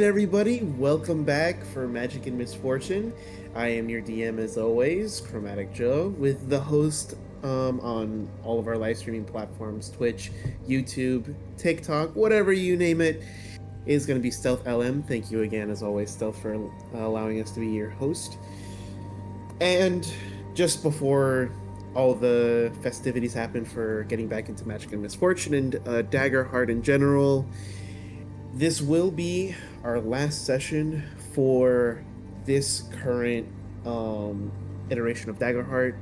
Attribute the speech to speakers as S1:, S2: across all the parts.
S1: Everybody, welcome back for Magic and Misfortune. I am your DM as always, Chromatic Joe, with the host on all of our live streaming platforms, Twitch, YouTube, TikTok, whatever you name it, is going to be Stealth LM. Thank you again, as always, Stealth, for allowing us to be your host. And just before all the festivities happen for getting back into Magic and Misfortune and Daggerheart in general, this will be our last session for this current iteration of Daggerheart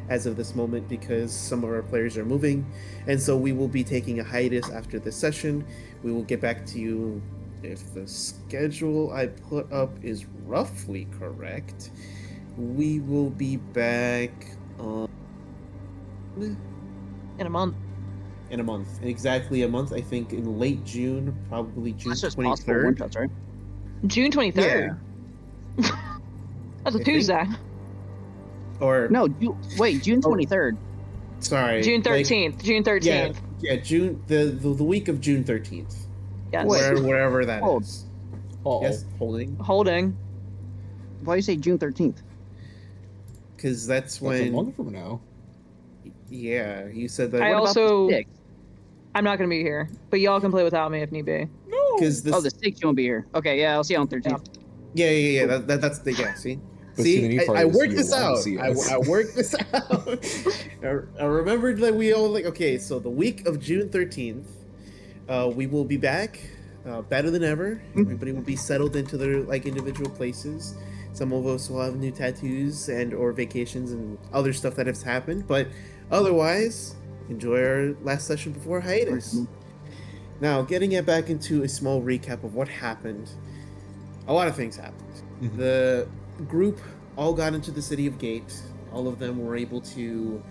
S1: as of this moment, because some of our players are moving, and so we will be taking a hiatus after this session. We will get back to you if the schedule I put up is roughly correct. We will be back
S2: in a month.
S1: In a month, exactly a month. I think in late June, probably June 23rd.
S2: Right? June 23rd. Yeah. That's a Tuesday.
S3: Or no, wait, June 23rd.
S1: Sorry,
S2: June 13th. Like, June 13th.
S1: Yeah, June the week of June 13th.
S2: Yes.
S1: Wherever that is. Yes, holding.
S3: Why do you say June 13th?
S1: Because that's when.
S4: That's a month from now.
S1: Yeah, you said that.
S2: I also. I'm not going to be here, but y'all can play without me if need be.
S1: No. Because
S3: the 6th you won't be here. Okay, yeah, I'll see you on 13th.
S1: Yeah. That's the See. See, I worked this out. I worked this out. I remembered that we all okay. So the week of June 13th, we will be back, better than ever. Everybody will be settled into their individual places. Some of us will have new tattoos and or vacations and other stuff that has happened. But otherwise, enjoy our last session before hiatus. Now, getting it back into a small recap of what happened. A lot of things happened. The group all got into the city of Gate. All of them were able to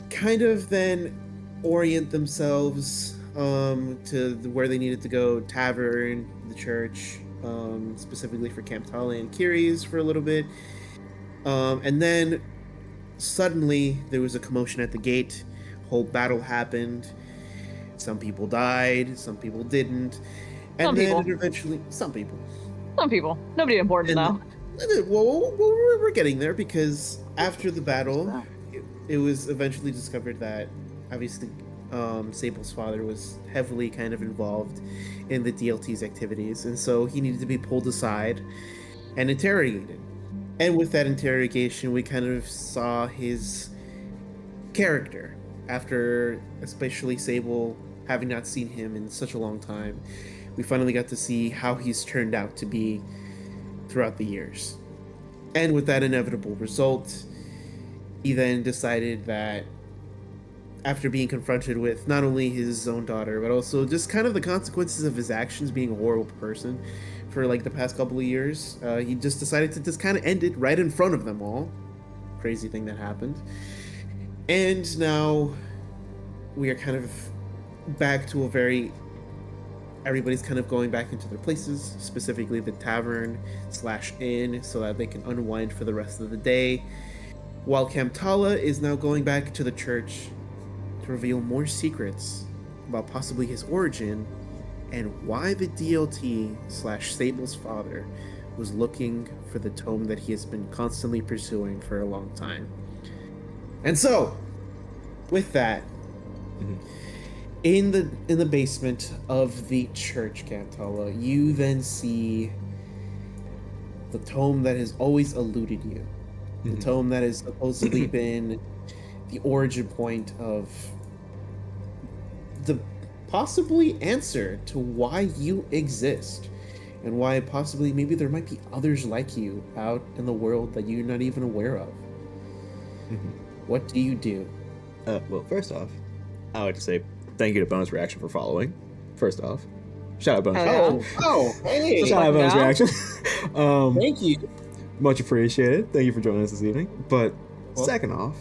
S1: kind of then orient themselves to where they needed to go. Tavern, the church, specifically for Kamtala and Keres for a little bit. And then suddenly there was a commotion at the gate. Whole battle happened. Some people died, some people didn't. And eventually some people.
S2: Nobody important though.
S1: Well, we're getting there, because after the battle, it was eventually discovered that obviously Sable's father was heavily kind of involved in the DLT's activities, and so he needed to be pulled aside and interrogated. And with that interrogation, we kind of saw his character after, especially Sable, having not seen him in such a long time. We finally got to see how he's turned out to be throughout the years. And with that inevitable result, he then decided that after being confronted with not only his own daughter, but also just kind of the consequences of his actions, being a horrible person for the past couple of years, he just decided to just kind of end it right in front of them all. Crazy thing that happened. And now we are kind of back to everybody's kind of going back into their places, specifically the tavern/inn, so that they can unwind for the rest of the day. While Kamtala is now going back to the church to reveal more secrets about possibly his origin and why the DLT/Sable's father was looking for the tome that he has been constantly pursuing for a long time. And so, with that, in the basement of the church, Kamtala, you then see the tome that has always eluded you. The tome that has supposedly been the origin point of the possibly answer to why you exist, and why possibly maybe there might be others like you out in the world that you're not even aware of. What do you do?
S4: Well, first off, I would like to say thank you to Bonus Reaction for following. First off, shout out Bonus Reaction.
S1: Hey!
S4: Shout out Bonus Reaction.
S1: Thank you.
S4: Much appreciated. Thank you for joining us this evening. But second off,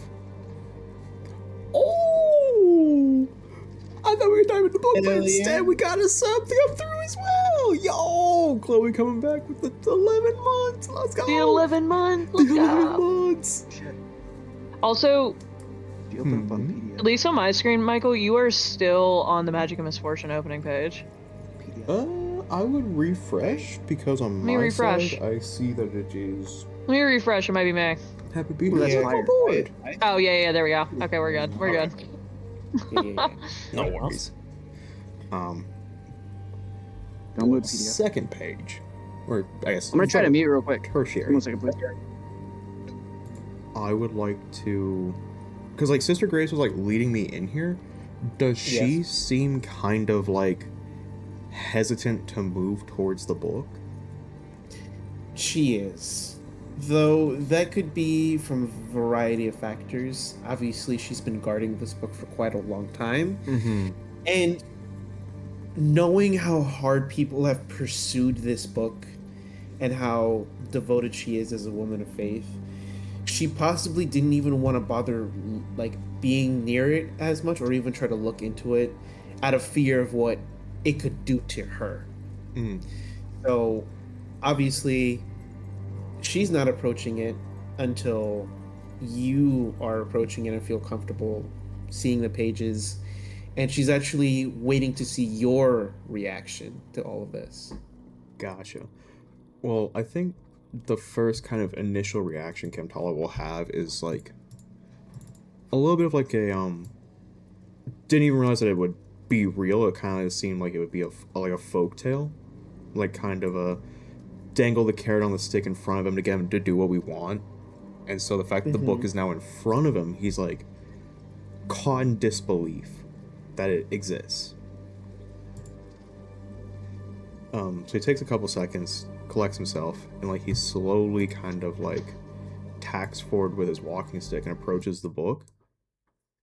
S4: I thought we were diving the book, but instead we got a something up through as well. Yo, Chloe coming back with the 11 months. Let's go.
S2: The 11 months.
S4: The 11 months.
S2: Also, at least on my screen, Michael, you are still on the Magic and Misfortune opening page.
S4: I would refresh because on
S2: Let me
S4: my
S2: refresh.
S4: side I see that it is.
S2: Let me refresh. It might be me.
S4: Happy be
S3: Ooh, that's
S4: here.
S3: fire.
S4: Board.
S2: Oh yeah, there we go. Okay, we're good. We're
S4: Okay.
S2: good.
S1: Yeah.
S4: No worries.
S3: Don't move the PDF.
S4: Second page, or I guess
S3: I'm gonna try to mute real quick.
S4: tertiary.
S3: 1 second, please.
S4: I would like to, because like Sister Grace was like leading me in here. Does she seem kind of like hesitant to move towards the book?
S1: She is. Though that could be from a variety of factors. Obviously, she's been guarding this book for quite a long time.
S4: Mm-hmm.
S1: And knowing how hard people have pursued this book and how devoted she is as a woman of faith, she possibly didn't even want to bother like being near it as much or even try to look into it out of fear of what it could do to her. So obviously she's not approaching it until you are approaching it and feel comfortable seeing the pages, and she's actually waiting to see your reaction to all of this.
S4: Gotcha. Well, I think the first kind of initial reaction Kamtala will have is like a little bit of like a didn't even realize that it would be real. It kind of seemed like it would be like a folk tale, like kind of a dangle the carrot on the stick in front of him to get him to do what we want. And so the fact that the book is now in front of him, he's like caught in disbelief that it exists. So he takes a couple seconds, collects himself, and like he slowly kind of like tacks forward with his walking stick and approaches the book.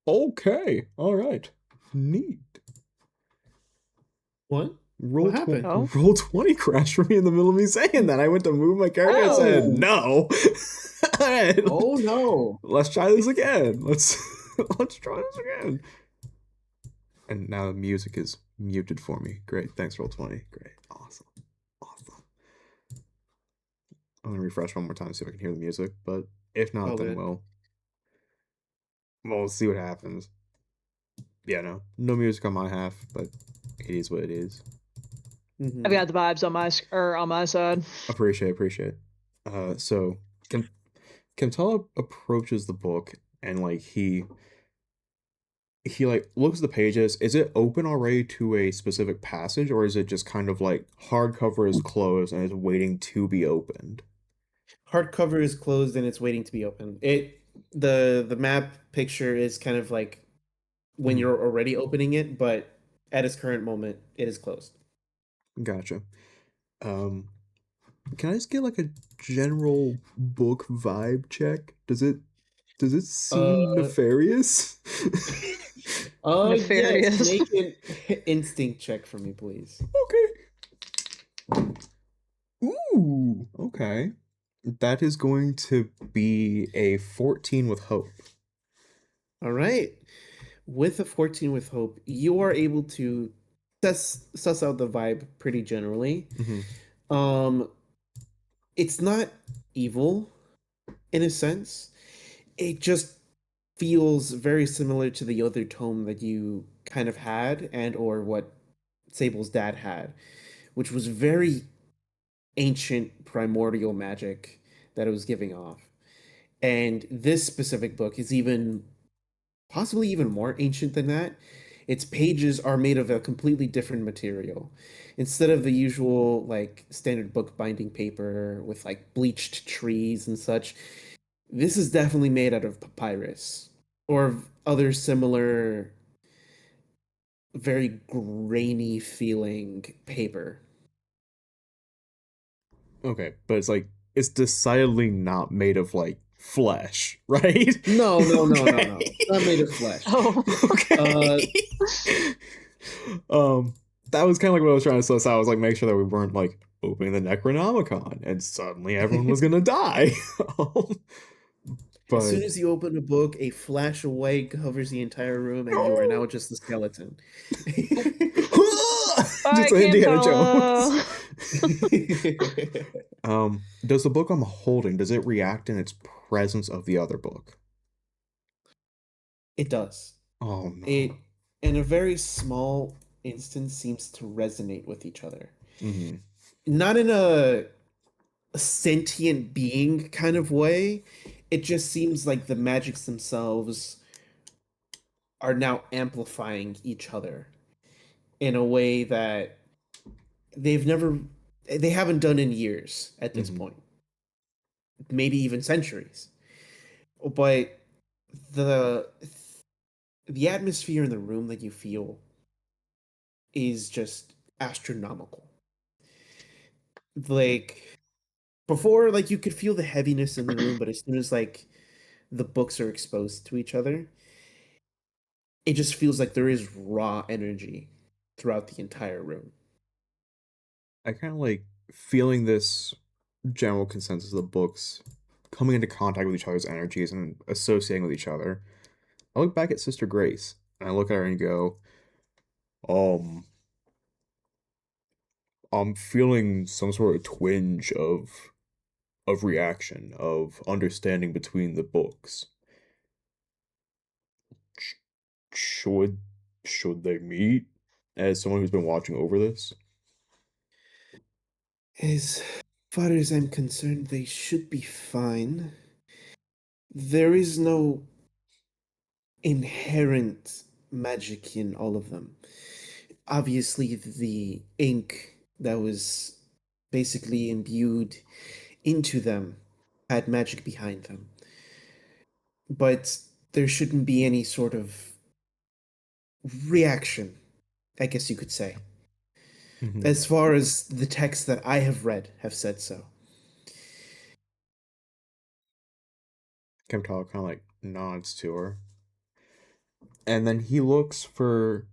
S4: Okay, all right, neat.
S1: What?
S4: Roll
S1: What happened?
S4: Roll 20 crashed for me in the middle of me saying that. I went to move my character and said no. All right,
S3: Oh no!
S4: let's try this again. Let's try this again. And now the music is muted for me. Great, thanks. Roll 20. Great, awesome. I'm gonna refresh one more time, see if I can hear the music. But if not, then we'll see what happens. Yeah, no music on my half, but it is what it is.
S2: I've got the vibes on my side.
S4: Appreciate. So Kamtala approaches the book and like he like looks at the pages. Is it open already to a specific passage, or is it just kind of like hardcover is closed and is waiting to be opened?
S1: Hardcover is closed and it's waiting to be opened. The map picture is kind of like when you're already opening it, but at its current moment, it is closed.
S4: Gotcha. Can I just get like a general book vibe check? Does it seem nefarious?
S2: Nefarious.
S1: Yes, make an instinct check for me, please.
S4: Okay. Ooh, okay. That is going to be a 14 with hope.
S1: All right. With a 14 with hope, you are able to suss out the vibe pretty generally. It's not evil in a sense. It just feels very similar to the other tome that you kind of had and or what Sable's dad had, which was very ancient primordial magic that it was giving off. And this specific book is possibly even more ancient than that. Its pages are made of a completely different material. Instead of the usual like standard book binding paper with like bleached trees and such, this is definitely made out of papyrus or other similar very grainy feeling paper.
S4: Okay, but it's decidedly not made of like flesh, right?
S1: No. It's not made of flesh.
S2: Oh.
S4: Okay. That was kind of like what I was trying to suss out. I was like, make sure that we weren't like opening the Necronomicon and suddenly everyone was gonna die.
S1: As soon as you open a book, a flash of white covers the entire room, and you are now just a skeleton.
S4: Just like Indiana Jones. Does the book I'm holding, does it react in its presence of the other book?
S1: It does.
S4: Oh no.
S1: It, in a very small instance, seems to resonate with each other.
S4: Mm-hmm.
S1: Not in a sentient being kind of way. It just seems like the magics themselves are now amplifying each other in a way that they've never they haven't done in years at this
S4: Mm-hmm.
S1: point, maybe even centuries. But the the atmosphere in the room that you feel is just astronomical. Like before, like you could feel the heaviness in the room, but as soon as like the books are exposed to each other, it just feels like there is raw energy throughout the entire room.
S4: I kind of like feeling this general consensus of the books coming into contact with each other's energies and associating with each other. I look back at Sister Grace and I look at her and go, um, I'm feeling some sort of twinge of reaction, of understanding between the books. Sh- Should should they meet? As someone who's been watching over this.
S1: As far as I'm concerned, they should be fine. There is no inherent magic in all of them. Obviously, the ink that was basically imbued into them had magic behind them. But there shouldn't be any sort of reaction, I guess you could say,
S4: Mm-hmm.
S1: as far as the texts that I have read have said so.
S4: Kamtala kind of like nods to her. And then he looks for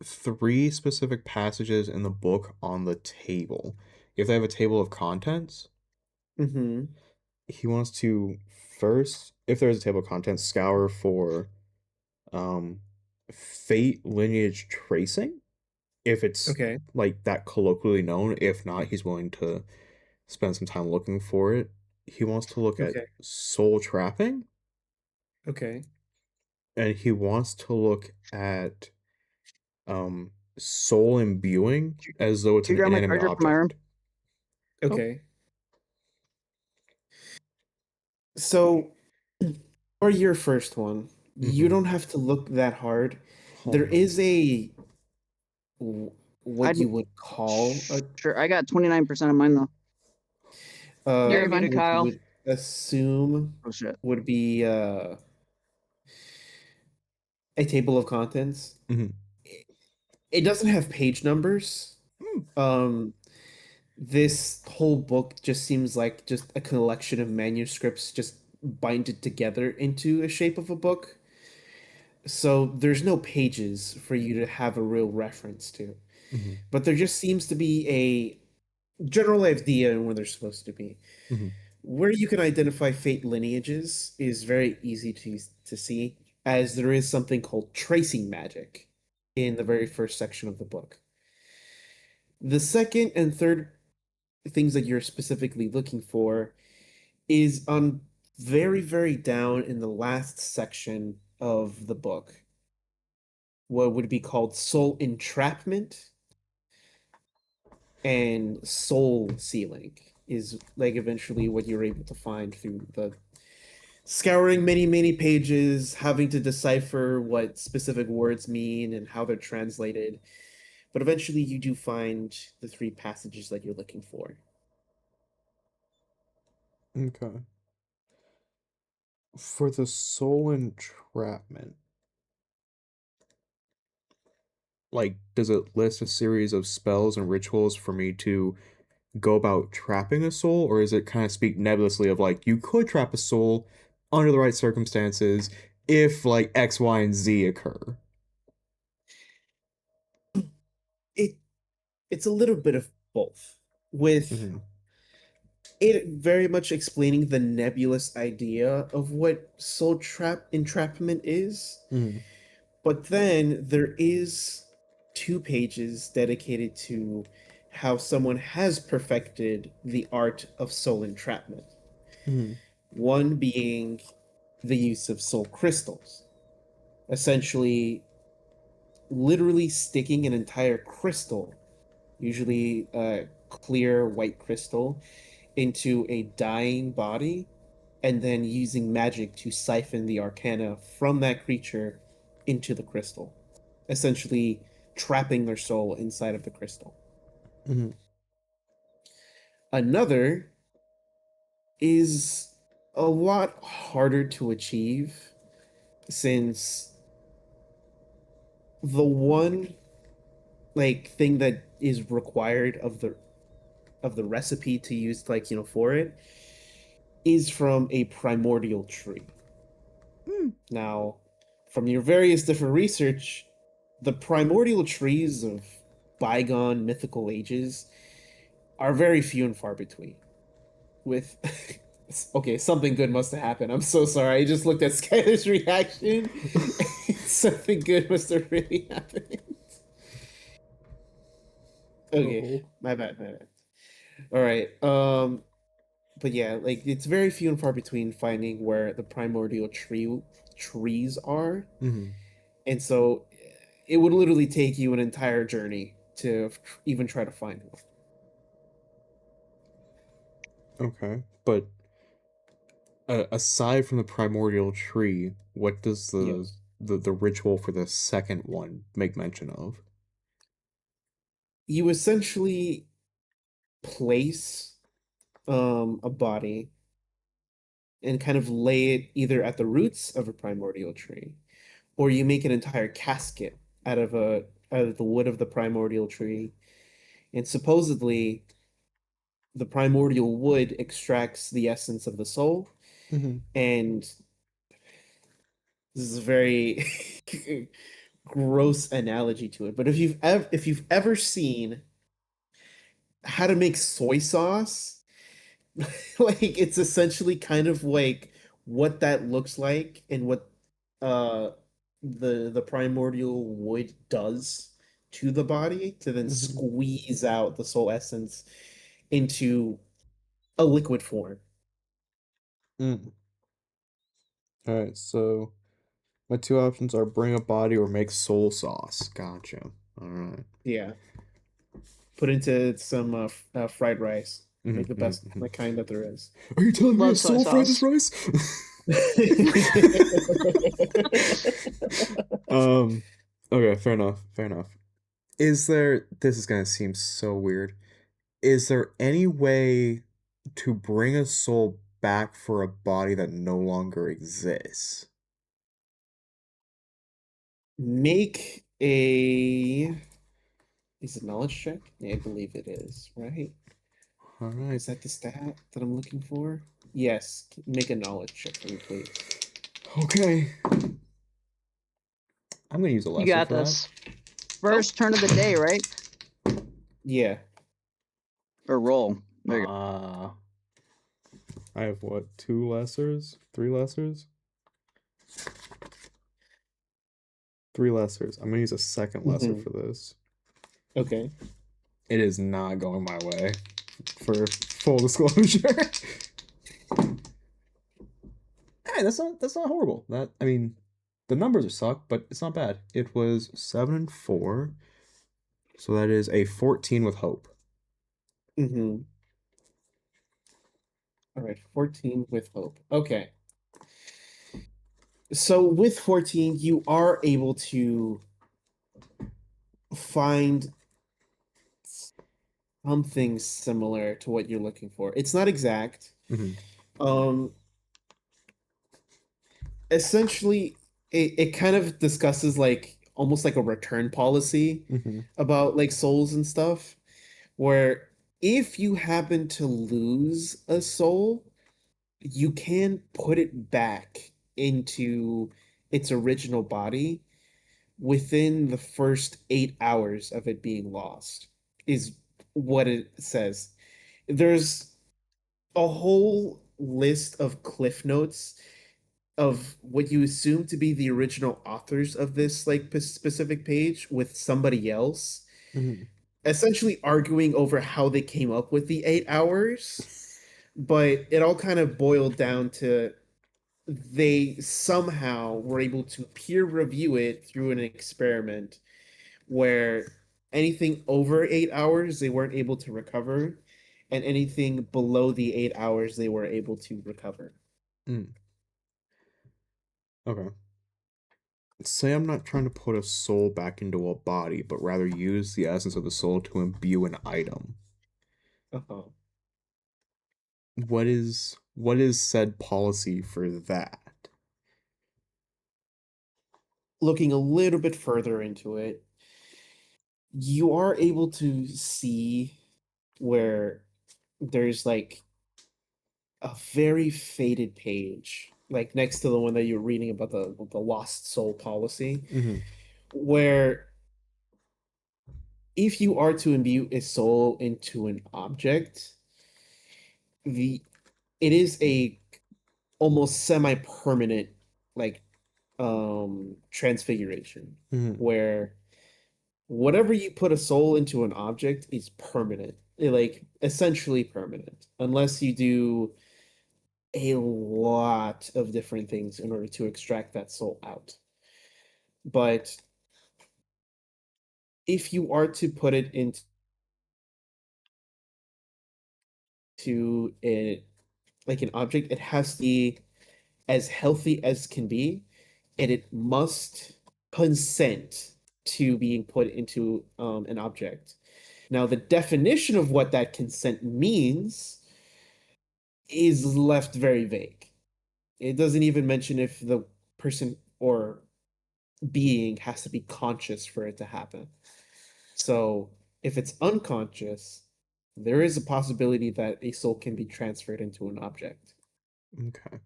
S4: three specific passages in the book on the table. If they have a table of contents,
S1: Mm-hmm.
S4: he wants to first, if there is a table of contents, scour for um fate lineage tracing. If it's
S1: Okay.
S4: like that colloquially known, if not, he's willing to spend some time looking for it. He wants to look at
S1: Okay.
S4: soul trapping,
S1: Okay.
S4: and he wants to look at soul imbuing as though it's
S3: Did you
S4: an
S3: grab my
S4: inanimate
S3: charger from my room?
S4: object. Oh.
S1: Okay. So, for your first one, you
S4: Mm-hmm.
S1: don't have to look that hard.
S4: Oh
S1: There
S4: no.
S1: is a
S3: I
S1: what you would call
S3: sure. I got 29% of mine though.
S2: You're muted,
S1: what you
S2: Kyle.
S1: would assume
S3: Oh shit.
S1: would be a table of contents.
S4: Mm-hmm.
S1: It doesn't have page numbers. Um, this whole book just seems like just a collection of manuscripts just binded together into a shape of a book. So there's no pages for you to have a real reference to.
S4: Mm-hmm.
S1: But there just seems to be a general idea where they're supposed to be.
S4: Mm-hmm.
S1: Where you can identify fate lineages is very easy to see, as there is something called tracing magic in the very first section of the book. The second and third things that you're specifically looking for is on very, very down in the last section of the book, what would be called soul entrapment and soul sealing is like eventually what you're able to find through the scouring many, many pages, having to decipher what specific words mean and how they're translated. But eventually you do find the three passages that you're looking for.
S4: Okay. For the soul entrapment, like, does it list a series of spells and rituals for me to go about trapping a soul, or is it kind of speak nebulously of like you could trap a soul under the right circumstances if like X, Y, and Z occur?
S1: It it's a little bit of both, with
S4: Mm-hmm.
S1: it very much explaining the nebulous idea of what soul trap entrapment is.
S4: Mm-hmm.
S1: But then there is two pages dedicated to how someone has perfected the art of soul entrapment.
S4: Mm-hmm.
S1: One being the use of soul crystals, essentially, literally sticking an entire crystal usually a clear white crystal, into a dying body, and then using magic to siphon the arcana from that creature into the crystal, essentially trapping their soul inside of the crystal.
S4: Mm-hmm.
S1: Another is a lot harder to achieve since the one thing that is required of the recipe to use for it is from a primordial tree. Now, from your various different research, the primordial trees of bygone mythical ages are very few and far between. With okay, something good must have happened. I'm so sorry. I just looked at Skylar's reaction. Something good must have really happened. Okay,
S4: Oh.
S1: my bad, my bad. All right. But yeah, it's very few and far between finding where the primordial trees are,
S4: Mm-hmm.
S1: and so it would literally take you an entire journey to even try to find one.
S4: Okay, but aside from the primordial tree, what does
S1: Yes.
S4: the ritual for the second one make mention of?
S1: You essentially place a body and kind of lay it either at the roots of a primordial tree, or you make an entire casket out of the wood of the primordial tree. And supposedly the primordial wood extracts the essence of the soul.
S4: Mm-hmm.
S1: And this is a very gross analogy to it, but if you've ever seen how to make soy sauce, it's essentially kind of like what that looks like and what uh the primordial wood does to the body to then
S4: Mm-hmm.
S1: squeeze out the soul essence into a liquid form.
S4: Mm. All right, so my two options are bring a body or make soul sauce. Gotcha. All right.
S1: Yeah, put into some fried rice. Make the
S4: Mm-hmm.
S1: best
S4: Mm-hmm.
S1: kind that there is.
S4: Are you telling me I
S2: Love soy
S4: soul fried this
S2: sauce.
S4: rice? um. Okay. Fair enough. Fair enough. Is there? This is gonna seem so weird. Is there any way to bring a soul back for a body that no longer exists?
S1: Make a is it knowledge check? Yeah, I believe it is, right?
S4: All right.
S1: Is that the stat that I'm looking for? Yes. Make a knowledge check for me, please.
S4: Okay. I'm gonna use a
S2: You
S4: lesser
S2: got
S4: for that.
S2: this.
S3: First turn of the day, right?
S1: Yeah.
S3: Or roll. There you go.
S4: I have what? 2 lessers? 3 lessers? 3 lessers. I'm gonna use a second lesser
S1: Mhm.
S4: for this.
S1: Okay.
S4: It is not going my way. For full disclosure. Hey, that's not horrible. That I mean, the numbers are suck, but it's not bad. It was 7 and 4, so that is a 14 with hope.
S1: Mm-hmm. All right. 14 with hope. Okay. So with 14, you are able to find something similar to what you're looking for. It's not exact.
S4: Mm-hmm.
S1: Um, essentially, it kind of discusses almost like a return policy
S4: Mm-hmm.
S1: about souls and stuff, where if you happen to lose a soul, you can put it back into its original body within the first 8 hours of it being lost, is what it says. There's a whole list of cliff notes of what you assume to be the original authors of this specific page with somebody else
S4: Mm-hmm.
S1: essentially arguing over how they came up with the 8 hours, but it all kind of boiled down to they somehow were able to peer review it through an experiment where anything over 8 hours they weren't able to recover, and anything below the 8 hours they were able to recover.
S4: Mm. Okay. Say I'm not trying to put a soul back into a body, but rather use the essence of the soul to imbue an item.
S1: Uh-huh.
S4: What is said policy for that?
S1: Looking a little bit further into it, you are able to see where there's like a very faded page, like next to the one that you're reading about the lost soul policy,
S4: Mm-hmm.
S1: where if you are to imbue a soul into an object, the it is a almost semi-permanent like transfiguration
S4: Mm-hmm.
S1: where whatever you put a soul into an object is permanent. Like essentially permanent unless you do a lot of different things in order to extract that soul out. But if you are to put it into a like an object, it has to be as healthy as can be, and it must consent to being put into an object. Now, the definition of what that consent means is left very vague. It doesn't even mention if the person or being has to be conscious for it to happen. So, if it's unconscious, there is a possibility that a soul can be transferred into an object.
S4: Okay.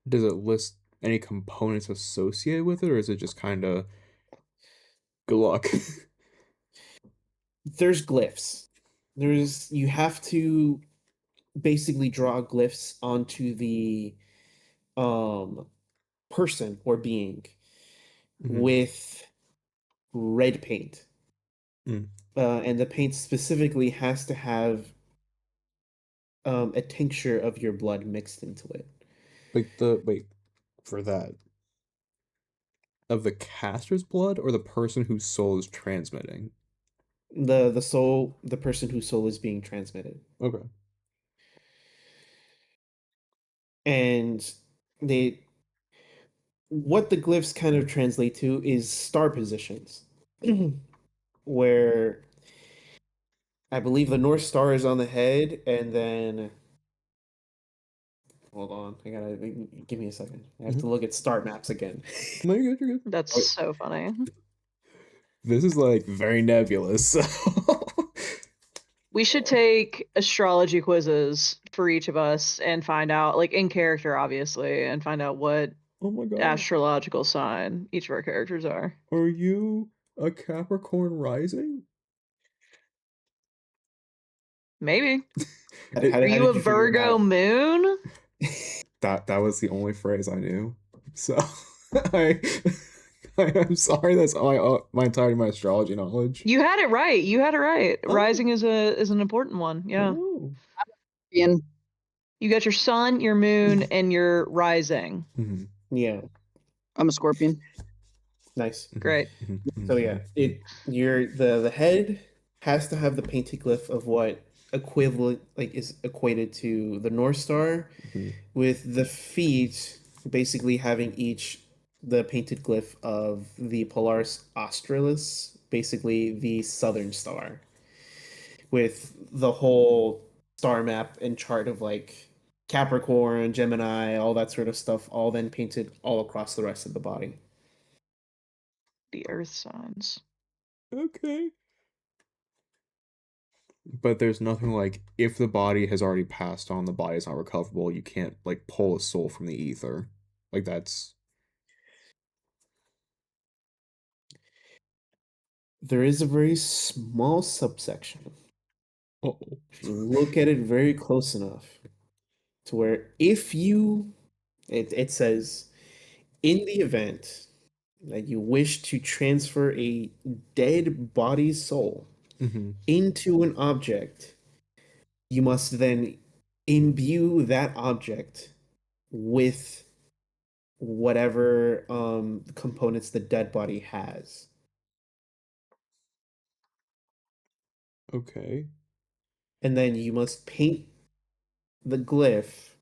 S4: Does it list any components associated with it, or is it just kind of good luck?
S1: There's glyphs. You have to basically draw glyphs onto the um person or being
S4: Mm-hmm.
S1: with red paint.
S4: Mm.
S1: And the paint specifically has to have a tincture of your blood mixed into it.
S4: Wait for that of the caster's blood or the person whose soul is transmitting.
S1: The person whose soul is being transmitted.
S4: Okay.
S1: And they what the glyphs kind of translate to is star positions, where I believe the North Star is on the head, and then hold on, I gotta give me a second. I have
S4: Mm-hmm.
S1: to look at star maps again.
S4: No, you're good. You're good.
S2: That's so funny.
S4: This is like very nebulous. So.
S2: We should take astrology quizzes for each of us and find out, like in character, obviously, and find out what
S4: Oh my god.
S2: astrological sign each of our characters are.
S4: Are you a Capricorn rising?
S2: Maybe.
S4: It,
S2: Are
S1: How
S2: you
S1: did
S2: a
S1: you figure it
S2: Virgo
S1: out?
S2: moon?
S4: that was the only phrase I knew. So I I'm sorry that's my entirety of my astrology knowledge.
S2: You had it right. You had it right.
S4: Oh.
S2: Rising is an important one. Yeah.
S4: Oh.
S3: Ian,
S2: You got your sun, your moon, and your rising.
S4: Mm-hmm.
S1: Yeah,
S3: I'm a Scorpion.
S1: nice.
S2: Great.
S4: Mm-hmm.
S1: So yeah, the head has to have the painted glyph of what equivalent like is equated to the North Star,
S4: Mm-hmm.
S1: with the feet basically having each the painted glyph of the Polaris Australis, basically the southern star, with the whole star map and chart of like Capricorn, Gemini, all that sort of stuff, all then painted all across the rest of the body.
S2: The earth signs.
S4: Okay. But there's nothing like if the body has already passed on, the body is not recoverable, you can't like pull a soul from the ether. Like that's
S1: There is a very small subsection.
S4: oh.
S1: If you look at it very close enough to where if you it says in the event that you wish to transfer a dead body's soul
S4: Mm-hmm.
S1: into an object, you must then imbue that object with whatever components the dead body has.
S4: Okay.
S1: And then you must paint the glyph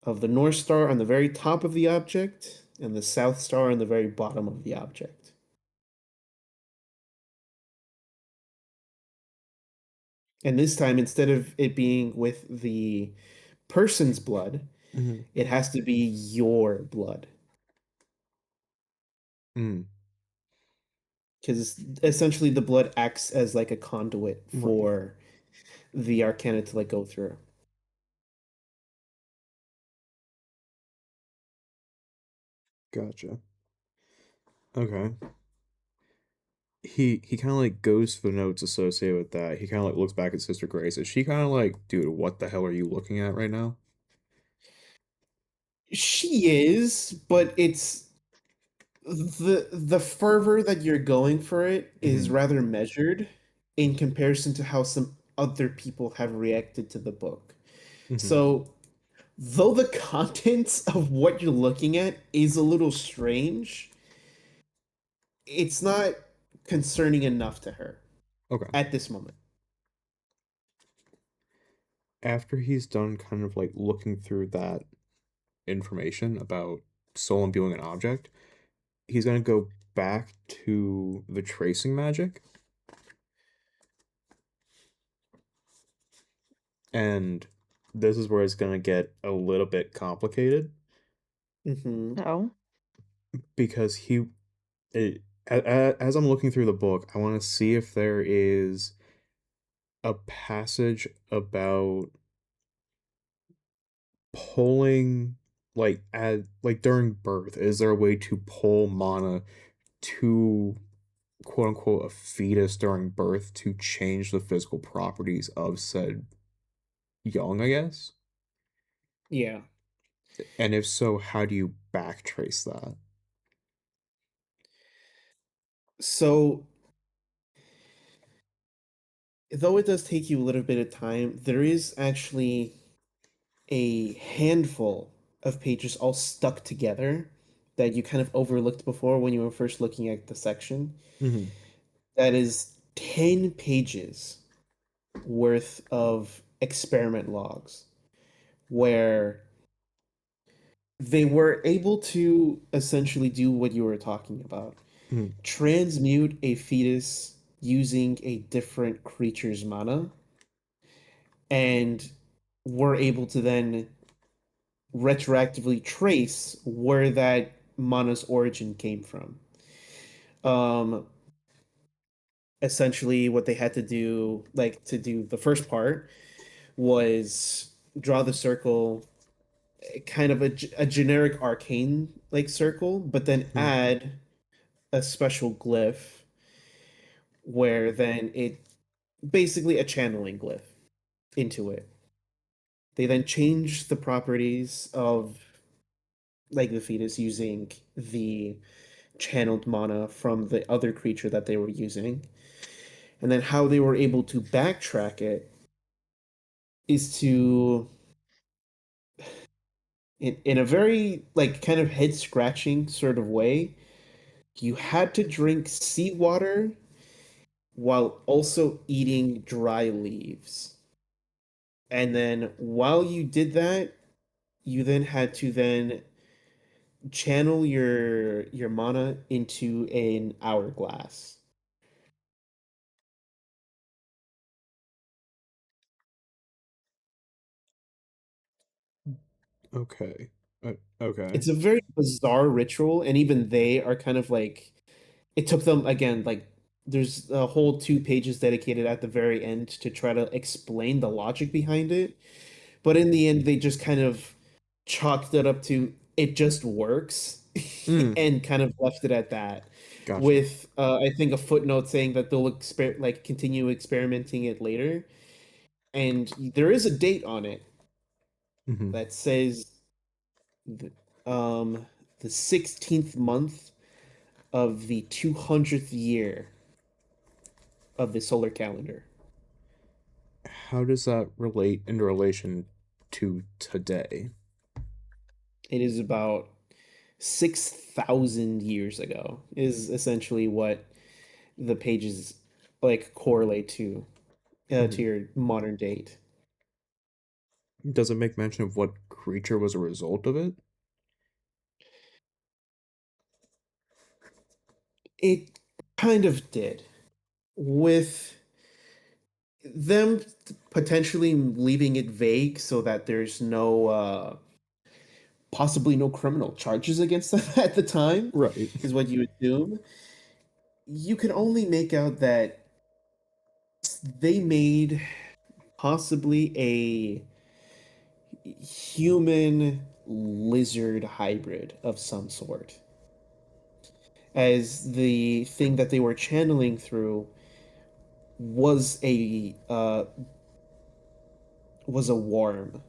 S1: of the North Star on the very top of the object and the South Star on the very bottom of the object. And this time, instead of it being with the person's blood,
S4: Mm-hmm.
S1: it has to be your blood.
S4: Mm.
S1: Because essentially the blood acts as like a conduit
S4: Right.
S1: for the arcana to like go through.
S4: Gotcha. Okay. He kind of like goes to the notes associated with that. He kind of like looks back at Sister Grace. Is she kind of like, dude, what the hell are you looking at right now?
S1: She is, but it's the fervor that you're going for it is
S4: Mm-hmm.
S1: rather measured in comparison to how some other people have reacted to the book.
S4: Mm-hmm.
S1: So, though the contents of what you're looking at is a little strange, it's not concerning enough to her
S4: Okay.
S1: at this moment.
S4: After he's done kind of like looking through that information about soul imbuing an object, he's gonna go back to the tracing magic, and this is where it's gonna get a little bit complicated
S1: Hmm.
S2: No.
S4: because as I'm looking through the book, I want to see if there is a passage about pulling like during birth. Is there a way to pull mana to quote unquote a fetus during birth to change the physical properties of said young, I guess?
S1: Yeah.
S4: And if so, how do you backtrace that?
S1: So, though it does take you a little bit of time, there is actually a handful of pages all stuck together that you kind of overlooked before when you were first looking at the section.
S4: Mm-hmm.
S1: That is 10 pages worth of experiment logs where they were able to essentially do what you were talking about,
S4: Mm-hmm.
S1: transmute a fetus using a different creature's mana, and were able to then retroactively trace where that mana's origin came from. Um, Essentially, what they had to do, like to do the first part, was draw the circle, kind of a generic arcane like circle, but then
S4: Mm-hmm.
S1: add a special glyph where then it basically a channeling glyph into it. They then change the properties of like the fetus using the channeled mana from the other creature that they were using. And then how they were able to backtrack it is to in a very like kind of head scratching sort of way, you had to drink seawater while also eating dry leaves. And then while you did that, you then had to then channel your mana into an hourglass.
S4: Okay. Okay.
S1: It's a very bizarre ritual, and even they are kind of like it took them again like there's a whole 2 pages dedicated at the very end to try to explain the logic behind it, but in the end they just kind of chalked it up to it just works
S4: Mm.
S1: and kind of left it at that
S4: Gotcha.
S1: with I think a footnote saying that they'll like continue experimenting it later, and there is a date on it
S4: Mm-hmm.
S1: that says the, um the 16th month of the 200th year of the solar calendar.
S4: How does that relate in relation to today?
S1: It is about 6,000 years ago, is essentially what the pages like correlate to. to your modern date.
S4: Does it make mention of what creature was a result of it?
S1: It kind of did, with them potentially leaving it vague so that there's no possibly no criminal charges against them at the time,
S4: Right.
S1: is what you assume. You can only make out that they made possibly a human lizard hybrid of some sort, as the thing that they were channeling through was a worm,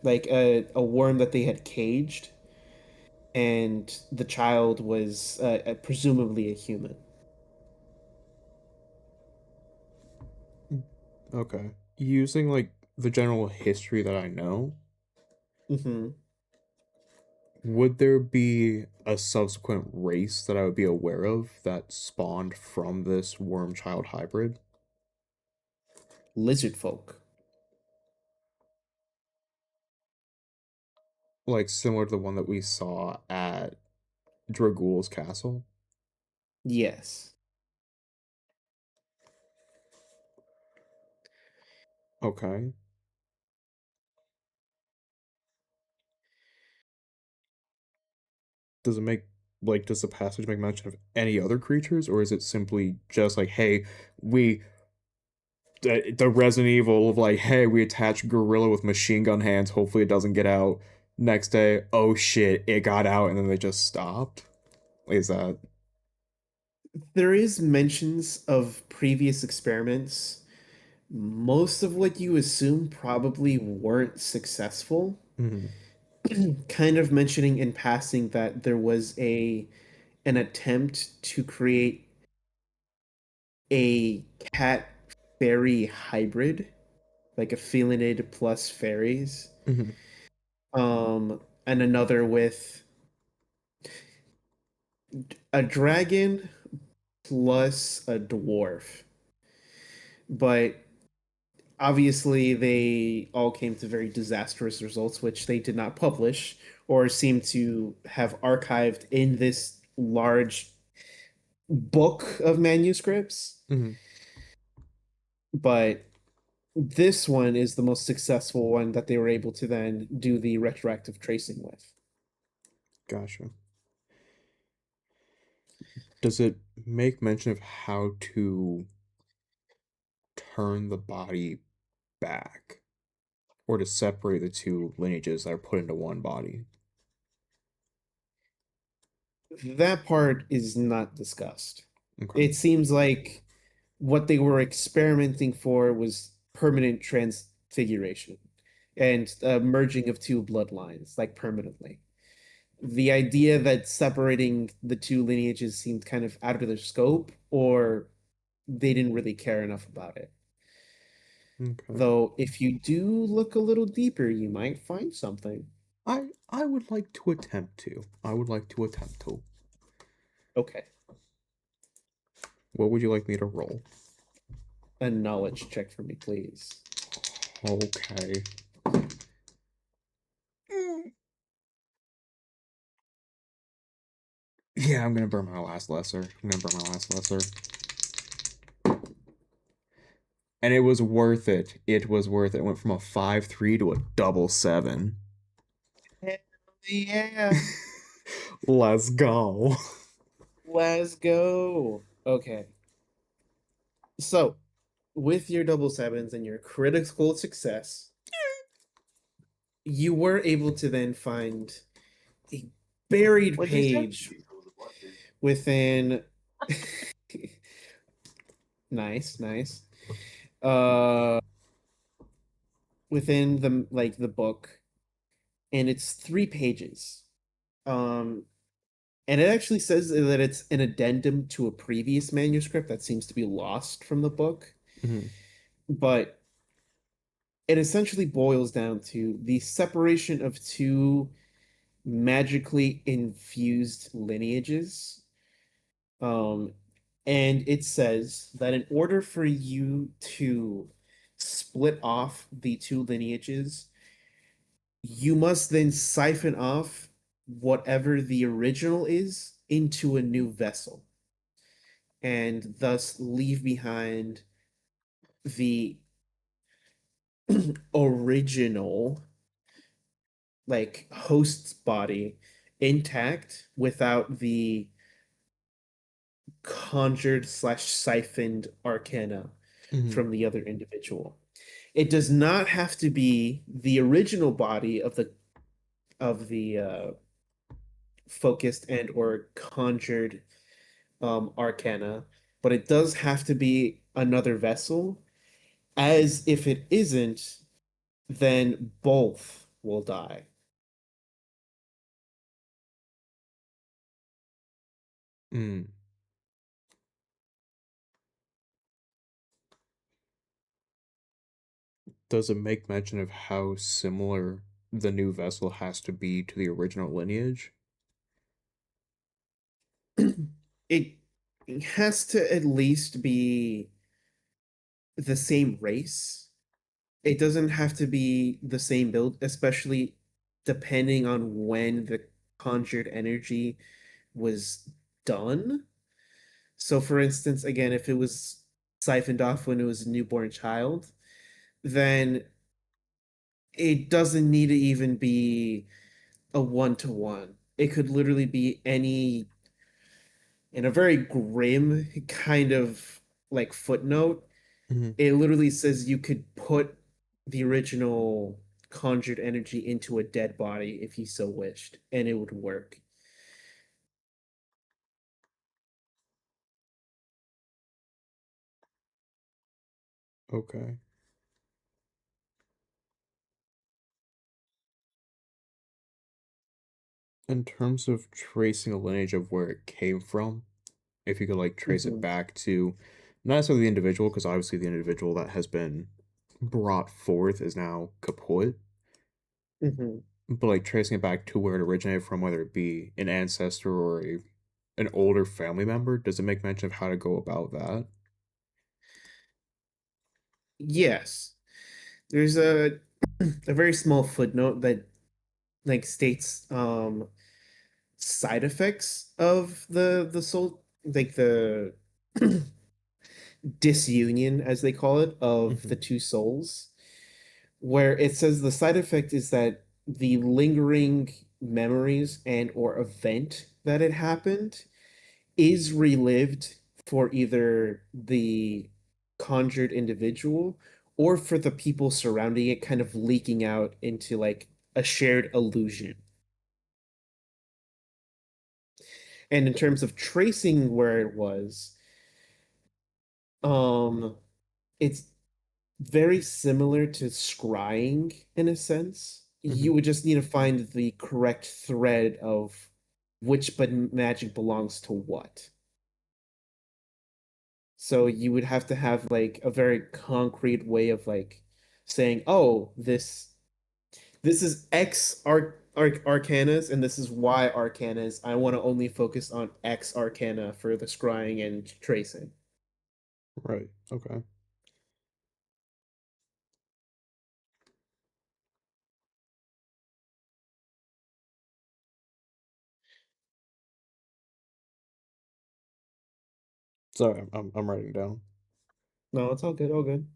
S1: like a worm that they had caged, and the child was presumably a human.
S4: Okay. Using like the general history that I know,
S1: Hmm.
S4: would there be a subsequent race that I would be aware of that spawned from this worm child hybrid?
S1: Lizard folk.
S4: Like similar to the one that we saw at Dragul's castle?
S1: Yes.
S4: Okay. Does it make does the passage make mention of any other creatures, or is it simply just like, hey, we the Resident Evil of like, hey, we attach gorilla with machine gun hands, hopefully it doesn't get out. Next day, oh shit, it got out, and then they just stopped? Is that
S1: There is mentions of previous experiments. Most of what you assume probably weren't successful.
S4: Mhm.
S1: Kind of mentioning in passing that there was an attempt to create a cat fairy hybrid, like a felinid plus fairies.
S4: Mhm.
S1: And another with a dragon plus a dwarf. But obviously, they all came to very disastrous results, which they did not publish or seem to have archived in this large book of manuscripts.
S4: Mhm.
S1: But this one is the most successful one that they were able to then do the retroactive tracing with.
S4: Gotcha. Does it make mention of how to turn the body back, or to separate the two lineages that are put into one body?
S1: That part is not discussed.
S4: Okay.
S1: It seems like what they were experimenting for was permanent transfiguration and merging of two bloodlines, like permanently. The idea that separating the two lineages seemed kind of out of their scope, or they didn't really care enough about it.
S4: Okay.
S1: Though, if you do look a little deeper, you might find something.
S4: I would like to attempt to. I would like to attempt to.
S1: Okay,
S4: What would you like me to roll?
S1: a knowledge check for me, please.
S4: Okay. Yeah, I'm gonna burn my last lesser. And it was worth it. It was worth it. It went from a 5-3 to a double 7.
S1: Hell yeah.
S4: Let's go.
S1: Let's go. Okay. So, with your double sevens and your critical success, you were able to then find a buried
S2: What'd you say?
S1: page within. Nice, nice. Uh, within the book, and it's 3 pages. Um, and it actually says that it's an addendum to a previous manuscript that seems to be lost from the book,
S4: Mhm.
S1: but it essentially boils down to the separation of two magically infused lineages. Um, and it says that in order for you to split off the two lineages, you must then siphon off whatever the original is into a new vessel, and thus leave behind the original like host's body intact without the conjured slash siphoned arcana
S4: Mhm.
S1: from the other individual. It does not have to be the original body of the focused and or conjured arcana, but it does have to be another vessel. As if it isn't, then both will die.
S4: Mm. Does it make mention of how similar the new vessel has to be to the original lineage?
S1: It has to at least be the same race. It doesn't have to be the same build, especially depending on when the conjured energy was done. So, for instance, again, if it was siphoned off when it was a newborn child, then it doesn't need to even be a one-to-one. It could literally be any, in a very grim kind of like footnote,
S4: Mhm.
S1: it literally says you could put the original conjured energy into a dead body if you so wished, and it would work.
S4: Okay. In terms of tracing a lineage of where it came from, if you could like trace it
S1: Hmm.
S4: back to not necessarily the individual, because obviously the individual that has been brought forth is now kaput,
S1: Hmm.
S4: but like tracing it back to where it originated from, whether it be an ancestor or an older family member, does it make mention of how to go about that?
S1: Yes, there's a very small footnote that like states side effects of the soul, like the disunion as they call it of the
S4: Hmm.
S1: two souls, where it says the side effect is that the lingering memories and or event that it happened is relived for either the conjured individual or for the people surrounding it, kind of leaking out into like a shared illusion. And in terms of tracing where it was, um it's very similar to scrying in a sense.
S4: Hmm.
S1: You would just need to find the correct thread of which but magic belongs to what. So you would have to have like a very concrete way of like saying, "Oh, this is X arcanas and this is Y arcanas. I want to only focus on X arcana for the scrying and tracing."
S4: Right. Okay. Sorry, I'm writing down.
S1: No, it's all good, all good.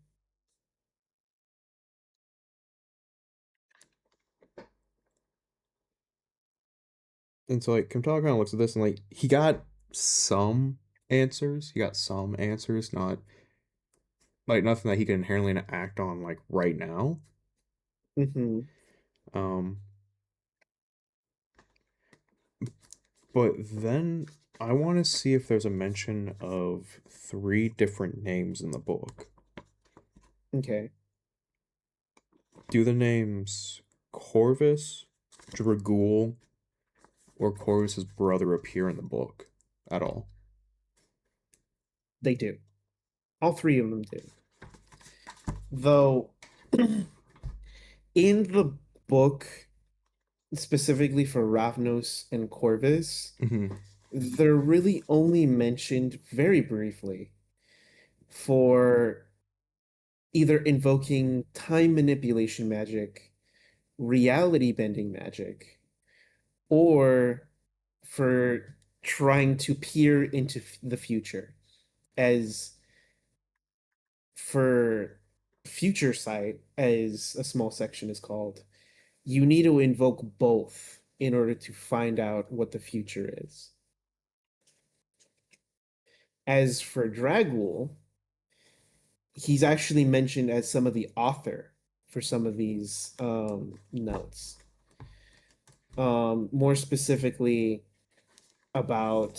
S4: And so like Kamtala kind of looks at this and like he got some answers. He got some answers, not like nothing that he can inherently act on like right now.
S1: Hmm.
S4: Um, but then I want to see if there's a mention of three different names in the book.
S1: Okay.
S4: Do the names Corvus, Dragul, or Corvus's brother appear in the book at all?
S1: They do. All three of them do. Though in the book, specifically for Ravnos and Corvus,
S4: Mm-hmm.
S1: they're really only mentioned very briefly. For either invoking time manipulation magic, reality bending magic, or for trying to peer into the future. As for future sight, as a small section is called, you need to invoke both in order to find out what the future is. As for Dragwool, he's actually mentioned as some of the author for some of these notes. More specifically about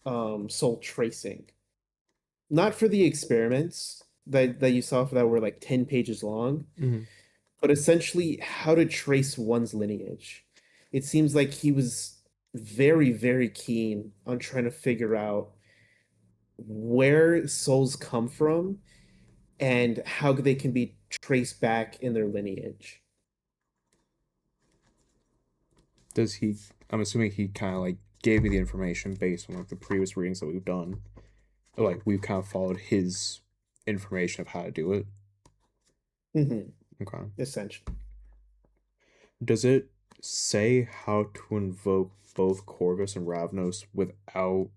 S1: soul tracing. Not for the experiments that you saw that were like 10 pages long, but essentially how to trace one's lineage. It seems like he was very, very keen on trying to figure out where souls come from and how they can be traced back in their lineage.
S4: Does he? I'm assuming he kind of like gave me the information based on like the previous readings that we've done. Like we've kind of followed his information of how to do it.
S1: Mm-hmm.
S4: Okay.
S1: Essentially.
S4: Does it say how to invoke both Corvus and Ravnos without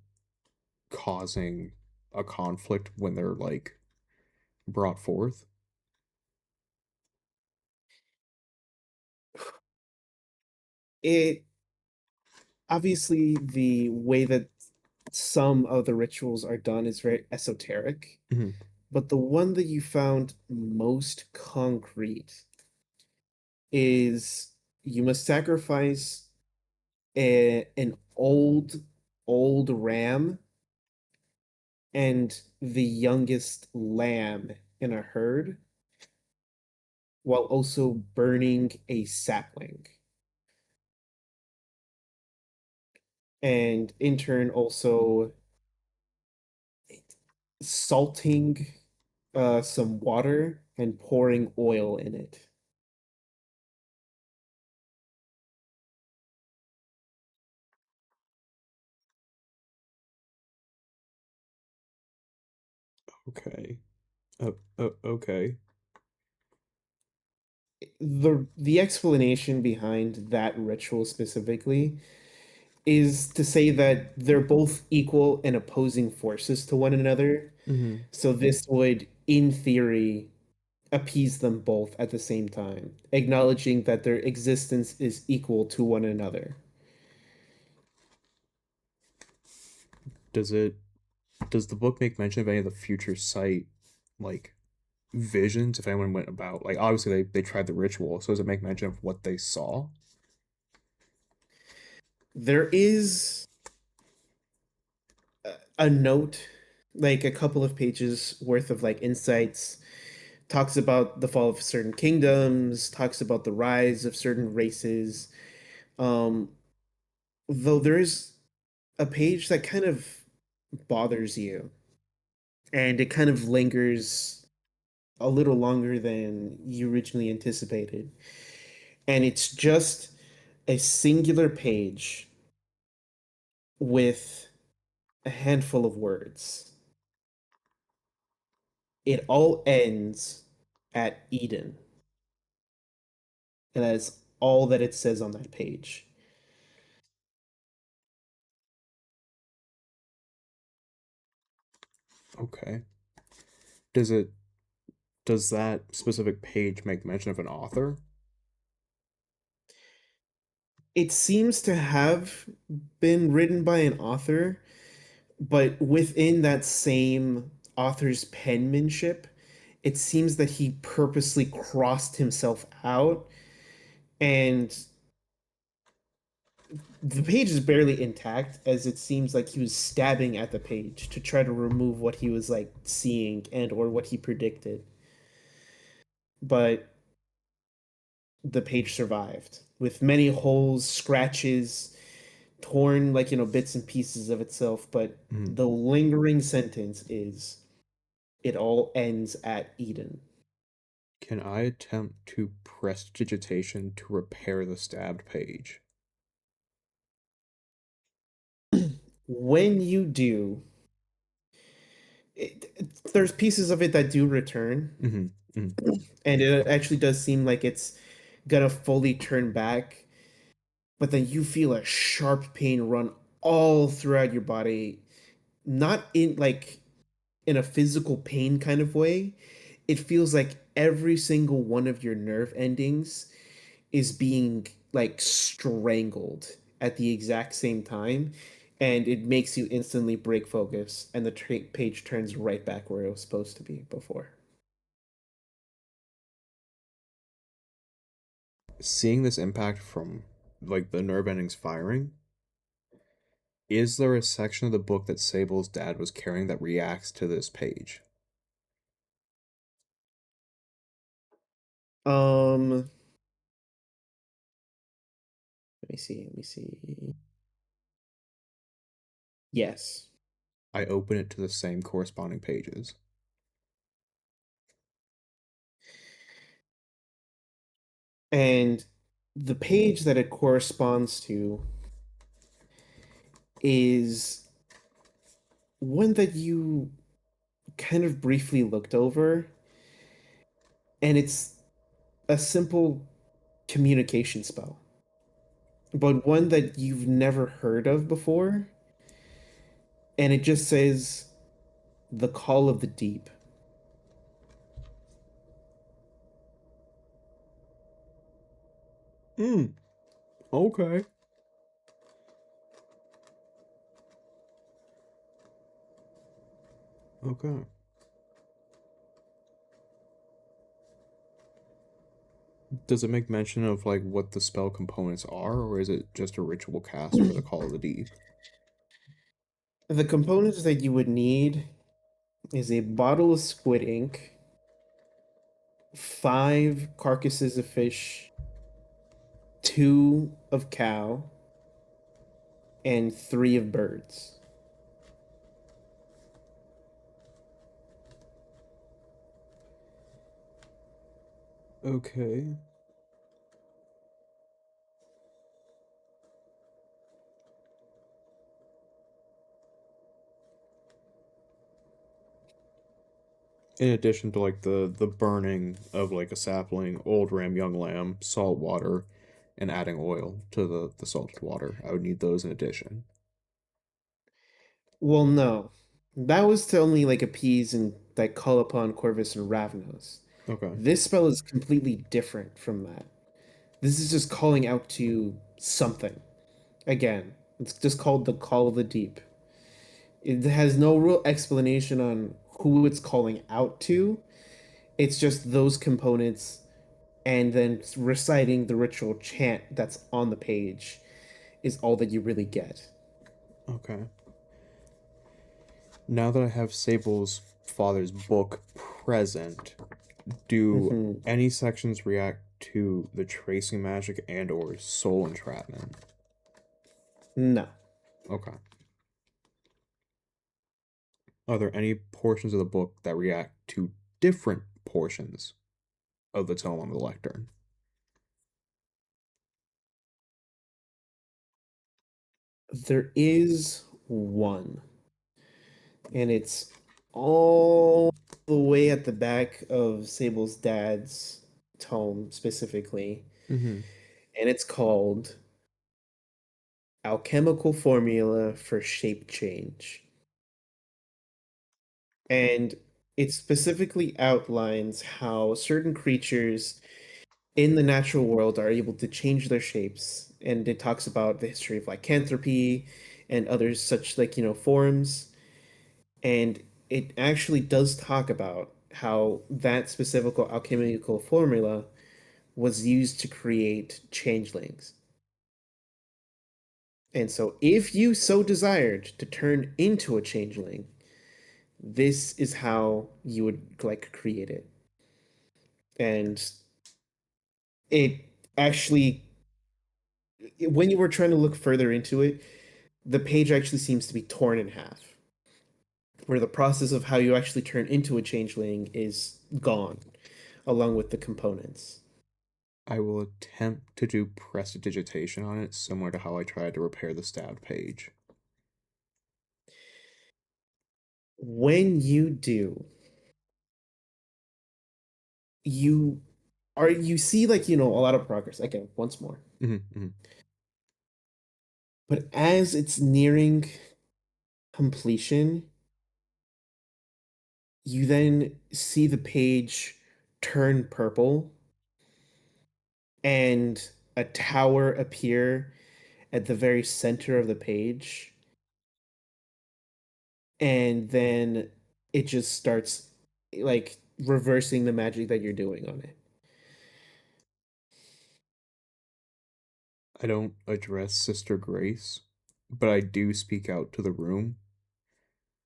S4: causing a conflict when they're like brought forth?
S1: It obviously the way that some of the rituals are done is very esoteric, but the one that you found most concrete is you must sacrifice an old ram and the youngest lamb in a herd while also burning a sapling. And in turn also salting some water and pouring oil in it.
S4: Okay. Okay.
S1: The explanation behind that ritual specifically is to say that they're both equal and opposing forces to one another. So this would, in theory, appease them both at the same time, acknowledging that their existence is equal to one another.
S4: Does it? Does the book make mention of any of the future sight, like visions? If anyone went about, like obviously they tried the ritual, so does it make mention of what they saw?
S1: There is a note, like a couple of pages worth of like insights, talks about the fall of certain kingdoms, talks about the rise of certain races. Um, though there is a page that kind of bothers you, and it kind of lingers a little longer than you originally anticipated. And it's just a singular page with a handful of words. It all ends at Eden. And that's all that it says on that page.
S4: Okay. Does it? Does that specific page make mention of an author?
S1: It seems to have been written by an author, but within that same author's penmanship, it seems that he purposely crossed himself out, and the page is barely intact, as it seems like he was stabbing at the page to try to remove what he was like seeing and or what he predicted. But the page survived with many holes, scratches, torn like bits and pieces of itself, but the lingering sentence is, it all ends at Eden.
S4: Can I attempt to prestidigitation to repair the stabbed page?
S1: When you do, there's pieces of it that do return, and it actually does seem like it's gonna fully turn back, but then you feel a sharp pain run all throughout your body, not in like in a physical pain kind of way. It feels like every single one of your nerve endings is being like strangled at the exact same time, and it makes you instantly break focus, and the page turns right back where it was supposed to be before.
S4: Seeing this impact from like the nerve endings firing, is there a section of the book that Sable's dad was carrying that reacts to this page?
S1: Let me see. Let me see. Yes.
S4: I open it to the same corresponding pages.
S1: And the page that it corresponds to is one that you kind of briefly looked over, and it's a simple communication spell, but one that you've never heard of before, and it just says the call of the deep.
S4: Okay. Okay. Does it make mention of like what the spell components are, or is it just a ritual cast for the Call of the Deep?
S1: The components that you would need is a bottle of squid ink, 5 carcasses of fish, 2 of cow, and 3 of birds.
S4: Okay. In addition to like the burning of like a sapling, old ram, young lamb, salt water, and adding oil to the salted water, I would need those in addition.
S1: Well, no. That was to only like appease and like call upon Corvus and Ravnos.
S4: Okay.
S1: This spell is completely different from that. This is just calling out to something. Again, it's just called the Call of the Deep. It has no real explanation on who it's calling out to. It's just those components and then reciting the ritual chant that's on the page is all that you really get.
S4: Okay. Now that I have Sable's father's book present, do
S1: Hmm.
S4: any sections react to the tracing magic and or soul entrapment?
S1: No.
S4: Okay. Are there any portions of the book that react to different portions of the tome on the lectern?
S1: There is one, and it's all the way at the back of Sable's dad's tome specifically,
S4: Mm-hmm.
S1: and it's called Alchemical Formula for Shape Change. And it specifically outlines how certain creatures in the natural world are able to change their shapes. And it talks about the history of lycanthropy and others such like, forms. And it actually does talk about how that specific alchemical formula was used to create changelings. And so if you so desired to turn into a changeling, this is how you would like create it. And it actually, when you were trying to look further into it, the page actually seems to be torn in half, where the process of how you actually turn into a changeling is gone, along with the components.
S4: I will attempt to do prestidigitation on it, similar to how I tried to repair the stabbed page.
S1: When you do, you you see like, a lot of progress. Again, once more.
S4: Mm-hmm.
S1: But as it's nearing completion, you then see the page turn purple and a tower appear at the very center of the page. And then it just starts like reversing the magic that you're doing on it.
S4: I don't address Sister Grace, but I do speak out to the room.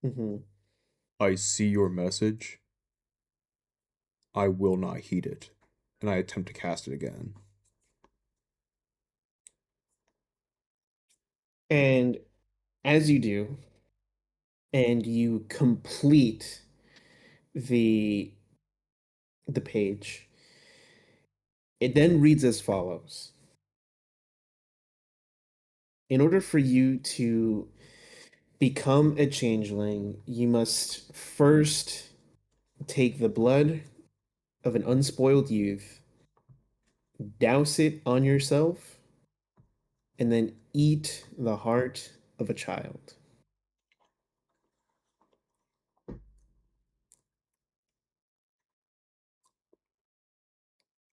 S1: Hmm.
S4: I see your message. I will not heed it, and I attempt to cast it again.
S1: And as you do, and you complete the the page, it then reads as follows. In order for you to become a changeling, you must first take the blood of an unspoiled youth, douse it on yourself, and then eat the heart of a child.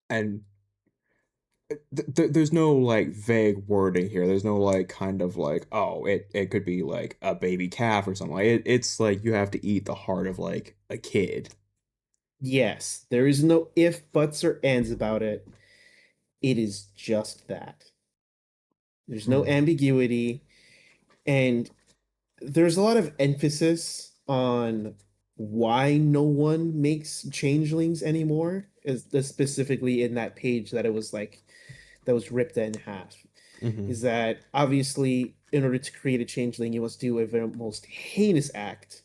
S4: And there's no like vague wording here. There's no like kind of like, oh, it could be like a baby calf or something. Like it's like you have to eat the heart of like a kid.
S1: Yes, there is no if, buts, or ands about it. It is just that. There's no
S4: Hmm.
S1: ambiguity, and there's a lot of emphasis on why no one makes changelings anymore, is specifically in that page that it was like that was ripped in half.
S4: Hmm.
S1: Is that obviously in order to create a changeling, you must do a very most heinous act,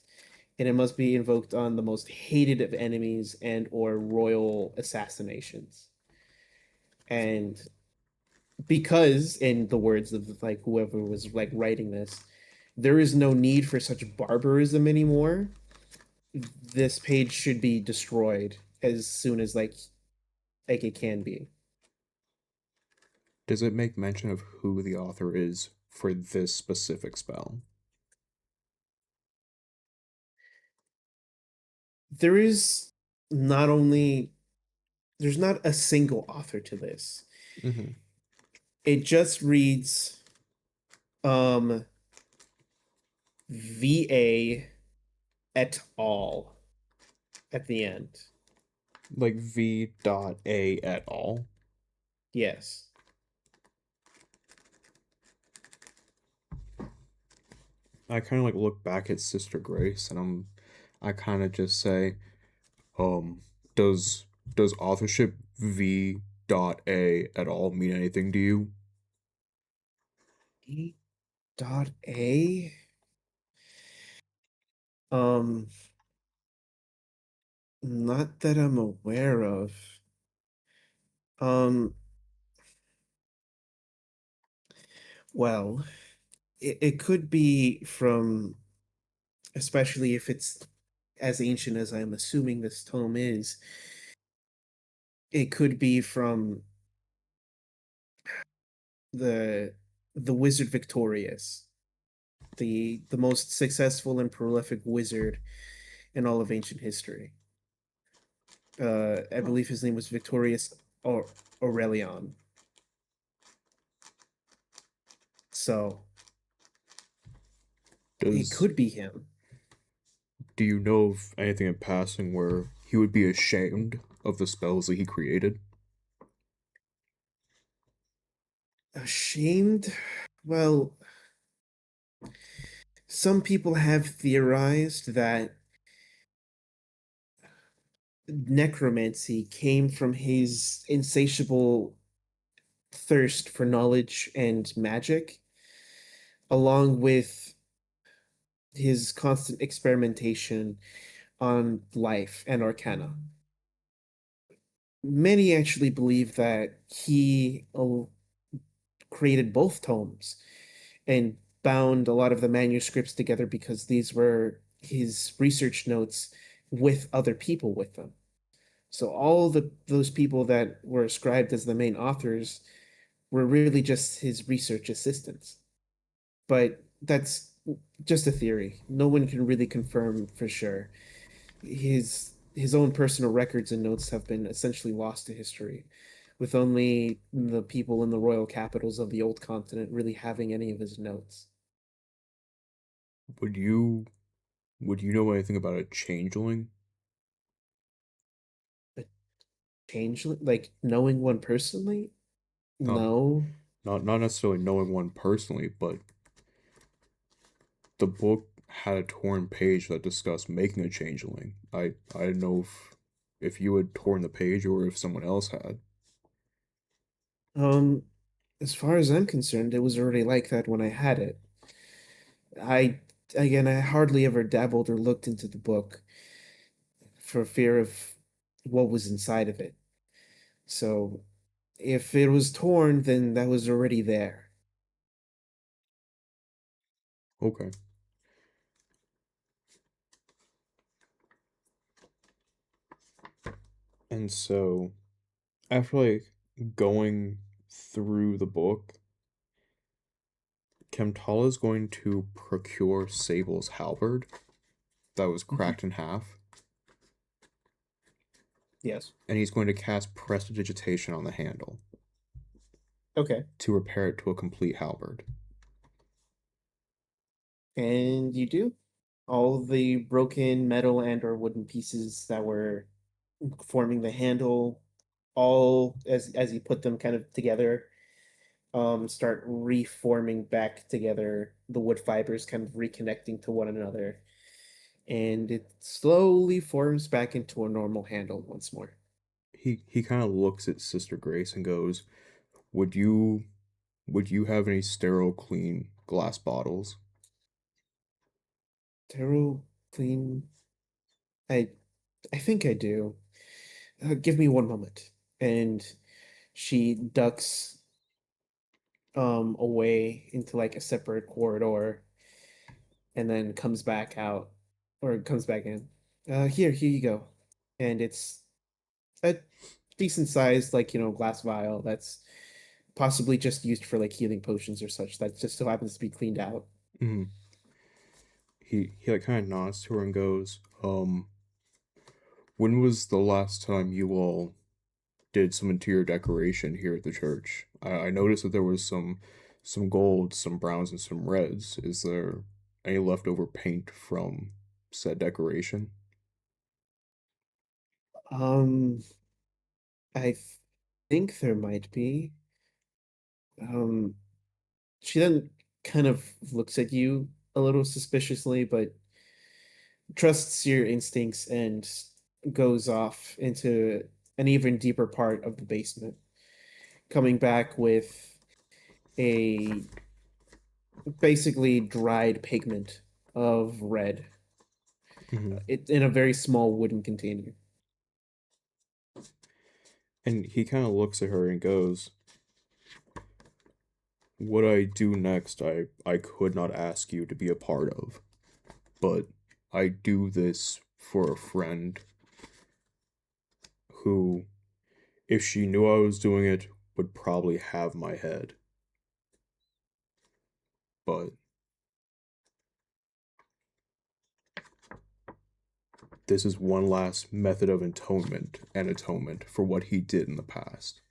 S1: and it must be invoked on the most hated of enemies and or royal assassinations. And because, in the words of like whoever was like writing this, there is no need for such barbarism anymore. This page should be destroyed as soon as like it can be.
S4: Does it make mention of who the author is for this specific spell?
S1: There is not only there's not a single author to this.
S4: Hmm.
S1: It just reads um VA et al. At the end.
S4: Like V.A at all.
S1: Yes.
S4: I kind of like look back at Sister Grace and I kind of just say, um, does authorship V.A at all mean anything to you?
S1: E dot A. Um, not that I'm aware of. Um, well, it could be from, especially if it's as ancient as I'm assuming this tome is, it could be from the the wizard Victorious, the most successful and prolific wizard in all of ancient history. I believe his name was Victorious or Aurelion. So it
S4: Does
S1: could be him.
S4: do you know of anything in passing where he would be ashamed of the spells that he created?
S1: Ashamed? Well, some people have theorized that necromancy came from his insatiable thirst for knowledge and magic, along with his constant experimentation on life and arcana. Many actually believe that he created both tomes and bound a lot of the manuscripts together because these were his research notes with other people with them. So all the those people that were ascribed as the main authors were really just his research assistants. But that's just a theory. No one can really confirm for sure. His own personal records and notes have been essentially lost to history, with only the people in the royal capitals of the old continent really having any of his notes.
S4: Would you know anything about a changeling?
S1: But change, like knowing one personally?
S4: Not
S1: No.
S4: not necessarily knowing one personally, but the book had a torn page that discussed making a changeling. I didn't know if you had torn the page or if someone else had.
S1: Um, as far as I'm concerned, it was already like that when I had it. I, again, I hardly ever dabbled or looked into the book for fear of what was inside of it. So if it was torn, then that was already there.
S4: Okay. And so after like going through the book, Kamtala is going to procure Sable's halberd that was
S1: Mhm.
S4: cracked in half,
S1: Yes.
S4: and he's going to cast prestidigitation on the handle
S1: Okay.
S4: to repair it to a complete halberd.
S1: And you do. All the broken metal and or wooden pieces that were forming the handle, all as you put them kind of together, start reforming back together. The wood fibers kind of reconnecting to one another, and it slowly forms back into a normal handle once more.
S4: He kind of looks at Sister Grace and goes, "Would you have any sterile clean glass bottles?"
S1: Taro, clean. I I think I do. Give me one moment. And she ducks away into like a separate corridor and then comes back out or comes back in. Here you go. And it's a decent sized, like, glass vial that's possibly just used for like healing potions or such that just so happens to be cleaned out.
S4: Mm. He like kind of nods to her and goes, when was the last time you all did some interior decoration here at the church? I noticed that there was some gold, some browns, and some reds. Is there any leftover paint from said decoration?"
S1: Um, I think there might be. Um, she then kind of looks at you a little suspiciously, but trusts your instincts and goes off into an even deeper part of the basement, coming back with a basically dried pigment of red,
S4: Mhm.
S1: it in a very small wooden container.
S4: And he kind of looks at her and goes, "What I do next, I could not ask you to be a part of, but I do this for a friend who, if she knew I was doing it, would probably have my head. But this is one last method of atonement for what he did in the past."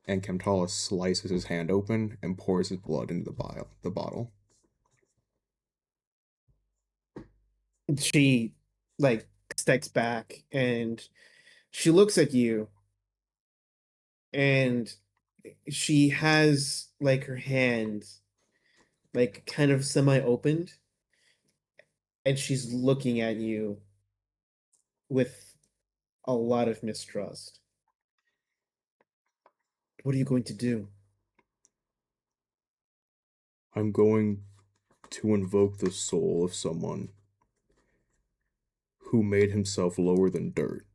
S4: And Kamtala slices his hand open and pours his blood into the bottle.
S1: She like steps back and she looks at you and she has like her hand like kind of semi opened and she's looking at you with a lot of mistrust. What are you going to do?
S4: I'm going to invoke the soul of someone who made himself lower than dirt.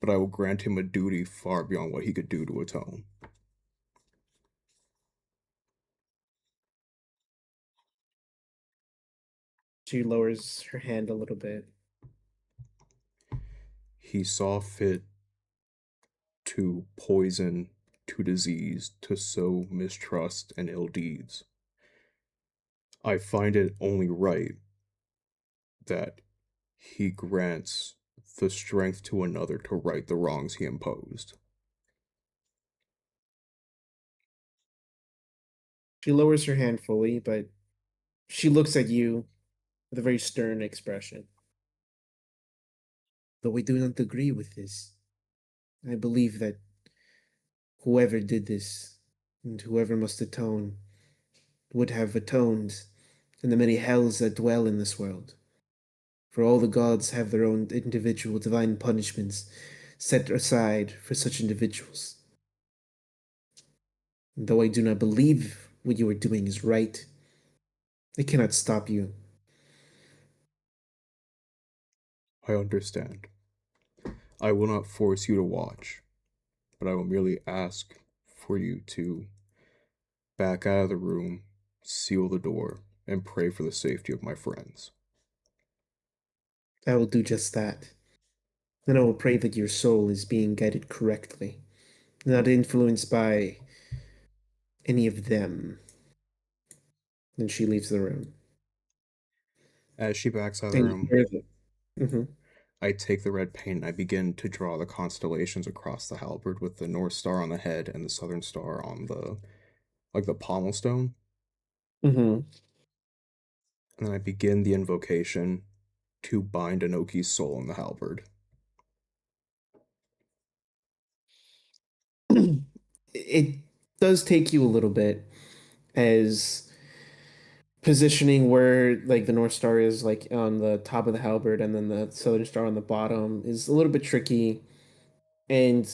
S4: but I will grant him a duty far beyond what he could do to atone.
S1: She lowers her hand a little bit.
S4: He saw fit to poison, to disease, to sow mistrust and ill deeds. I find it only right that he grants the strength to another to right the wrongs he imposed.
S1: She lowers her hand fully, but she looks at you with a very stern expression. Though we do not agree with this, I believe that whoever did this and whoever must atone would have atoned in the many hells that dwell in this world. For all the gods have their own individual divine punishments set aside for such individuals. And though I do not believe what you are doing is right, it cannot stop you.
S4: I understand. I will not force you to watch, but I will merely ask for you to back out of the room, seal the door, and pray for the safety of my friends.
S1: I will do just that. And I will pray that your soul is being guided correctly, not influenced by any of them. Then she leaves the room.
S4: As she backs out of the
S1: And you
S4: room,
S1: hear the
S4: I take the red paint and I begin to draw the constellations across the halberd with the North Star on the head and the Southern Star on the pommel stone.
S1: Mm-hmm.
S4: And then I begin the invocation to bind Enoki's soul in the halberd.
S1: It does take you a little bit as positioning where like the North Star is like on the top of the halberd and then the Southern Star on the bottom is a little bit tricky. And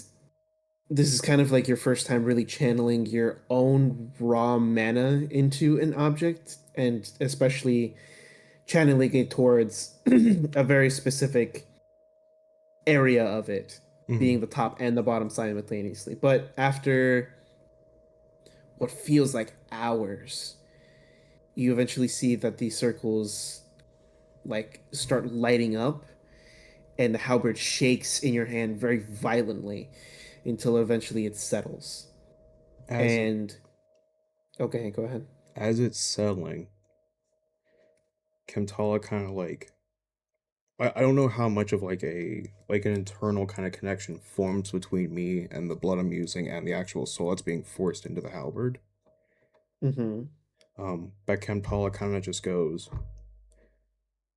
S1: this is kind of like your first time really channeling your own raw mana into an object, and especially channeling it towards a very specific area of it,
S4: Mhm.
S1: being the top and the bottom simultaneously. But after what feels like hours, you eventually see that these circles like start lighting up and the halberd shakes in your hand very violently until eventually it settles.
S4: As
S1: And okay, go ahead.
S4: as it's settling, Kamtala kind of like I don't know how much of an internal kind of connection forms between me and the blood I'm using and the actual soul that's being forced into the halberd.
S1: Mm-hmm.
S4: But Kamtala kind of just goes,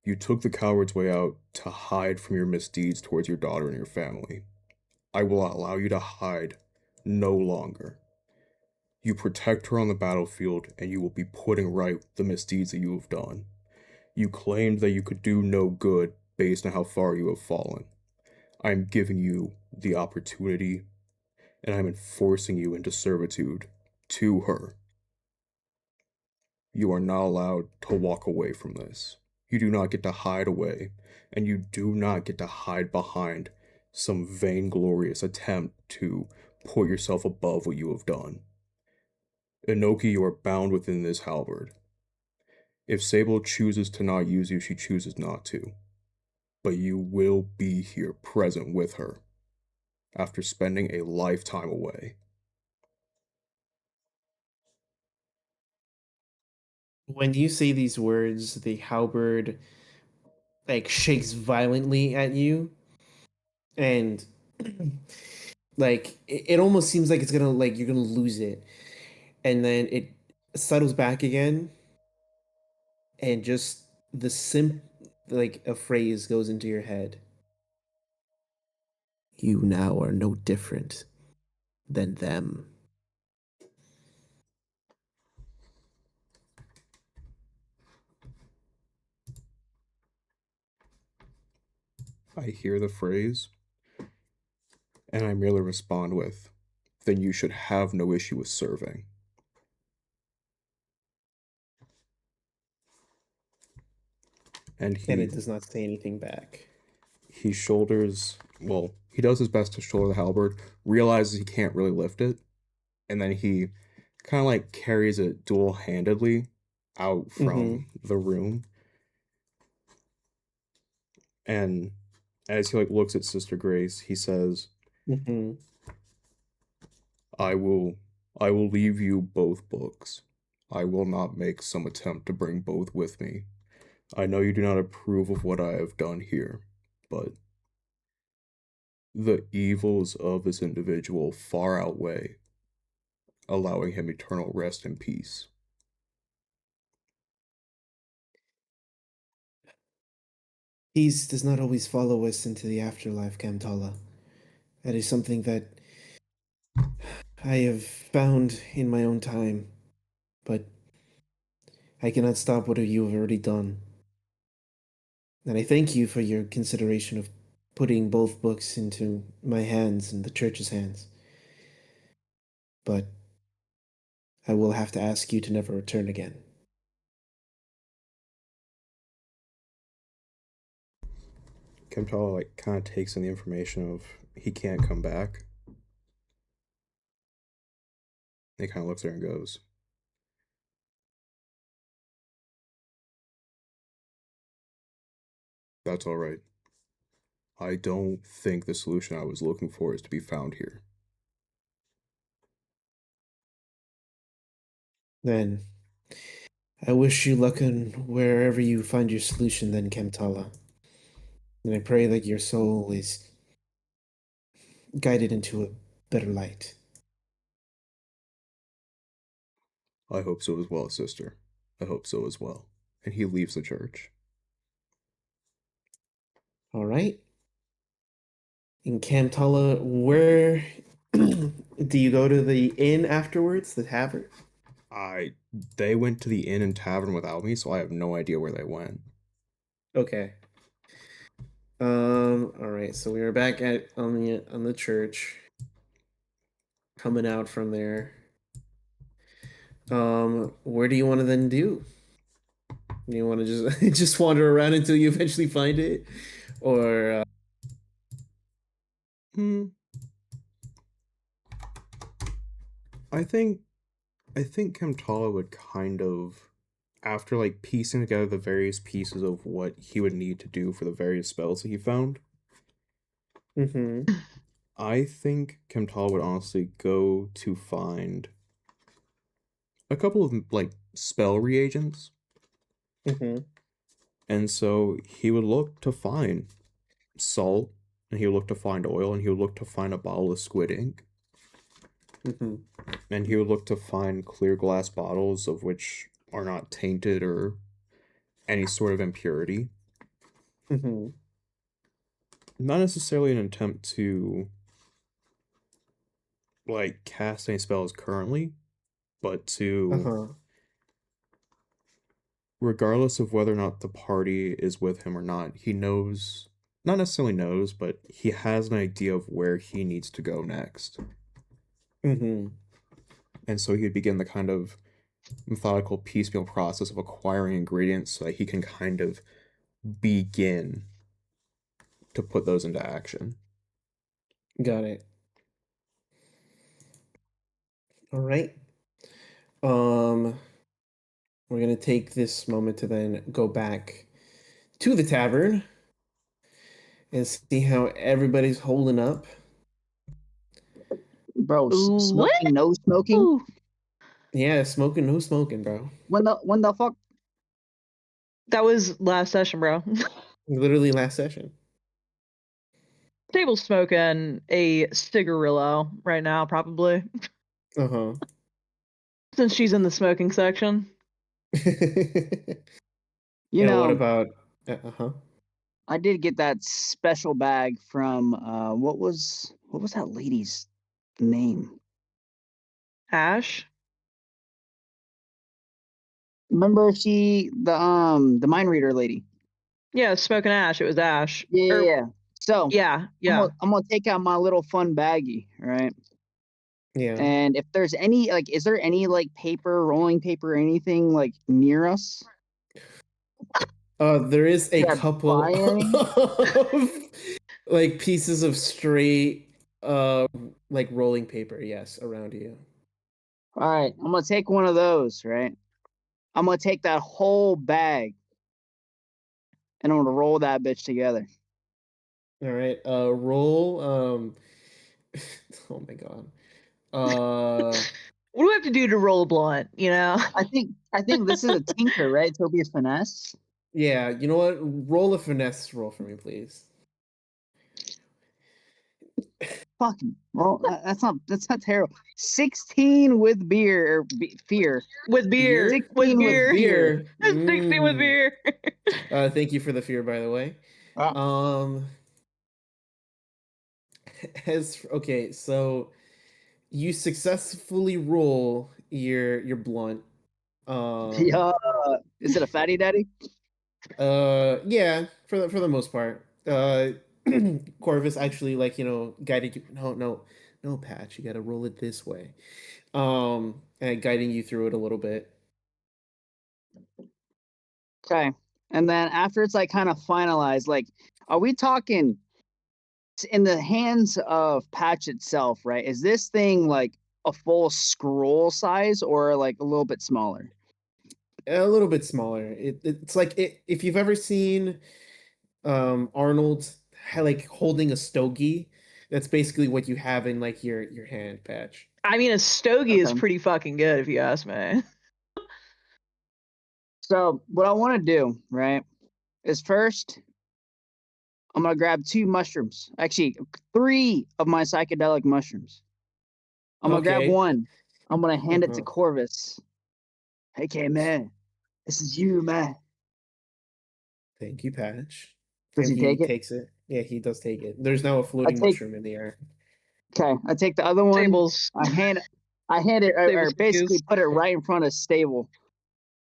S4: "You took the coward's way out to hide from your misdeeds towards your daughter and your family. I will allow you to hide no longer. You protect her on the battlefield, and you will be putting right the misdeeds that you have done. You claimed that you could do no good based on how far you have fallen. I am giving you the opportunity, and I'm enforcing you into servitude to her. You are not allowed to walk away from this. You do not get to hide away, and you do not get to hide behind some vainglorious attempt to put yourself above what you have done. Enoki, you are bound within this halberd. If Sable chooses to not use you, she chooses not to. But you will be here present with her after spending a lifetime away."
S1: When you say these words, the halberd like shakes violently at you, and like it almost seems like it's gonna like you're gonna lose it, and then it settles back again, and just the like a phrase goes into your head. You now are no different than them.
S4: I hear the phrase, and I merely respond with, "Then you should have no issue with serving." And
S1: And it does not say anything back.
S4: he shoulders, well, he he does his best to shoulder the halberd, realizes he can't really lift it, and then he kind of like carries it dual-handedly out from the room. And as he like looks at Sister Grace, he says, I will leave you both books. I will not make some attempt to bring both with me. I know you do not approve of what I have done here, but the evils of this individual far outweigh allowing him eternal rest and peace.
S1: Peace does not always follow us into the afterlife, Kamtala. That is something that I have found in my own time, but I cannot stop what you have already done. And I thank you for your consideration of putting both books into my hands and the church's hands. But I will have to ask you to never return again.
S4: Kamtala like kind of takes in the information of he can't come back. He kind of looks there and goes, that's all right. I don't think the solution I was looking for is to be found here.
S1: Then, I wish you luck in wherever you find your solution then, Kamtala. And I pray that your soul is guided into a better light.
S4: I hope so as well, sister. I hope so as well. And he leaves the church.
S1: All right. In Kamtala, where do you go to the inn afterwards, the tavern?
S4: They went to the inn and tavern without me, so I have no idea where they went.
S1: Okay. All right. So we are back on the church. Coming out from there. Where do you want to then do? Do you want to just just wander around until you eventually find it, or?
S4: I think Kamtala would kind of, after like piecing together the various pieces of what he would need to do for the various spells that he found. I think Kamtala would honestly go to find a couple of like spell reagents. And so he would look to find salt, and he would look to find oil, and he would look to find a bottle of squid ink. And he would look to find clear glass bottles of which are not tainted or any sort of impurity. Not necessarily an attempt to like cast any spells currently, but to regardless of whether or not the party is with him or not, he knows, not necessarily knows, but he has an idea of where he needs to go next. And so he'd begin the kind of methodical piecemeal process of acquiring ingredients so that he can kind of begin to put those into action.
S1: Got it. All right. We're gonna take this moment to then go back to the tavern and see how everybody's holding up.
S3: Bro, smoking, no smoking?
S2: Ooh.
S1: Yeah, smoking, no smoking, bro.
S3: When the fuck?
S2: That was last session, bro.
S1: Literally last session.
S2: Sable's smoking a cigarillo right now, probably. Since she's in the smoking section.
S3: You know,
S1: what about
S3: I did get that special bag from what was that lady's name?
S2: Ash?
S3: Remember the mind reader lady?
S2: Yeah, smoking Ash. It was Ash.
S3: Yeah. So
S2: yeah.
S3: I'm gonna take out my little fun baggie, right?
S1: Yeah.
S3: And if there's any is there any paper, rolling paper, or anything near us?
S1: There is a couple Like pieces of straight, like rolling paper, yes, around you.
S3: All right, I'm gonna take one of those, right? I'm gonna take that whole bag and I'm gonna roll that bitch together.
S1: All right, roll. Oh my God.
S2: What do I have to do to roll a blunt? You know.
S3: I think this is a tinker, right? So it'll be a finesse.
S1: Yeah, you know what? Roll a finesse roll for me, please.
S3: Fucking well, that's not terrible. 16 with beer or fear.
S2: With beer.
S1: Beer?
S2: With
S3: 16 with
S2: beer.
S3: fear.
S1: Beer.
S2: 16 with beer.
S1: Thank you for the fear, by the way.
S3: Ah.
S1: Um, okay, so you successfully roll your blunt.
S3: Yeah. Is it a fatty daddy?
S1: Yeah, for the most part. Corvus actually like, guided you. No, Patch, you gotta roll it this way. And guiding you through it a little bit.
S3: Okay. And then after it's like kind of finalized, like, are we talking in the hands of Patch itself, right? Is this thing like a full scroll size or like a little bit smaller?
S1: A little bit smaller. It's like if you've ever seen Arnold like holding a stogie, that's basically what you have in like your hand, Patch.
S2: I mean, a stogie is
S3: Okay.
S2: pretty fucking good if you ask me.
S3: So what I want to do, right, is first I'm gonna grab 2 mushrooms. Actually, 3 of my psychedelic mushrooms. I'm gonna grab
S1: Okay.
S3: one. I'm gonna hand it to
S1: Uh-huh.
S3: Corvus. Hey, K man, this is you, man.
S1: Thank you, Patch.
S3: Does
S1: And
S3: he
S1: he
S3: take it?
S1: takes it. Yeah, he does take it. There's now a
S3: I
S1: floating
S3: take.
S1: mushroom in the air.
S3: Okay, I take the other one.
S2: Sables.
S3: I hand it, or
S2: Sables
S3: basically
S2: confused.
S3: put it right in front of Stable.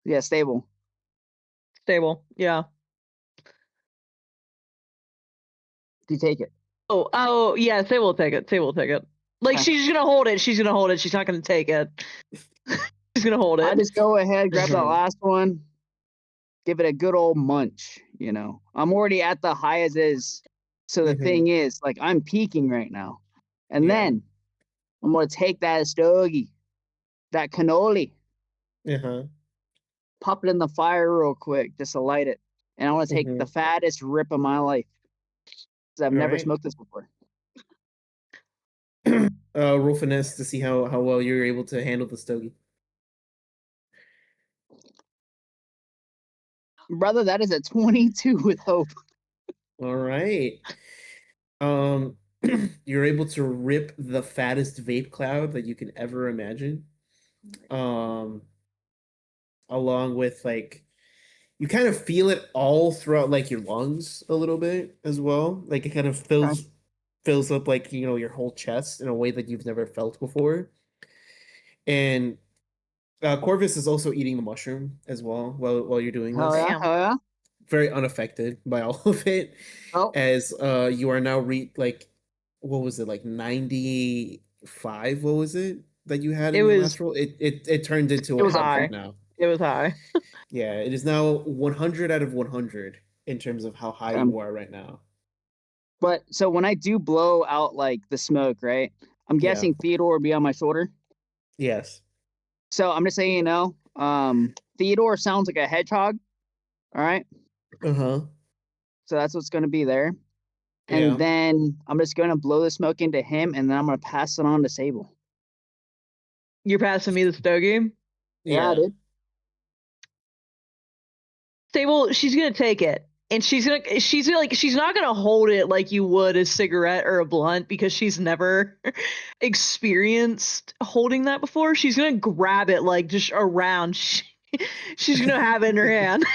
S3: Yeah, Stable.
S2: Stable. Yeah.
S3: Do you take it?
S2: Oh, yeah. Stable will take it. Stable will take it. Like,
S3: Okay.
S2: she's gonna hold it. She's gonna hold it. She's not gonna take it. She's gonna hold
S3: I
S2: it.
S3: just go ahead, grab that
S1: Uh-huh.
S3: last one, give it a good old munch. I'm already at the high as is. So the
S1: Mm-hmm.
S3: thing is, like, I'm peaking right now. And
S1: Yeah.
S3: then I'm gonna take that stogie, that cannoli,
S1: Uh-huh.
S3: pop it in the fire real quick, just to light it. And I want to take
S1: Mm-hmm.
S3: the fattest rip of my life because I've
S1: All
S3: never
S1: right.
S3: smoked this before.
S1: Roll finesse to see how well you're able to handle the stogie.
S3: Brother, that is a 22 with hope.
S1: All right. Um, you're able to rip the fattest vape cloud that you can ever imagine. Um, Along with like you kind of feel it all throughout like your lungs a little bit as well. Like it kind of
S3: Okay.
S1: fills up like, your whole chest in a way that you've never felt before. And Corvus is also eating the mushroom as well while you're doing
S3: Hell
S1: this.
S3: yeah.
S2: Damn.
S3: Hell yeah.
S1: Very unaffected by all of it,
S3: Oh,
S1: as you are now like what was it, like 95? What was it that you had
S2: It
S1: in your
S2: was
S1: last roll? It turned into
S2: it
S1: a
S2: was
S1: 100
S2: high.
S1: now.
S2: It was high.
S1: Yeah, it is now 100 out of 100 in terms of how high
S3: okay.
S1: you are right now.
S3: But so when I do blow out like the smoke, right? I'm
S1: Yeah.
S3: guessing Theodore will be on my shoulder.
S1: Yes.
S3: So I'm just saying, Theodore sounds like a hedgehog. All right.
S1: Uh-huh.
S3: So that's what's going to be there. And
S1: Yeah.
S3: then I'm just going to blow the smoke into him and then I'm going to pass it on to Sable.
S2: You're passing me the stogie.
S3: Yeah,
S1: Yeah.
S3: dude.
S2: Stable, she's gonna take it. And she's not gonna hold it like you would a cigarette or a blunt because she's never experienced holding that before. She's gonna grab it like just around. She's gonna have it in her hand.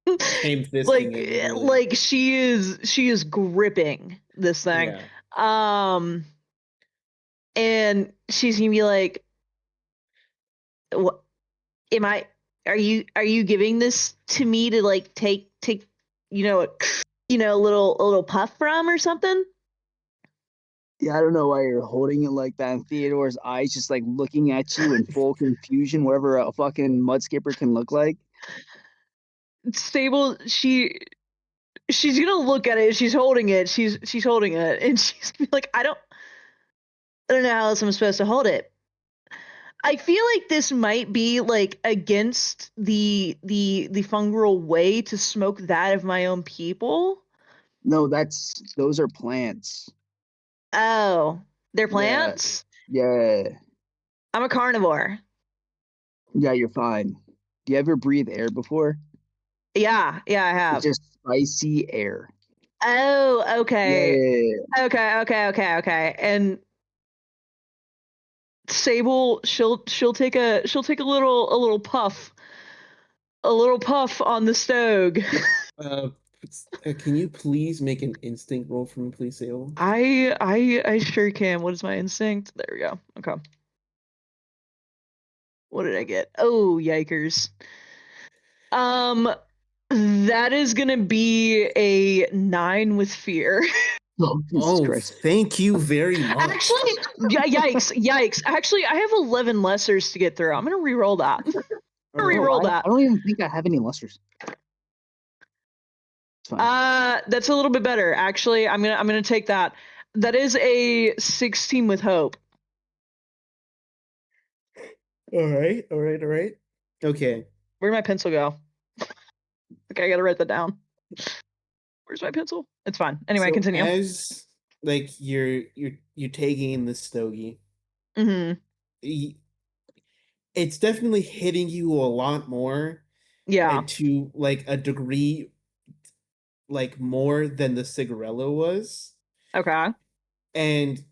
S1: Ham fisting
S2: like
S1: it literally.
S2: like she is gripping this thing.
S1: Yeah.
S2: Um and she's gonna be like, what am I are you giving this to me to like take a little puff from or something?
S3: Yeah, I don't know why you're holding it like that. And Theodore's eyes just like looking at you in full confusion, whatever a fucking mud skipper can look like.
S2: Sable, she's gonna look at it. She's holding it. She's holding it, and she's gonna be like, I don't know how else I'm supposed to hold it. I feel like this might be like against the fungal way to smoke that of my own people.
S3: No, those are plants.
S2: Oh, they're
S3: Yeah.
S2: plants?
S3: Yeah.
S2: I'm a carnivore.
S3: Yeah, you're fine. Do you ever breathe air before?
S2: Yeah, I
S3: It's
S2: have.
S3: just spicy air.
S2: Oh, okay.
S3: Yeah.
S2: Okay. And Sable, she'll take a little puff. A little puff on the stove.
S1: Uh, can you please make an instinct roll for me, please, Sable?
S2: I sure can. What is my instinct? There we go. Okay. What did I get? Oh, yikers. That is gonna be a 9 with fear.
S3: Oh, Jesus Christ.
S1: Thank you very much.
S2: Actually, yikes. Actually, I have 11 lessers to get through. I'm gonna re-roll that. Re-roll that.
S3: I don't even think I have any lessers. It's fine.
S2: That's a little bit better. Actually, I'm gonna take that. That is a 16 with hope.
S1: All right. Okay.
S2: Where'd my pencil go? Okay, I gotta write that down. Where's my pencil? It's fine. Anyway,
S1: So
S2: continue.
S1: as like you're taking in the stogie,
S2: Mm-hmm.
S1: it's definitely hitting you a lot more,
S2: Yeah.
S1: and to like a degree, like more than the cigarello was,
S2: Okay.
S1: and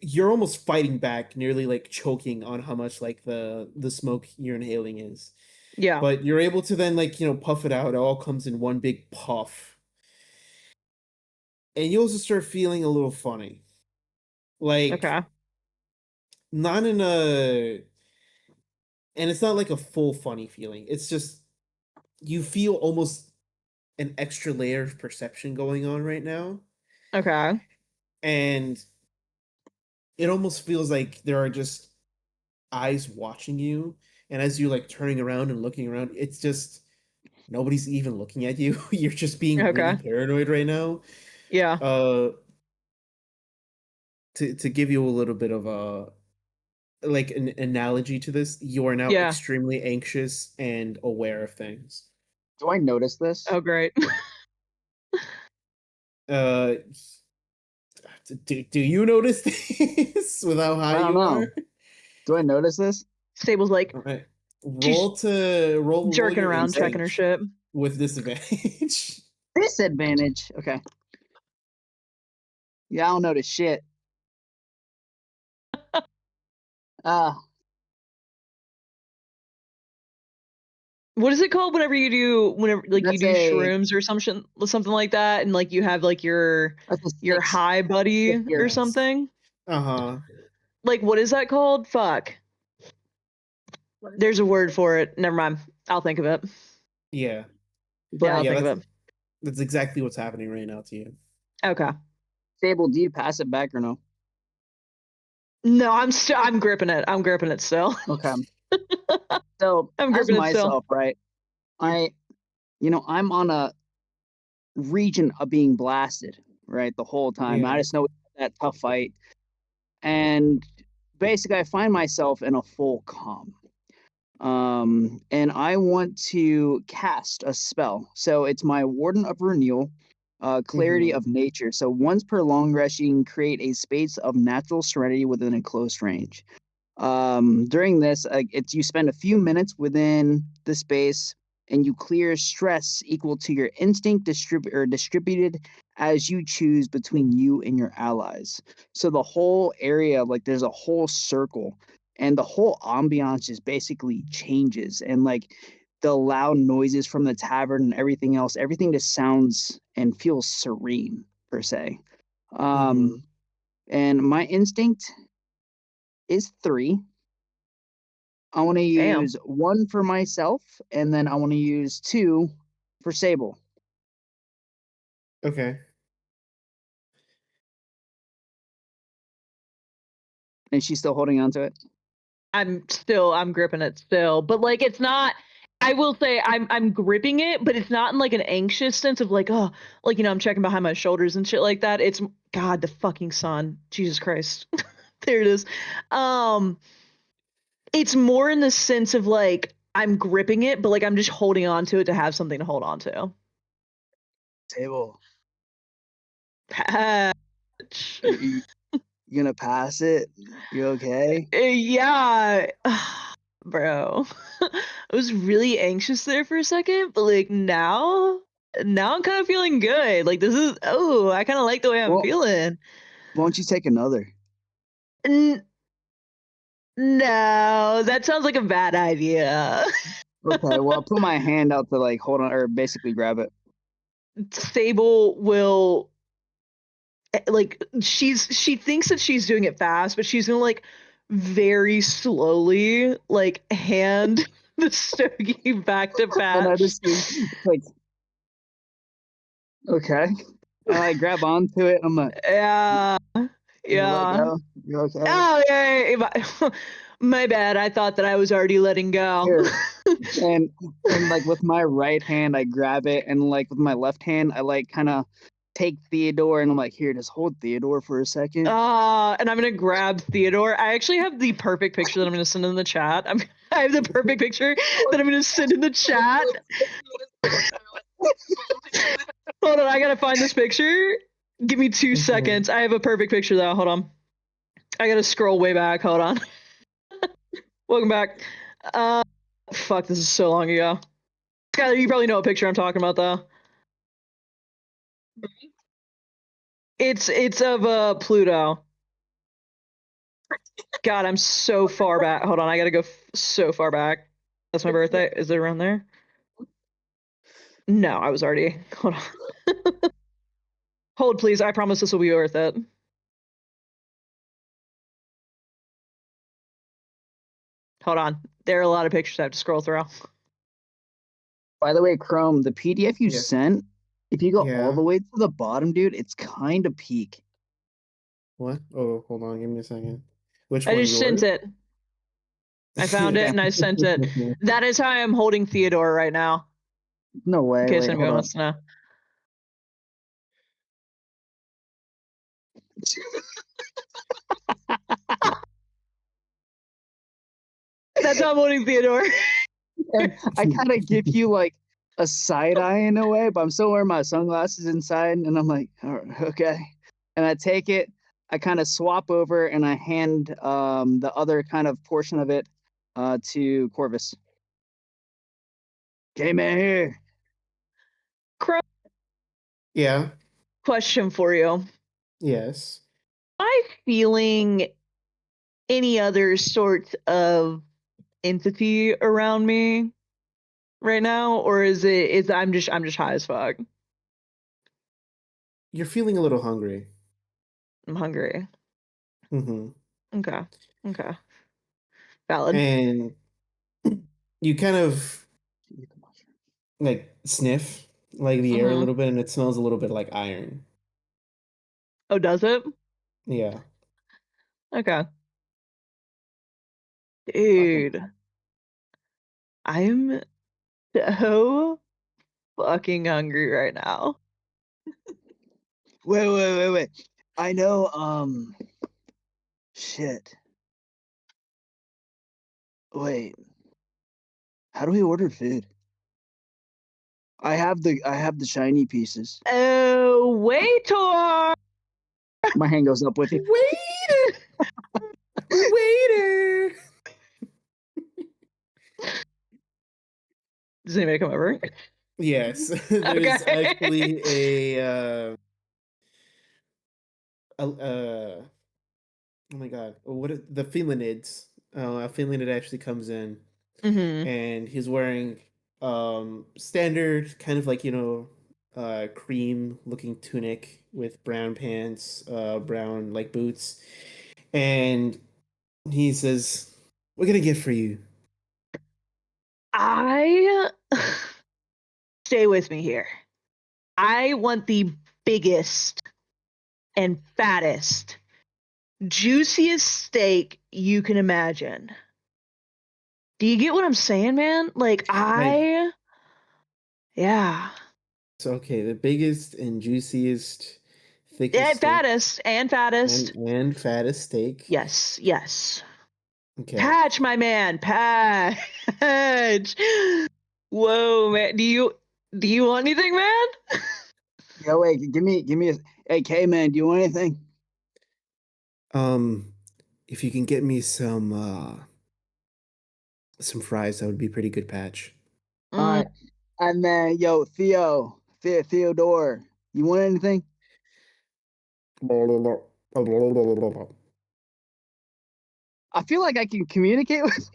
S1: you're almost fighting back, nearly like choking on how much like the smoke you're inhaling is.
S2: Yeah.
S1: But you're able to then like puff it out. It all comes in one big puff, and you also start feeling a little funny, like
S2: Okay.
S1: not in a, and it's not like a full funny feeling. It's just you feel almost an extra layer of perception going on right now,
S2: Okay.
S1: and it almost feels like there are just eyes watching you, and as you're like turning around and looking around, it's just nobody's even looking at you. You're just being really
S2: Okay.
S1: paranoid right now.
S2: Yeah.
S1: To give you a little bit of a, like, an analogy to this, you are now
S2: Yeah.
S1: extremely anxious and aware of things.
S3: Do I notice this?
S2: Oh, great.
S1: Uh, do you notice this with how
S3: I
S1: high
S3: don't
S1: you
S3: know.
S1: are?
S3: Do I notice this?
S2: Stable's like
S1: All right,
S2: she's
S1: roll
S2: jerking
S1: your
S2: around, checking
S1: insight
S2: her shit.
S1: with disadvantage.
S3: Disadvantage. Okay. Yeah, I don't notice shit.
S2: What is it called whenever you do like you
S3: That's
S2: do
S3: a
S2: shrooms or something like that, and like you have like your
S3: that's a six
S2: high buddy or
S3: appearance.
S2: something?
S1: Uh-huh.
S2: Like, what is that called? Fuck. There's a word for it. Never mind. I'll think of it.
S1: Yeah.
S2: Yeah, I'll
S1: Yeah,
S2: think of it.
S1: that's exactly what's happening right now to you.
S2: Okay.
S3: Sable, do you pass it back or no?
S2: No, I'm gripping it. I'm gripping it still.
S3: Okay. So
S2: I'm
S3: as
S2: gripping it still.
S3: myself, right? I'm on a region of being blasted, right? The whole time. I
S1: Yeah.
S3: just know that tough fight. And basically I find myself in a full calm. And I want to cast a spell. So it's my Warden of Renewal, Clarity
S1: Mhm.
S3: of Nature. So once per long rest, you can create a space of natural serenity within a close range. During this, you spend a few minutes within the space, and you clear stress equal to your instinct distributed as you choose between you and your allies. So the whole area, like there's a whole circle, and the whole ambiance just basically changes, and like the loud noises from the tavern and everything else, everything just sounds and feels serene per se.
S1: Mhm.
S3: And my instinct is 3. I want to
S2: Damn.
S3: use 1 for myself, and then I want to use 2 for Sable.
S1: Okay.
S3: And she's still holding on to it.
S2: I'm gripping it still, but like it's not I will say I'm gripping it, but it's not in like an anxious sense of like, oh, like, you know, I'm checking behind my shoulders and shit like that. It's God, the fucking sun. Jesus Christ. There it is. It's more in the sense of like I'm gripping it, but like I'm just holding on to it to have something to hold on to.
S3: Sable,
S2: Patch.
S3: you gonna pass it? You okay?
S2: Yeah. Bro. I was really anxious there for a second, but like now I'm kind of feeling good. Like this is I kind of like the way I'm
S3: Well,
S2: feeling.
S3: won't you take another?
S2: N- no, that sounds like a bad idea.
S3: Okay, well, I'll put my hand out to like hold on or basically grab it.
S2: Sable will like she thinks that she's doing it fast, but she's gonna like very slowly like hand the stogie back to
S3: And I
S2: Patch.
S3: just see like, okay. And I grab onto it. I'm like,
S2: Yeah,
S3: let
S2: yeah.
S3: go. You okay?
S2: Oh yeah, my bad. I thought that I was already letting go.
S3: Here. And like with my right hand, I grab it, and like with my left hand, I like kind of take Theodore, and I'm like, here, just hold Theodore for a second.
S2: And I'm gonna grab Theodore. I actually have the perfect picture that I'm gonna send in the chat. I have the perfect picture that I'm gonna send in the chat. Hold on, I gotta find this picture. Give me 2 seconds. I have a perfect picture though. Hold on. I gotta scroll way back. Hold on. Welcome back. Fuck, this is so long ago. Skylar, you probably know what picture I'm talking about though. It's of Pluto. God, I'm so far back. Hold on, I gotta go so far back. That's my birthday. Is it around there? No, I was already. Hold on. Hold, please. I promise this will be worth it. Hold on. There are a lot of pictures I have to scroll through.
S3: By the way, Chrome, the PDF you
S1: Yes.
S3: sent, if you go all
S1: Yeah.
S3: the way to the bottom, dude, it's kind of peak.
S1: What? Oh, hold on. Give me a second. Which
S2: I
S1: one?
S2: just sent
S1: Yours?
S2: it. I found it and I sent it. That is how I am holding Theodore right now.
S3: No way.
S2: In case
S3: Wait, hold
S2: anyone
S3: on.
S2: wants to know. That's how I'm holding Theodore.
S3: And I kind of give you like a side eye in a way, but I'm still wearing my sunglasses inside, and I'm like, all right, okay. And I take it, I kind of swap over, and I hand the other kind of portion of it to Corvus. Okay, man, here.
S2: Crow,
S1: Yeah.
S2: question for you.
S1: Yes.
S2: Am I feeling any other sort of entity around me right now, or is I'm just high as fuck?
S1: You're feeling a little hungry.
S2: I'm hungry.
S1: Mm-hmm.
S2: Okay. Okay. Valid.
S1: And you kind of like sniff like the air a
S2: Mm-hmm.
S1: little bit, and it smells a little bit like iron.
S2: Oh, does it?
S1: Yeah.
S2: Okay. Dude, I'm so fucking hungry right now.
S3: Wait. I know, shit. Wait. How do we order food? I have the shiny pieces.
S2: Oh, waiter!
S3: My hand goes up with it.
S1: Waiter! Waiter!
S2: Does anybody come over?
S1: Yes. There's
S2: Okay.
S1: actually oh my god. What is the felinids? A felinid actually comes in,
S2: Mm-hmm.
S1: and he's wearing standard kind of like, cream looking tunic with brown pants, brown like boots. And he says, "We're gonna get for you."
S2: I stay with me here. I want the biggest and fattest, juiciest steak you can imagine. Do you get what I'm saying, man? Like yeah.
S1: So okay, the biggest and juiciest, thickest
S2: And
S1: steak
S2: fattest. And fattest.
S1: and fattest steak.
S2: Yes, yes.
S1: Okay.
S2: Patch, my man. Patch. Whoa, man. Do you want anything, man?
S3: Yo, wait, give me a. Hey, K man, do you want anything?
S1: If you can get me some fries, that would be pretty good, Patch.
S3: All right, and then yo, Theodore, you want anything? I feel like I can communicate with.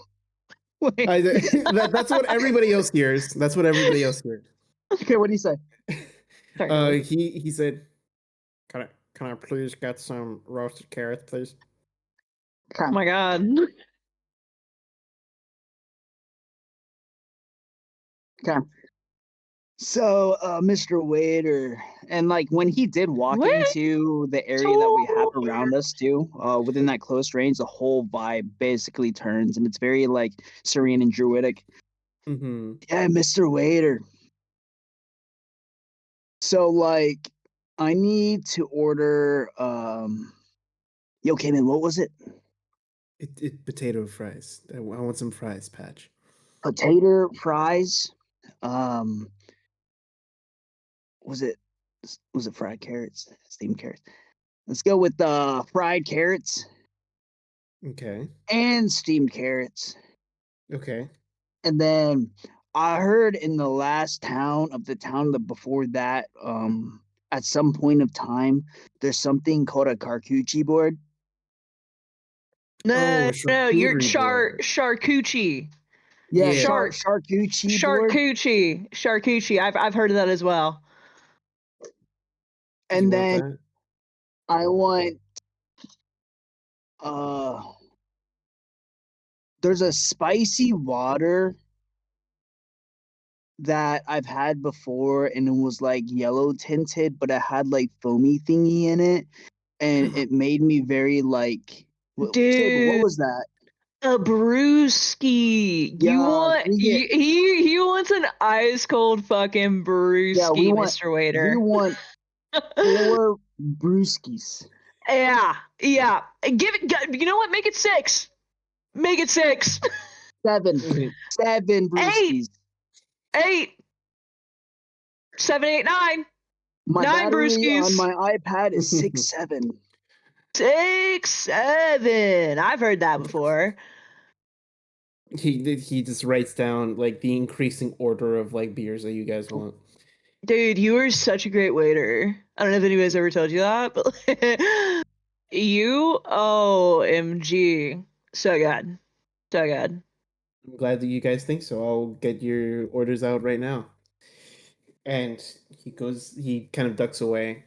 S3: Wait.
S1: That's what everybody else hears. That's what everybody else hears.
S3: Okay, what do you say?
S2: Sorry,
S1: he said, can I please get some roasted carrots, please?
S2: oh my god.
S3: Okay. So, Mr. Waiter, and like when he did walk
S2: What?
S3: into the area that we have around us too, within that close range, the whole vibe basically turns, and it's very like serene and druidic.
S1: Mm-hmm.
S3: Yeah, Mr. Waiter. So like, I need to order. Yo, Cayman, what was it?
S1: It potato fries. I want some fries, Patch.
S3: Potato fries. Um, was it fried carrots, steamed carrots? Let's go with fried carrots
S1: Okay.
S3: and steamed carrots.
S1: Okay.
S3: And then I heard in the last town of the town that before that, at some point of time, there's something called a charcuterie board.
S2: No,
S1: Oh,
S2: no, you're
S1: charcuterie board.
S2: charcuterie.
S3: Yeah,
S1: Yeah.
S3: charcuterie board.
S2: Charcuterie. I've heard of that as well.
S1: You
S3: And
S1: want
S3: then
S1: that?
S3: I want uh there's a spicy water that I've had before and it was like yellow tinted, but it had like foamy thingy in it. And it made me very like Sable, what
S2: Dude,
S3: was that?
S2: a brewski. You
S3: Yeah,
S2: want
S3: we get
S2: he wants an ice cold fucking
S3: yeah, we
S2: brewski,
S3: want
S2: Mr.
S3: we
S2: Waiter.
S3: want 4 brewskis.
S2: Yeah. Give it. You know what? Make it 6. Make it 6.
S3: 7. 7
S2: 8.
S3: brewskis.
S2: 8. 7, 8, 9.
S3: My
S2: 9
S3: battery on
S2: brewskis.
S3: my iPad is 6-7.
S2: 6, 7. I've heard that before.
S1: He just writes down like the increasing order of like beers that you guys want.
S2: Dude, you are such a great waiter. I don't know if anybody's ever told you that, but you, OMG. So good. So good.
S1: I'm glad that you guys think so. I'll get your orders out right now. And he kind of ducks away.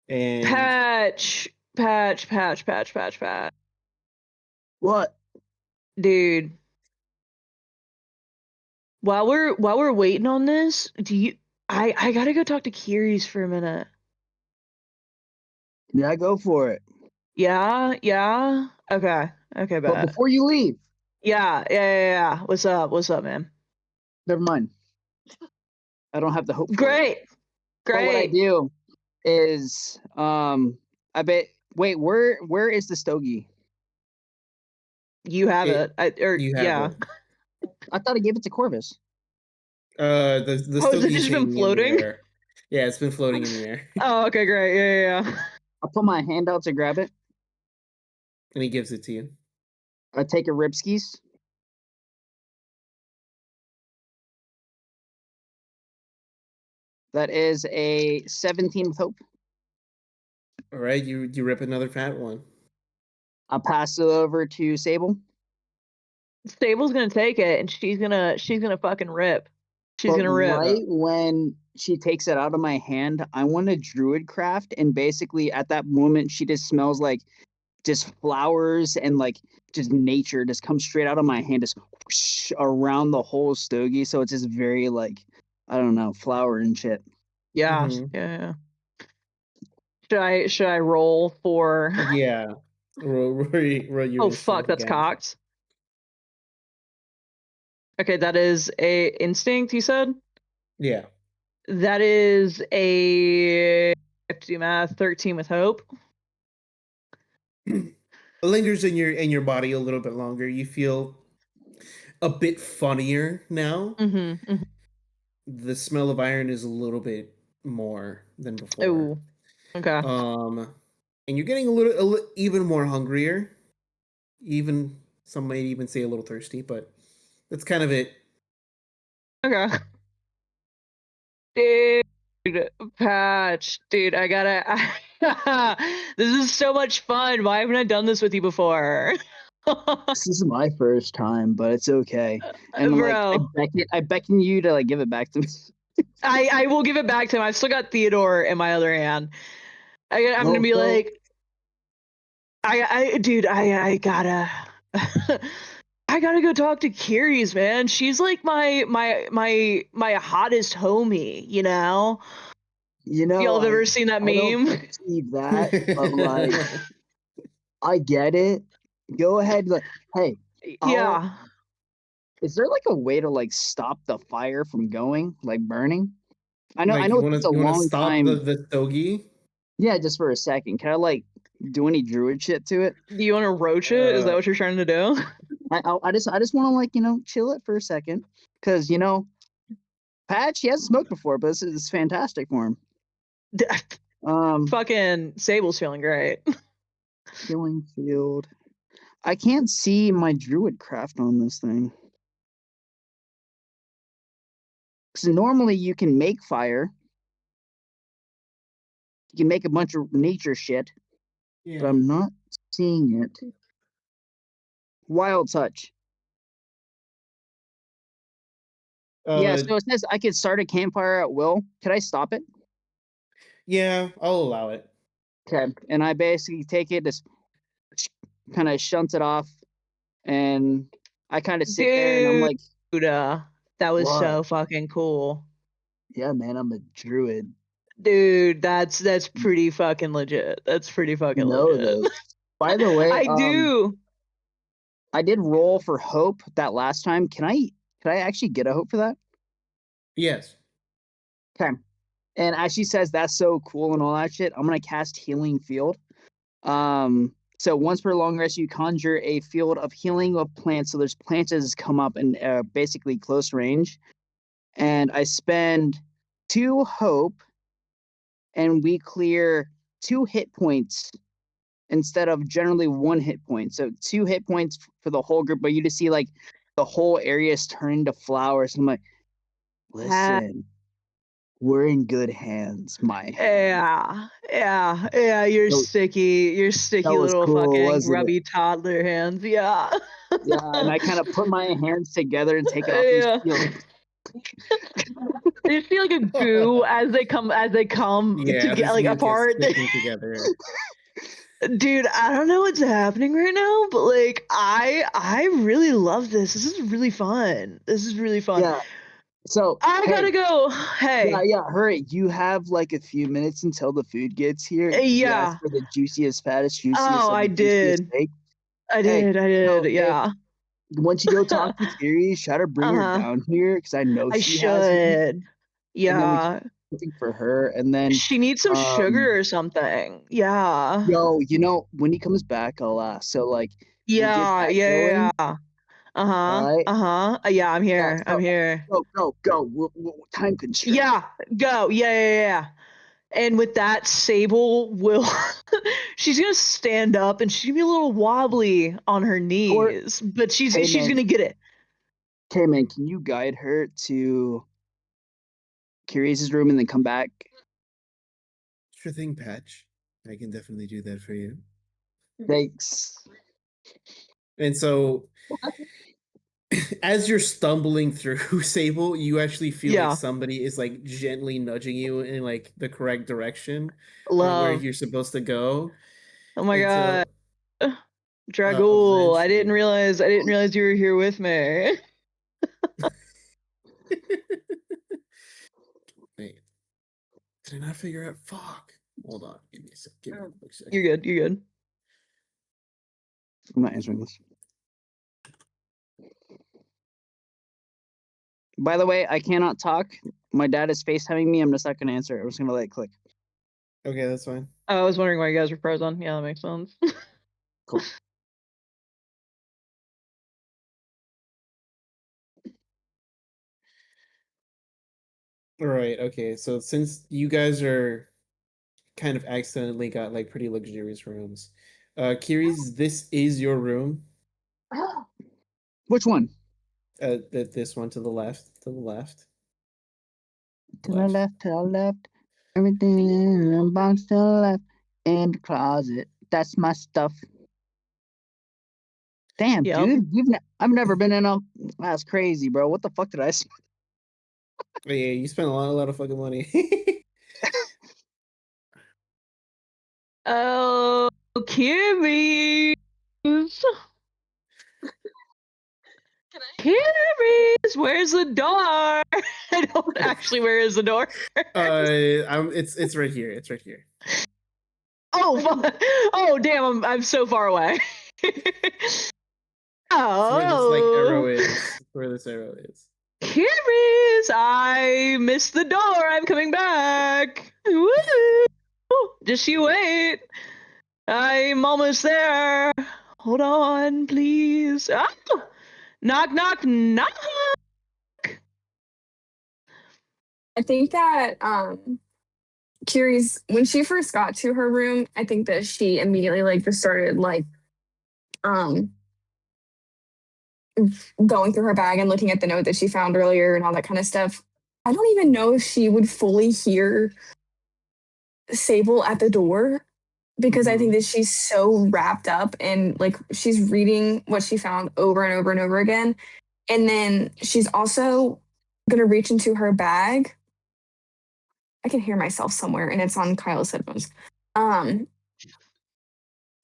S1: And
S2: Patch.
S3: What?
S2: Dude, while we're waiting on this, I gotta go talk to Keres for a minute.
S3: Yeah, go for it.
S2: Yeah. Okay,
S3: But
S2: bet.
S3: before you leave,
S2: Yeah. What's up, man?
S3: never mind. I don't have the hope for it.
S2: Great.
S3: But what I do is I bet wait, where is the stogie?
S2: You have
S1: you have
S2: yeah.
S1: it.
S3: I thought I gave it to Corvus.
S1: The
S2: Oh, has it
S1: stogie's
S2: just been
S1: hanging in the
S2: floating?
S1: air. Yeah, it's been floating in the air.
S2: Oh, okay, great. Yeah.
S3: I put my hand out to grab it.
S1: And he gives it to you.
S3: I take a ripskis. That is a 17 with hope.
S1: All right, you rip another fat one.
S3: I'll pass it over to Sable.
S2: Sable's gonna take it, and she's gonna fucking rip. She's gonna rip.
S3: Right when she takes it out of my hand, I want a druid craft, and basically at that moment, she just smells like just flowers and like just nature just comes straight out of my hand, just whoosh, around the whole stogie. So it's just very like I don't know, flower and shit.
S2: Yeah.
S1: Mhm.
S2: Yeah. Should I roll for?
S1: Yeah. Roll your
S2: Oh
S1: initiative
S2: fuck, that's
S1: again.
S2: cocked. Okay, that is a instinct, you said?
S1: Yeah.
S2: That is a, I have to do math, 13 with hope.
S1: It lingers in your body a little bit longer. You feel a bit funnier now.
S2: Mm-hmm.
S1: The smell of iron is a little bit more than before.
S2: Oh, okay.
S1: And you're getting even more hungrier. Even some might even say a little thirsty, but that's kind of it.
S2: Okay. Dude, Patch, dude, I gotta. This is so much fun. Why haven't I done this with you before?
S3: This is my first time, but it's okay. And like
S2: Bro,
S3: I beckon you to like give it back to me.
S2: I will give it back to him. I've still got Theodore in my other hand. I'm gonna be like, dude, I gotta. I gotta go talk to Keres, man. She's like my hottest homie, you know?
S3: You know,
S2: Y'all have ever seen that
S3: I don't
S2: meme?
S3: perceive that, but like I get it. Go ahead, like, hey,
S2: Yeah.
S3: is there like a way to like stop the fire from going, like burning? I
S1: Like
S3: know
S1: you
S3: it
S1: want
S3: takes a
S1: to
S3: long
S1: stop
S3: time.
S1: the stogie?
S3: Yeah, just for a second. Can I like do any druid shit to it?
S2: Do you want to roach it? Is that what you're trying to do?
S3: I just want to like chill it for a second, because Patch he hasn't smoked before, but this is fantastic for him.
S2: Fucking Sable's feeling great.
S3: Killing field. I can't see my druid craft on this thing. Because normally you can make fire. You can make a bunch of nature shit, but I'm not seeing it. Wild touch. Yeah, so it says I could start a campfire at will. Could I stop it?
S1: Yeah, I'll allow it.
S3: Okay. And I basically take it, just kind of shunt it off, and I kind of sit there and I'm like,
S2: Dude, that was
S3: what?
S2: so fucking cool.
S3: Yeah, man, I'm a druid.
S2: Dude, that's pretty fucking legit. That's pretty fucking legit.
S3: This. By the way,
S2: I do.
S3: I did roll for hope that last time. Can I actually get a hope for that?
S1: Yes.
S3: Okay. And as she says, that's so cool and all that shit, I'm gonna cast Healing Field. So once per long rest, you conjure a field of healing of plants. So there's plants that come up in basically close range. And I spend 2 hope, and we clear 2 hit points instead of generally 1 hit point. So 2 hit points for the whole group, but you just see like the whole area is turning to flowers. I'm like, listen, we're in good hands, my hand.
S2: Yeah. You're
S3: So,
S2: sticky. You're
S3: that
S2: sticky
S3: was
S2: little
S3: cool,
S2: fucking
S3: wasn't it?
S2: grubby toddler hands. Yeah.
S3: Yeah, and I kind of put my hands together and take it off these
S2: Yeah.
S3: fields.
S2: They just feel like a goo as they come
S1: Yeah,
S2: to get
S1: these
S2: like
S1: beans get
S2: apart.
S1: sticking together.
S2: Dude, I don't know what's happening right now, but like I really love this. This is really fun. This is really fun.
S3: Yeah. So
S2: I gotta go.
S3: Yeah,
S2: Hey.
S3: hurry. You have like a few minutes until the food gets here. You
S2: Yeah.
S3: asked for the juiciest, fattest, juiciest
S2: Oh,
S3: of
S2: I
S3: the juiciest
S2: did.
S3: steak.
S2: I
S3: Hey,
S2: did. Yeah.
S3: once you go talk to Kiri, try to bring her
S2: Uh-huh.
S3: down here because I know
S2: I
S3: she has one.
S2: should.
S3: And then we can
S2: Yeah.
S3: do something for her. And then,
S2: She needs some sugar or something. Yeah.
S3: when he comes back, I'll ask. So like, we'll get
S2: Yeah.
S3: that
S2: Yeah.
S3: going.
S2: Uh-huh.
S3: All right.
S2: Yeah, I'm
S3: Yeah.
S2: here. I'm
S3: So
S2: here.
S3: go. Time constraint.
S2: Yeah. Go. Yeah. And with that, Sable will she's gonna stand up and she's gonna be a little wobbly on her
S3: Or,
S2: knees, but she's
S3: hey
S2: she's
S3: man,
S2: gonna get it.
S3: can you guide her to Kiri's room and then come back?
S1: Sure thing, Patch. I can definitely do that for you.
S3: Thanks.
S1: And so, as you're stumbling through Sable, you actually feel like
S2: Yeah.
S1: somebody is like gently nudging you in like the correct direction on where
S2: Love.
S1: you're supposed to go.
S2: Oh my
S1: And
S2: god.
S1: so,
S2: Dragul, I didn't
S1: eventually,
S2: realize you were here with me.
S1: wait, did I not figure out? Fuck. Hold on. Give me a sec. Give me a quick second.
S2: You're good.
S3: I'm not answering this. By the way, I cannot talk. My dad is FaceTiming me. I'm just not going to answer. I'm just going to let it click.
S1: Okay, that's fine.
S2: I was wondering why you guys were frozen. Yeah, that makes sense.
S3: Cool.
S1: All right. Okay. So since you guys are kind of accidentally got like pretty luxurious rooms, Kiri's, this is your room.
S3: Which one?
S1: This one to the left. To the left.
S3: To the left, to the left. Everything in the box to the left. In the closet. That's my stuff. Damn,
S2: Yep.
S3: dude. I've never been in a... That's crazy, bro. What the fuck did I spend?
S1: Yeah, you spent a lot of fucking money.
S2: Oh, Kiris! Kiris, where's the door? I don't actually. Where is the door?
S1: It's right here. It's right here.
S2: Oh, oh, damn! I'm so far away.
S1: It's where this like arrow
S2: Oh,
S1: is. Where this arrow is.
S2: Kiris, I missed the door. I'm coming back. Woo! Just you wait. I'm almost there. Hold on, please. Ah! Knock, knock, knock.
S5: I think that Kiri's when she first got to her room, I think that she immediately like just started like um going through her bag and looking at the note that she found earlier and all that kind of stuff. I don't even know if she would fully hear Sable at the door because I think that she's so wrapped up and like she's reading what she found over and over and over again. And then she's also gonna reach into her bag. I can hear myself somewhere and it's on Kyle's headphones.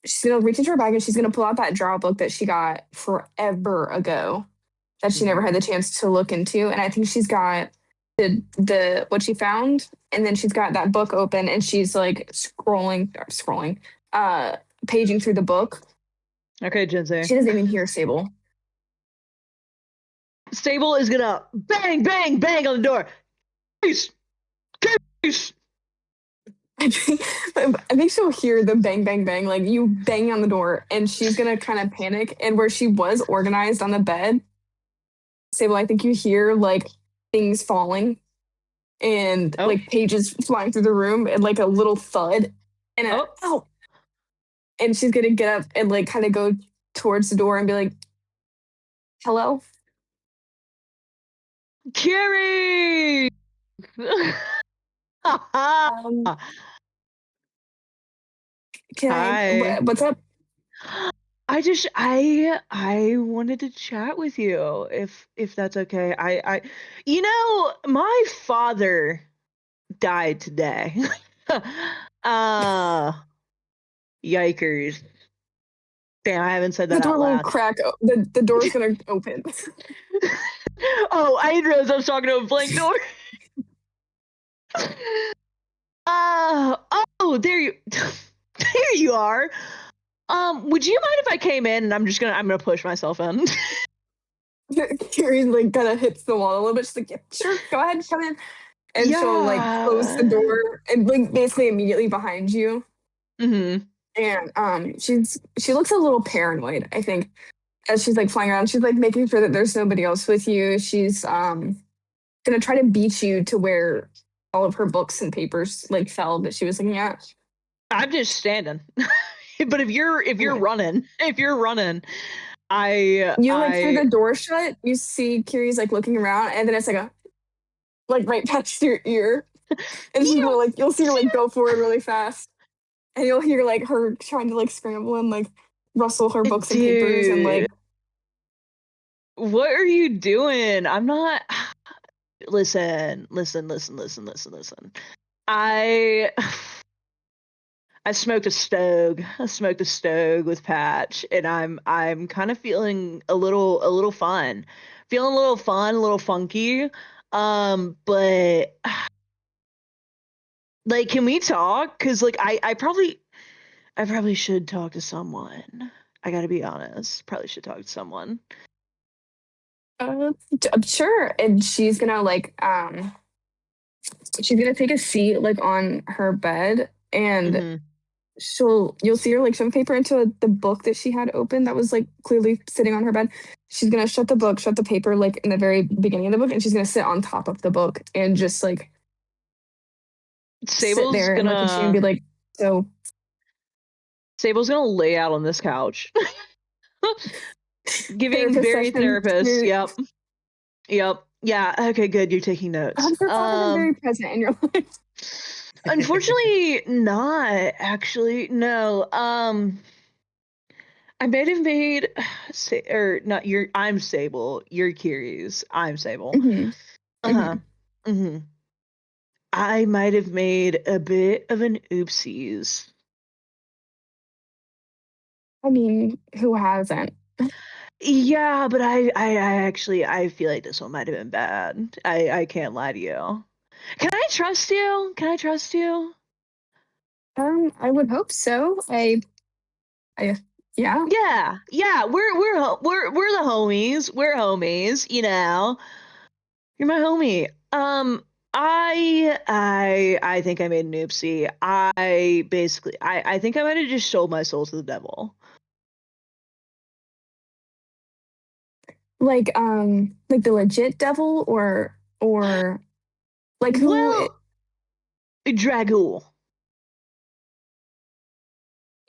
S5: She's gonna reach into her bag and she's gonna pull out that draw book that she got forever ago that she never had the chance to look into. And I think she's got the what she found, and then she's got that book open and she's like paging through the book.
S2: Okay, Jinsei.
S5: She doesn't even hear Sable.
S2: Sable is gonna bang, bang, bang on the door. Case, case.
S5: I think she'll hear the bang, bang, bang, like you banging on the door, and she's gonna kind of panic. And where she was organized on the bed, Sable, I think you hear like things falling and like pages flying through the room and like a little thud and oh. And she's gonna get up and like kind of go towards the door and be like, hello?
S2: Carrie!
S5: Hi. What's up?
S2: I wanted to chat with you if that's okay. You know, my father died today. Yikers. Damn, I haven't said that
S5: The door
S2: out
S5: will
S2: loud.
S5: crack. The door's gonna open.
S2: Oh, I didn't realize I was talking to a blank door. Oh, there you are. Would you mind if I came in and I'm gonna push myself in?
S5: Carrie like kind of hits the wall a little bit. She's like, yeah, sure, go ahead, come in. And she'll like close the door and like basically immediately behind you.
S2: Mm-hmm.
S5: And she looks a little paranoid, I think, as she's like flying around. She's like making sure that there's nobody else with you. She's gonna try to beat you to where all of her books and papers like fell that she was looking at.
S2: I'm just standing. But if you're running, I
S5: hear the door shut. You see Kiri's like looking around, and then it's like right past your ear, and she's gonna like you'll see her like go forward really fast, and you'll hear like her trying to like scramble and like rustle her books and papers and like.
S2: What are you doing? I'm not. Listen. I smoked a stogue. With Patch, and I'm kind of feeling a little fun. Feeling a little fun, a little funky. But like, can we talk? Cause like I probably should talk to someone. I gotta be honest. Probably should talk to someone.
S5: Sure. And she's gonna she's gonna take a seat like on her bed, and
S2: Mhm.
S5: you'll see her like shove paper into the book that she had open that was like clearly sitting on her bed. She's gonna shut the paper like in the very beginning of the book, and she's gonna sit on top of the book and just like sit
S2: Sable's
S5: there and look at you and
S2: gonna
S5: be like, so
S2: Sable's gonna lay out on this couch. Giving
S5: therapist
S2: very
S5: session.
S2: therapist. Yep. Yep. Yeah. Okay, good. You're taking notes.
S5: Has your father been very present in your life?
S2: Unfortunately not actually. No. I might have made or not I'm Sable. You're Keres. I'm Sable.
S5: Hmm.
S2: Uh-huh. Mhm. I might have made a bit of an oopsies.
S5: I mean, who hasn't?
S2: Yeah, but I actually I feel like this one might have been bad. I can't lie to you. Can I trust you? Can I trust you?
S5: I would hope so. I, yeah.
S2: Yeah, yeah. We're the homies. We're homies. You know, you're my homie. I think I made an oopsie. I think I might have just sold my soul to the devil.
S5: Like the legit devil, or like who
S2: Well, Dragul.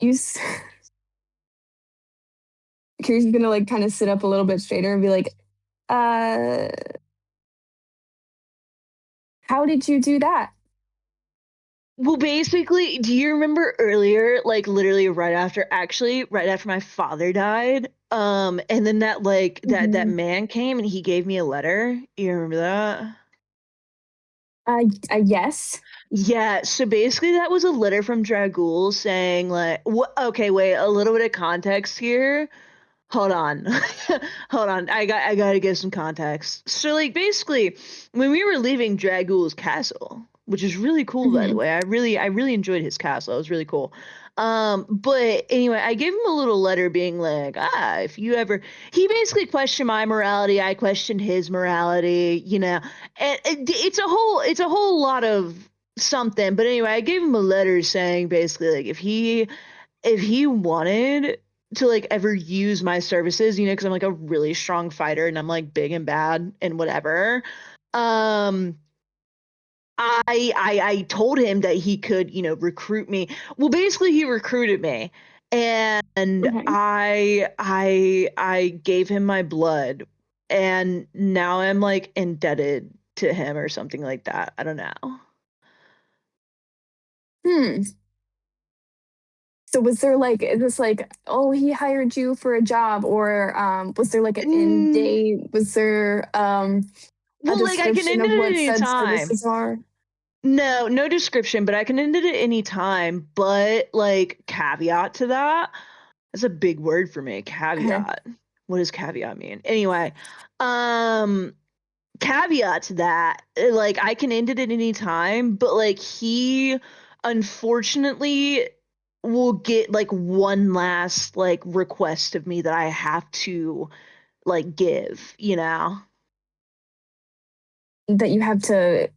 S5: you s- Kiri's gonna like kind of sit up a little bit straighter and be like, uh, how did you do that?
S2: Well, basically, do you remember earlier, like literally right after my father died, and then that like that
S5: Mhm.
S2: man came and he gave me a letter. You remember that?
S5: Yes.
S2: Yeah, so basically that was a letter from Dragul saying like, what? Okay, wait, a little bit of context here. Hold on. Hold on. I got to give some context. So like basically when we were leaving Dragul's castle, which is really cool by the
S5: Hmm.
S2: way. I really enjoyed his castle. It was really cool. But anyway, I gave him a little letter being like, if you ever he basically questioned my morality, I questioned his morality, you know. And it's a whole lot of something. But anyway, I gave him a letter saying basically like if he wanted to like ever use my services, you know, because I'm like a really strong fighter and I'm like big and bad and whatever. Um, I told him that he could, you know, recruit me. Well, basically, he recruited me, and
S5: Okay.
S2: I gave him my blood, and now I'm like indebted to him or something like that. I don't know.
S5: Hmm. So was there like, is this like, oh, he hired you for a job, or was there like an end
S2: Mm,
S5: date? Was there a
S2: well, like I can
S5: description
S2: end
S5: of
S2: it at
S5: what
S2: any
S5: said
S2: time.
S5: services are?
S2: No, no description, but I can end it at any time. But like caveat to that, that's a big word for me.
S5: Okay.
S2: Caveat. What does caveat mean? Anyway, um, caveat to that, like I can end it at any time, but like he unfortunately will get like one last like request of me that I have to like give, you know?
S5: That you have to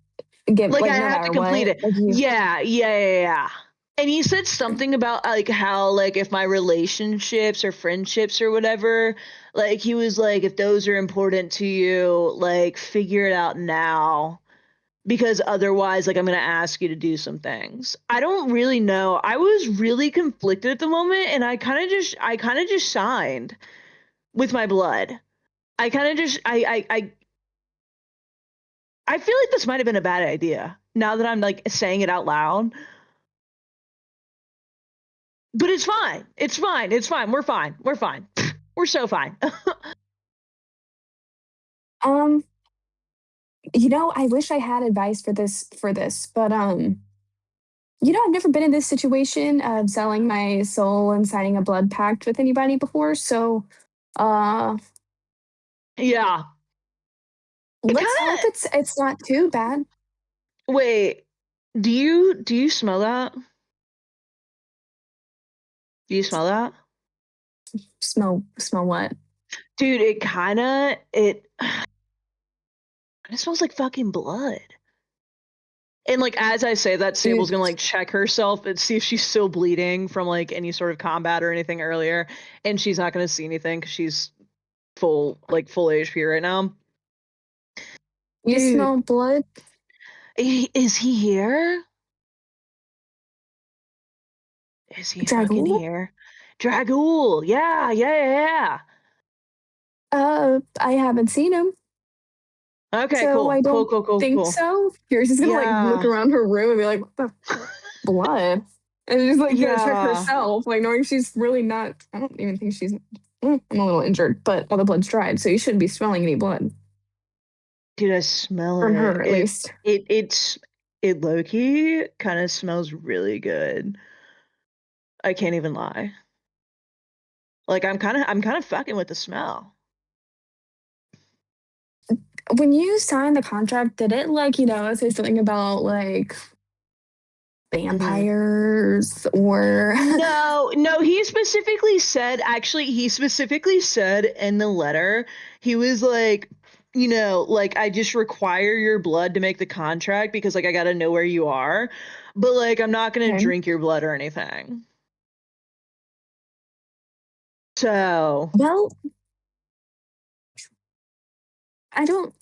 S5: give,
S2: Like,
S5: like
S2: I
S5: no
S2: have to
S5: matter
S2: complete
S5: what.
S2: it.
S5: Like you.
S2: Yeah. And he said something about, like, how, like, if my relationships or friendships or whatever, like, he was like, "If those are important to you, like, figure it out now, because otherwise, like, I'm gonna ask you to do some things." I don't really know. I was really conflicted at the moment, and I kinda just signed with my blood. I kinda just I feel like this might have been a bad idea now that I'm, like, saying it out loud. But it's fine. It's fine. It's fine. We're fine. We're fine. We're so fine.
S5: Um, I wish I had advice for this, but I've never been in this situation of selling my soul and signing a blood pact with anybody before. So, uh,
S2: Yeah. It
S5: let's hope
S2: kinda
S5: it's not too bad.
S2: wait, do you smell that? Do you smell that?
S5: Smell what?
S2: Dude, it kinda it smells like fucking blood. And like as I say that, Sable's gonna like check herself and see if she's still bleeding from like any sort of combat or anything earlier, and she's not gonna see anything because she's full HP right now.
S5: You
S2: Dude.
S5: smell blood?
S2: Is he here? Is he fucking
S5: Dragul?
S2: here? Dragul, yeah.
S5: I haven't seen him,
S2: Okay,
S5: so I don't think
S2: cool.
S5: so. You're just gonna like look
S2: Yeah.
S5: around her room and be like, "What the blood?" And she's like gonna check
S2: Yeah.
S5: herself, like knowing she's really not. I don't even think she's. I'm a little injured, but all the blood's dried, so you shouldn't be smelling any blood
S2: Dude, I smell
S5: from
S2: it.
S5: her at least.
S2: It low-key kind of smells really good. I can't even lie. Like I'm kind of fucking with the smell.
S5: When you signed the contract, did it like say something about like vampires or
S2: No, he specifically said in the letter, he was like, like I just require your blood to make the contract because like I got to know where you are, but like I'm not going to
S5: Okay.
S2: drink your blood or anything. So,
S5: Well, I don't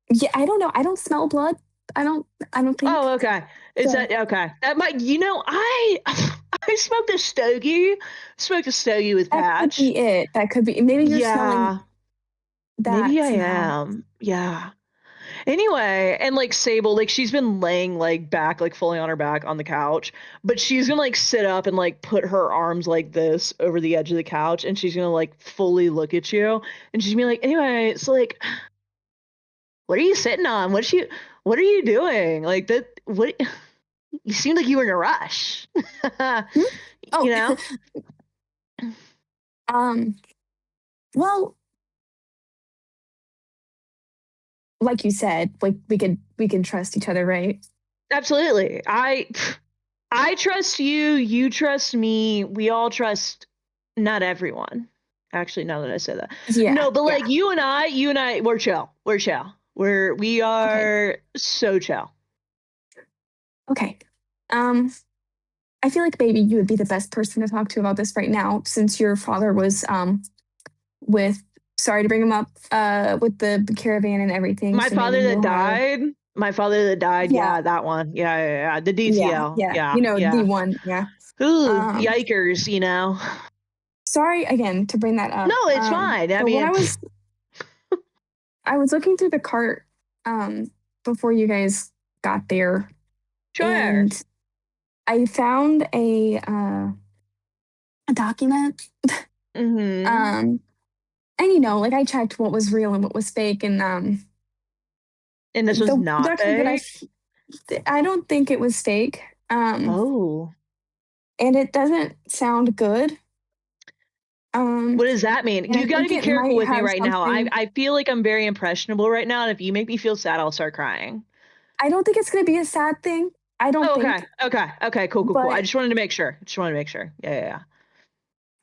S5: yeah, I don't know. I don't smell blood. I don't think
S2: oh, okay. Is
S5: so.
S2: that okay? That might, I I smoked a stogie with
S5: That could
S2: Patch.
S5: be it. That could be maybe you're smelling
S2: Maybe
S5: that
S2: I
S5: smell.
S2: am. Yeah. Anyway, and like Sable, like she's been laying like back, like fully on her back on the couch, but she's gonna like sit up and like put her arms like this over the edge of the couch, and she's gonna like fully look at you, and she's gonna be like, anyway, so like, what are you sitting on? What are you doing? Like that? What? You seem like you were in a rush.
S5: Oh,
S2: You know?
S5: well, like you said, like we can trust each other, right?
S2: Absolutely. I trust you. You trust me. We all trust. Not everyone. Actually, now that I said that,
S5: Yeah.
S2: no, but
S5: Yeah.
S2: like you and I, we're chill. We're chill. We
S5: Okay.
S2: are so chill.
S5: Okay. I feel like maybe you would be the best person to talk to about this right now, since your father was with sorry to bring him up with the caravan and everything.
S2: My
S5: So maybe
S2: father that
S5: you'll have
S2: died. My father that died.
S5: yeah,
S2: Yeah, that one. Yeah. The
S5: yeah,
S2: DTL.
S5: yeah. The
S2: Yeah.
S5: one, yeah.
S2: Ooh,
S5: Um
S2: yikers.
S5: sorry again to bring that up.
S2: No, it's fine. I
S5: But what
S2: mean,
S5: I was looking through the cart before you guys got there,
S2: sure.
S5: and I found a document.
S2: Mm-hmm.
S5: And like I checked what was real and what was fake, and
S2: And this was
S5: the
S2: not
S5: document
S2: fake.
S5: I don't think it was fake.
S2: Oh.
S5: And it doesn't sound good.
S2: What does that mean?
S5: And I
S2: You got to
S5: think
S2: be
S5: it
S2: careful
S5: might
S2: with me
S5: have
S2: right now.
S5: something.
S2: I feel like I'm very impressionable right now, and if you make me feel sad, I'll start crying.
S5: I don't think it's going to be a sad thing. I don't
S2: Oh,
S5: think.
S2: okay, cool. I
S5: But
S2: just wanted to make sure. Yeah.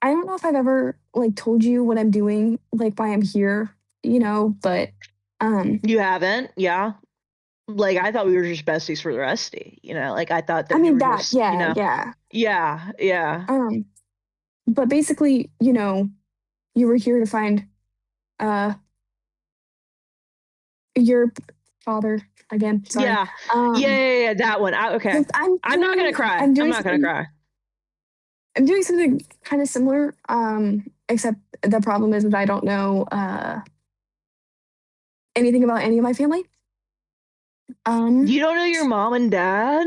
S5: I don't know if I've ever like told you what I'm doing, like why I'm here, but
S2: You haven't, yeah. Like I thought we were just besties for the rusty, Like I thought
S5: I
S2: that we
S5: mean
S2: were
S5: that,
S2: just,
S5: yeah.
S2: yeah.
S5: But basically, you were here to find uh your father again. Sorry.
S2: Yeah. That one. Okay. I'm not gonna cry. I'm not gonna cry.
S5: I'm doing something kind of similar. Except the problem is that I don't know anything about any of my family.
S2: You don't know your mom and dad?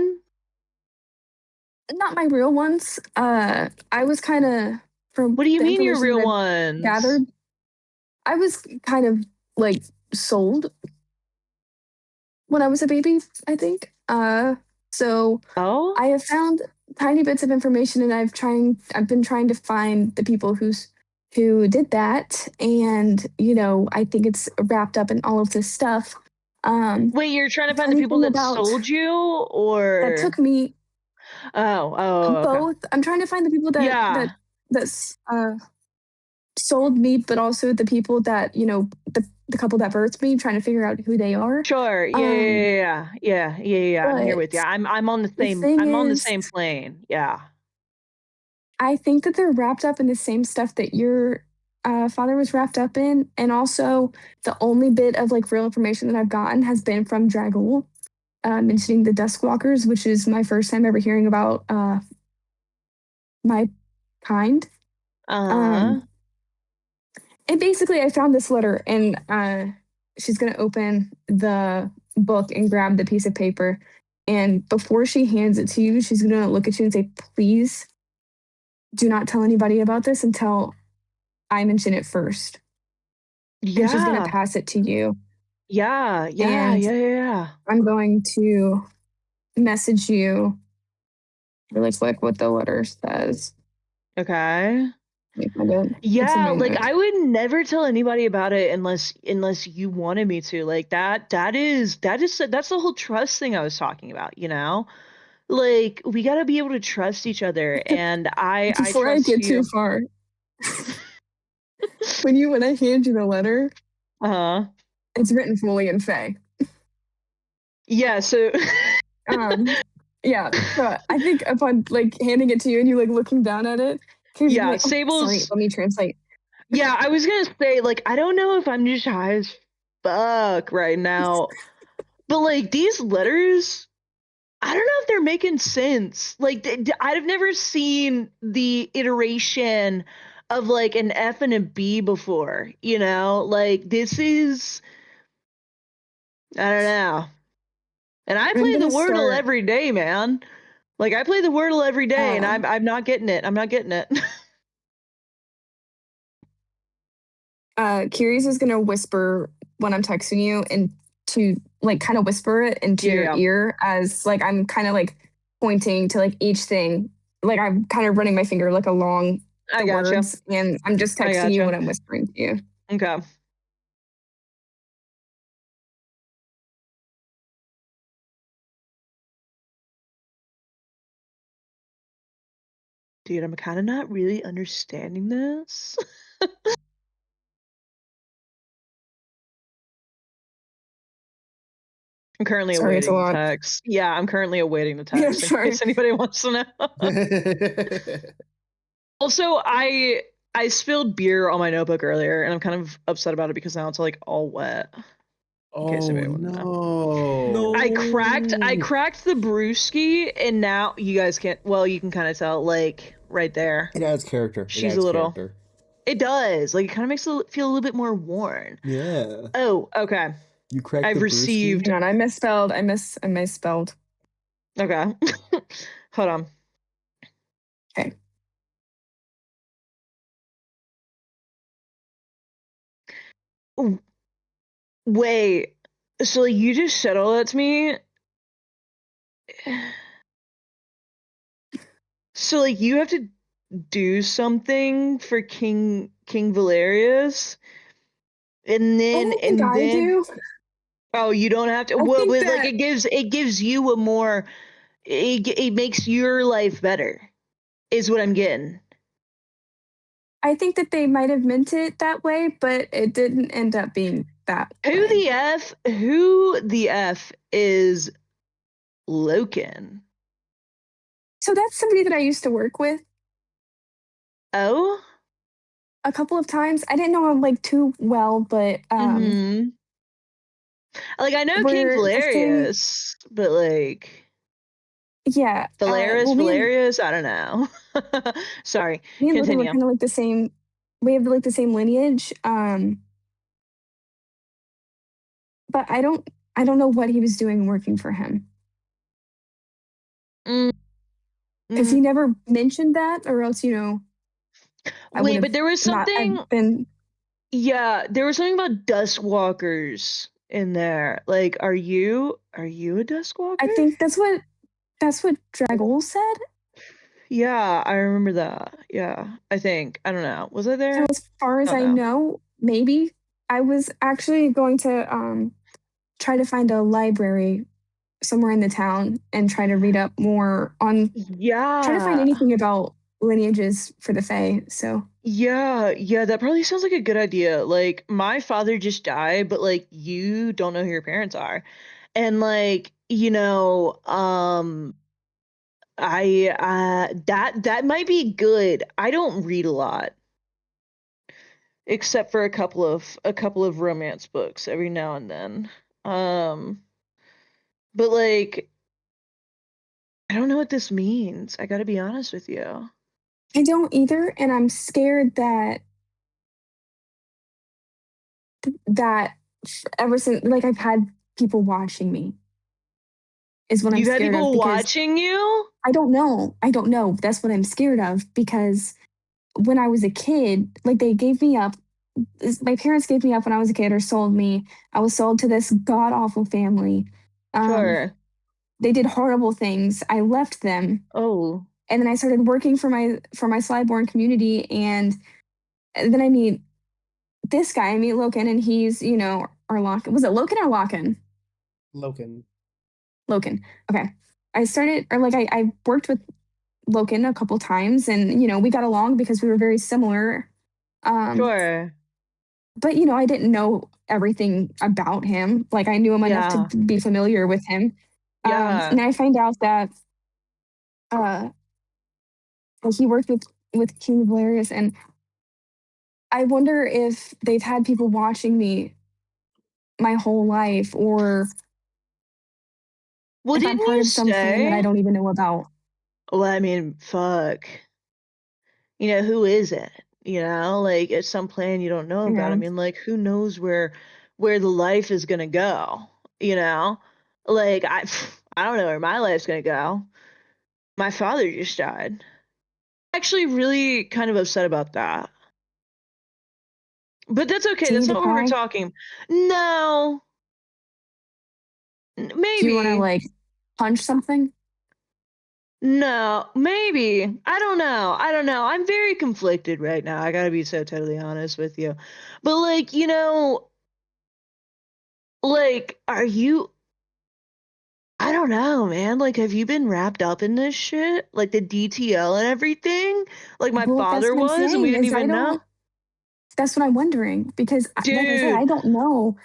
S5: Not my real ones. I was kind of from
S2: What do you
S5: the
S2: mean your
S5: information
S2: real
S5: that I've
S2: ones?
S5: gathered. I was kind of like sold when I was a baby, I think. So
S2: Oh?
S5: I have found tiny bits of information, and I've been trying to find the people who did that, and I think it's wrapped up in all of this stuff.
S2: Wait, you're trying to find the
S5: Funny
S2: people
S5: thing
S2: that
S5: about
S2: sold you,
S5: that
S2: or
S5: took me
S2: oh, okay.
S5: both. I'm trying to find the people
S2: Yeah.
S5: that's sold me, but also the people that, the couple that birthed me, trying to figure out who they are.
S2: Sure. Yeah. I'm here with you.
S5: But
S2: I'm on the
S5: the
S2: same.
S5: thing
S2: I'm on the
S5: is,
S2: same plane. Yeah.
S5: I think that they're wrapped up in the same stuff that your father was wrapped up in, and also the only bit of like real information that I've gotten has been from Dragul, mentioning the Duskwalkers, which is my first time ever hearing about my kind.
S2: Uh-huh.
S5: And basically, I found this letter, and she's gonna open the book and grab the piece of paper, and before she hands it to you, she's gonna look at you and say, "Please do not tell anybody about this until I mention it first." And she's gonna
S2: Yeah.
S5: pass it to you.
S2: Yeah.
S5: And I'm going to message you really quick what the letter says.
S2: Okay.
S5: Let me find it. It's in
S2: Yeah,
S5: my
S2: like
S5: notes.
S2: I would never tell anybody about it unless you wanted me to. Like that's the whole trust thing I was talking about, you know? Like we got to be able to trust each other, and I
S5: Before I
S2: trust
S5: get too
S2: you.
S5: far, when I hand you the letter,
S2: Uh-huh.
S5: it's written fully in Fae.
S2: Yeah, so
S5: Yeah. So I think upon like handing it to you and you like looking down at it, you're
S2: yeah,
S5: like, sorry,
S2: Sable's
S5: let me translate.
S2: yeah, I was gonna say, like, I don't know if I'm just high as fuck right now, but like these letters, I don't know if they're making sense. Like, I've never seen the iteration of like an F and a B before, you know? Like, this is, I don't know. And I
S5: I'm
S2: play the
S5: gonna
S2: Wordle
S5: start.
S2: every day, man. Like, I play the Wordle every day, and I'm not getting it. I'm not getting it.
S5: Keres is gonna whisper when I'm texting you and to like kind of whisper it into your
S2: Yeah.
S5: ear as like I'm kind of like pointing to like each thing. Like I'm kind of running my finger like along
S2: I
S5: the
S2: gotcha.
S5: words, and I'm just
S2: I
S5: texting you
S2: gotcha.
S5: when I'm whispering to you.
S2: Okay. Dude, I'm kind of not really understanding this. I'm currently
S5: Sorry, it's a
S2: awaiting the
S5: lot.
S2: text. Yeah, I'm currently awaiting the
S5: Yeah,
S2: text in
S5: sorry.
S2: case anybody wants to know. Also, I spilled beer on my notebook earlier, and I'm kind of upset about it because now it's like all wet. In case
S1: Oh
S2: anybody wants to know.
S1: no!
S2: I cracked the brewski, and now you guys can't. Well, you can kind of tell, like right there.
S4: It adds character.
S2: She's a little. It does. Like it kind of makes it feel a little bit more worn.
S4: Yeah.
S2: Oh, okay.
S4: You cracked
S2: I've
S4: the
S2: received.
S5: Hang on, I misspelled. I misspelled.
S2: Okay. Hold on.
S5: Okay.
S2: Wait. So like, you just said all that to me? So like you have to do something for King Valerius, and
S5: I
S2: then
S5: don't think I do.
S2: oh, you don't have to.
S5: I
S2: Well,
S5: think
S2: but like
S5: that
S2: it gives you a more. It makes your life better. Is what I'm getting.
S5: they might have meant it that way, but it didn't end up being that
S2: Who
S5: way.
S2: the F is Loken?
S5: So that's somebody that I used to work with
S2: Oh?
S5: a couple of times. I didn't know him like too well, but
S2: Mm-hmm. Like I know King
S5: we're the same.
S2: Valerius, but like
S5: Yeah. Well,
S2: Valerius, I don't know. Sorry.
S5: me and Logan were
S2: Continue.
S5: kind of like the same. We have like the same lineage. But I don't know what he was doing working for him
S2: Mm,
S5: because
S2: mm.
S5: he never mentioned that, or else I would
S2: Wait,
S5: have
S2: but there was
S5: not.
S2: something.
S5: I've been.
S2: Yeah, there was something about Duskwalkers in there. Like, are you a Duskwalker?
S5: I think that's what Dragul said.
S2: Yeah, I remember that. Yeah, I think. I don't know. Was I there?
S5: So as far as
S2: Oh
S5: I
S2: no.
S5: know, maybe I was actually going to try to find a library somewhere in the town and try to read up more on try to find
S2: Yeah.
S5: anything about lineages for the Fae. So
S2: Yeah, that probably sounds like a good idea. Like, my father just died, but like you don't know who your parents are. And like, that might be good. I don't read a lot, except for a couple of romance books every now and then. But like, I don't know what this means. I got to be honest with you.
S5: I don't either, and I'm scared that ever since, like, I've had people watching me is what I'm
S2: You had
S5: scared of,
S2: people
S5: because
S2: watching you?
S5: I don't know. That's what I'm scared of, because when I was a kid, like, they gave me up. My parents gave me up when I was a kid, or sold me. I was sold to this god awful family.
S2: Sure.
S5: They did horrible things. I left them,
S2: Oh,
S5: and then I started working for my Slyborn community, and then I meet this guy. I meet Loken, and he's, or Loken. Was it Loken or Loken?
S1: Loken.
S5: Loken. Okay. I worked with Loken a couple times, and we got along because we were very similar.
S2: sure.
S5: But I didn't know everything about him. Like, I knew him enough to
S2: Yeah.
S5: be familiar with him.
S2: Yeah.
S5: And I find out that uh, he worked with King Valerius, and I wonder if they've had people watching me my whole life, or
S2: Well,
S5: if I'm
S2: didn't
S5: part
S2: you
S5: of some plan that I
S2: say?
S5: don't even know about.
S2: Well, I mean, fuck. Who is it? Like, it's some plan you don't know about. I
S5: Yeah.
S2: mean, like, who knows where the life is gonna go? You know, like I don't know where my life's gonna go. My father just died. Actually, really kind of upset about that. But that's okay.
S5: Do you
S2: That's
S5: need to
S2: not what we were
S5: cry?
S2: talking. No,
S5: Do you want to,
S2: maybe.
S5: like, punch something?
S2: No, maybe. I don't know. I'm very conflicted right now. I gotta be so totally honest with you. But like, like, are you? I don't know, man. Like, have you been wrapped up in this shit? Like the DTL and everything? Like my
S5: Well, that's
S2: father
S5: what I'm
S2: was, and we
S5: saying,
S2: didn't
S5: is I
S2: even know?
S5: don't. That's what I'm wondering, because, like I said,
S2: Dude,
S5: I don't know.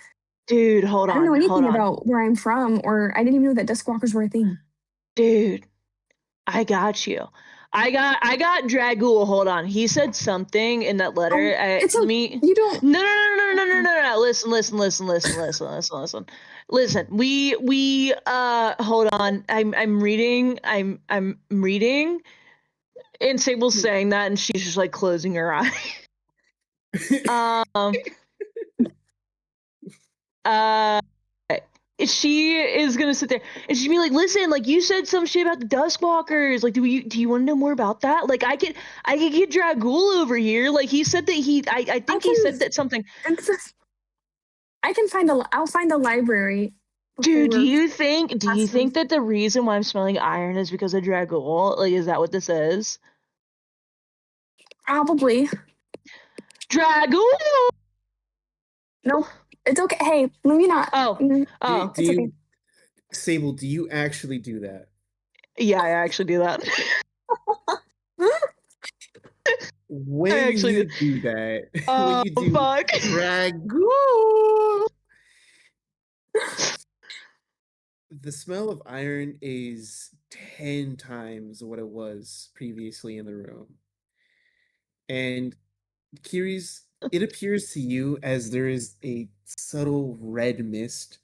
S2: dude, hold
S5: I don't know
S2: on, hold
S5: anything
S2: on.
S5: about where I'm from, or I didn't even know that Duskwalkers were a thing.
S2: Dude, I got you. I got Dragul. Hold on. He said something in that letter.
S5: It's
S2: Let
S5: okay.
S2: me.
S5: You don't.
S2: No. Listen. Listen. We hold on. I'm reading. I'm reading. And Sable's saying that, and she's just like closing her eye. um. Uh. She is gonna sit there and she'd be like, "Listen, like you said some shit about the Duskwalkers. Like, do you want to know more about that? Like, I could get Dragul over here. Like, he said that I
S5: I
S2: think he
S5: can.
S2: said that something.
S5: I can find a. I'll find a library
S2: Dude, do
S5: before
S2: you think
S5: asking.
S2: that the reason why I'm smelling iron is because of Dragul? Like, is that what this is?
S5: Probably.
S2: Dragul.
S5: No, it's okay. Hey, maybe not.
S2: Oh,
S1: do,
S2: oh,
S1: do
S5: It's okay.
S1: you, Sable? Do you actually do that?
S2: yeah, I actually do that. I
S1: When
S2: actually do.
S1: you do that, when
S2: Oh,
S1: you do
S2: fuck.
S1: Dragul, the smell of iron is 10 times what it was previously in the room. And Kiri's, it appears to you as there is a subtle red mist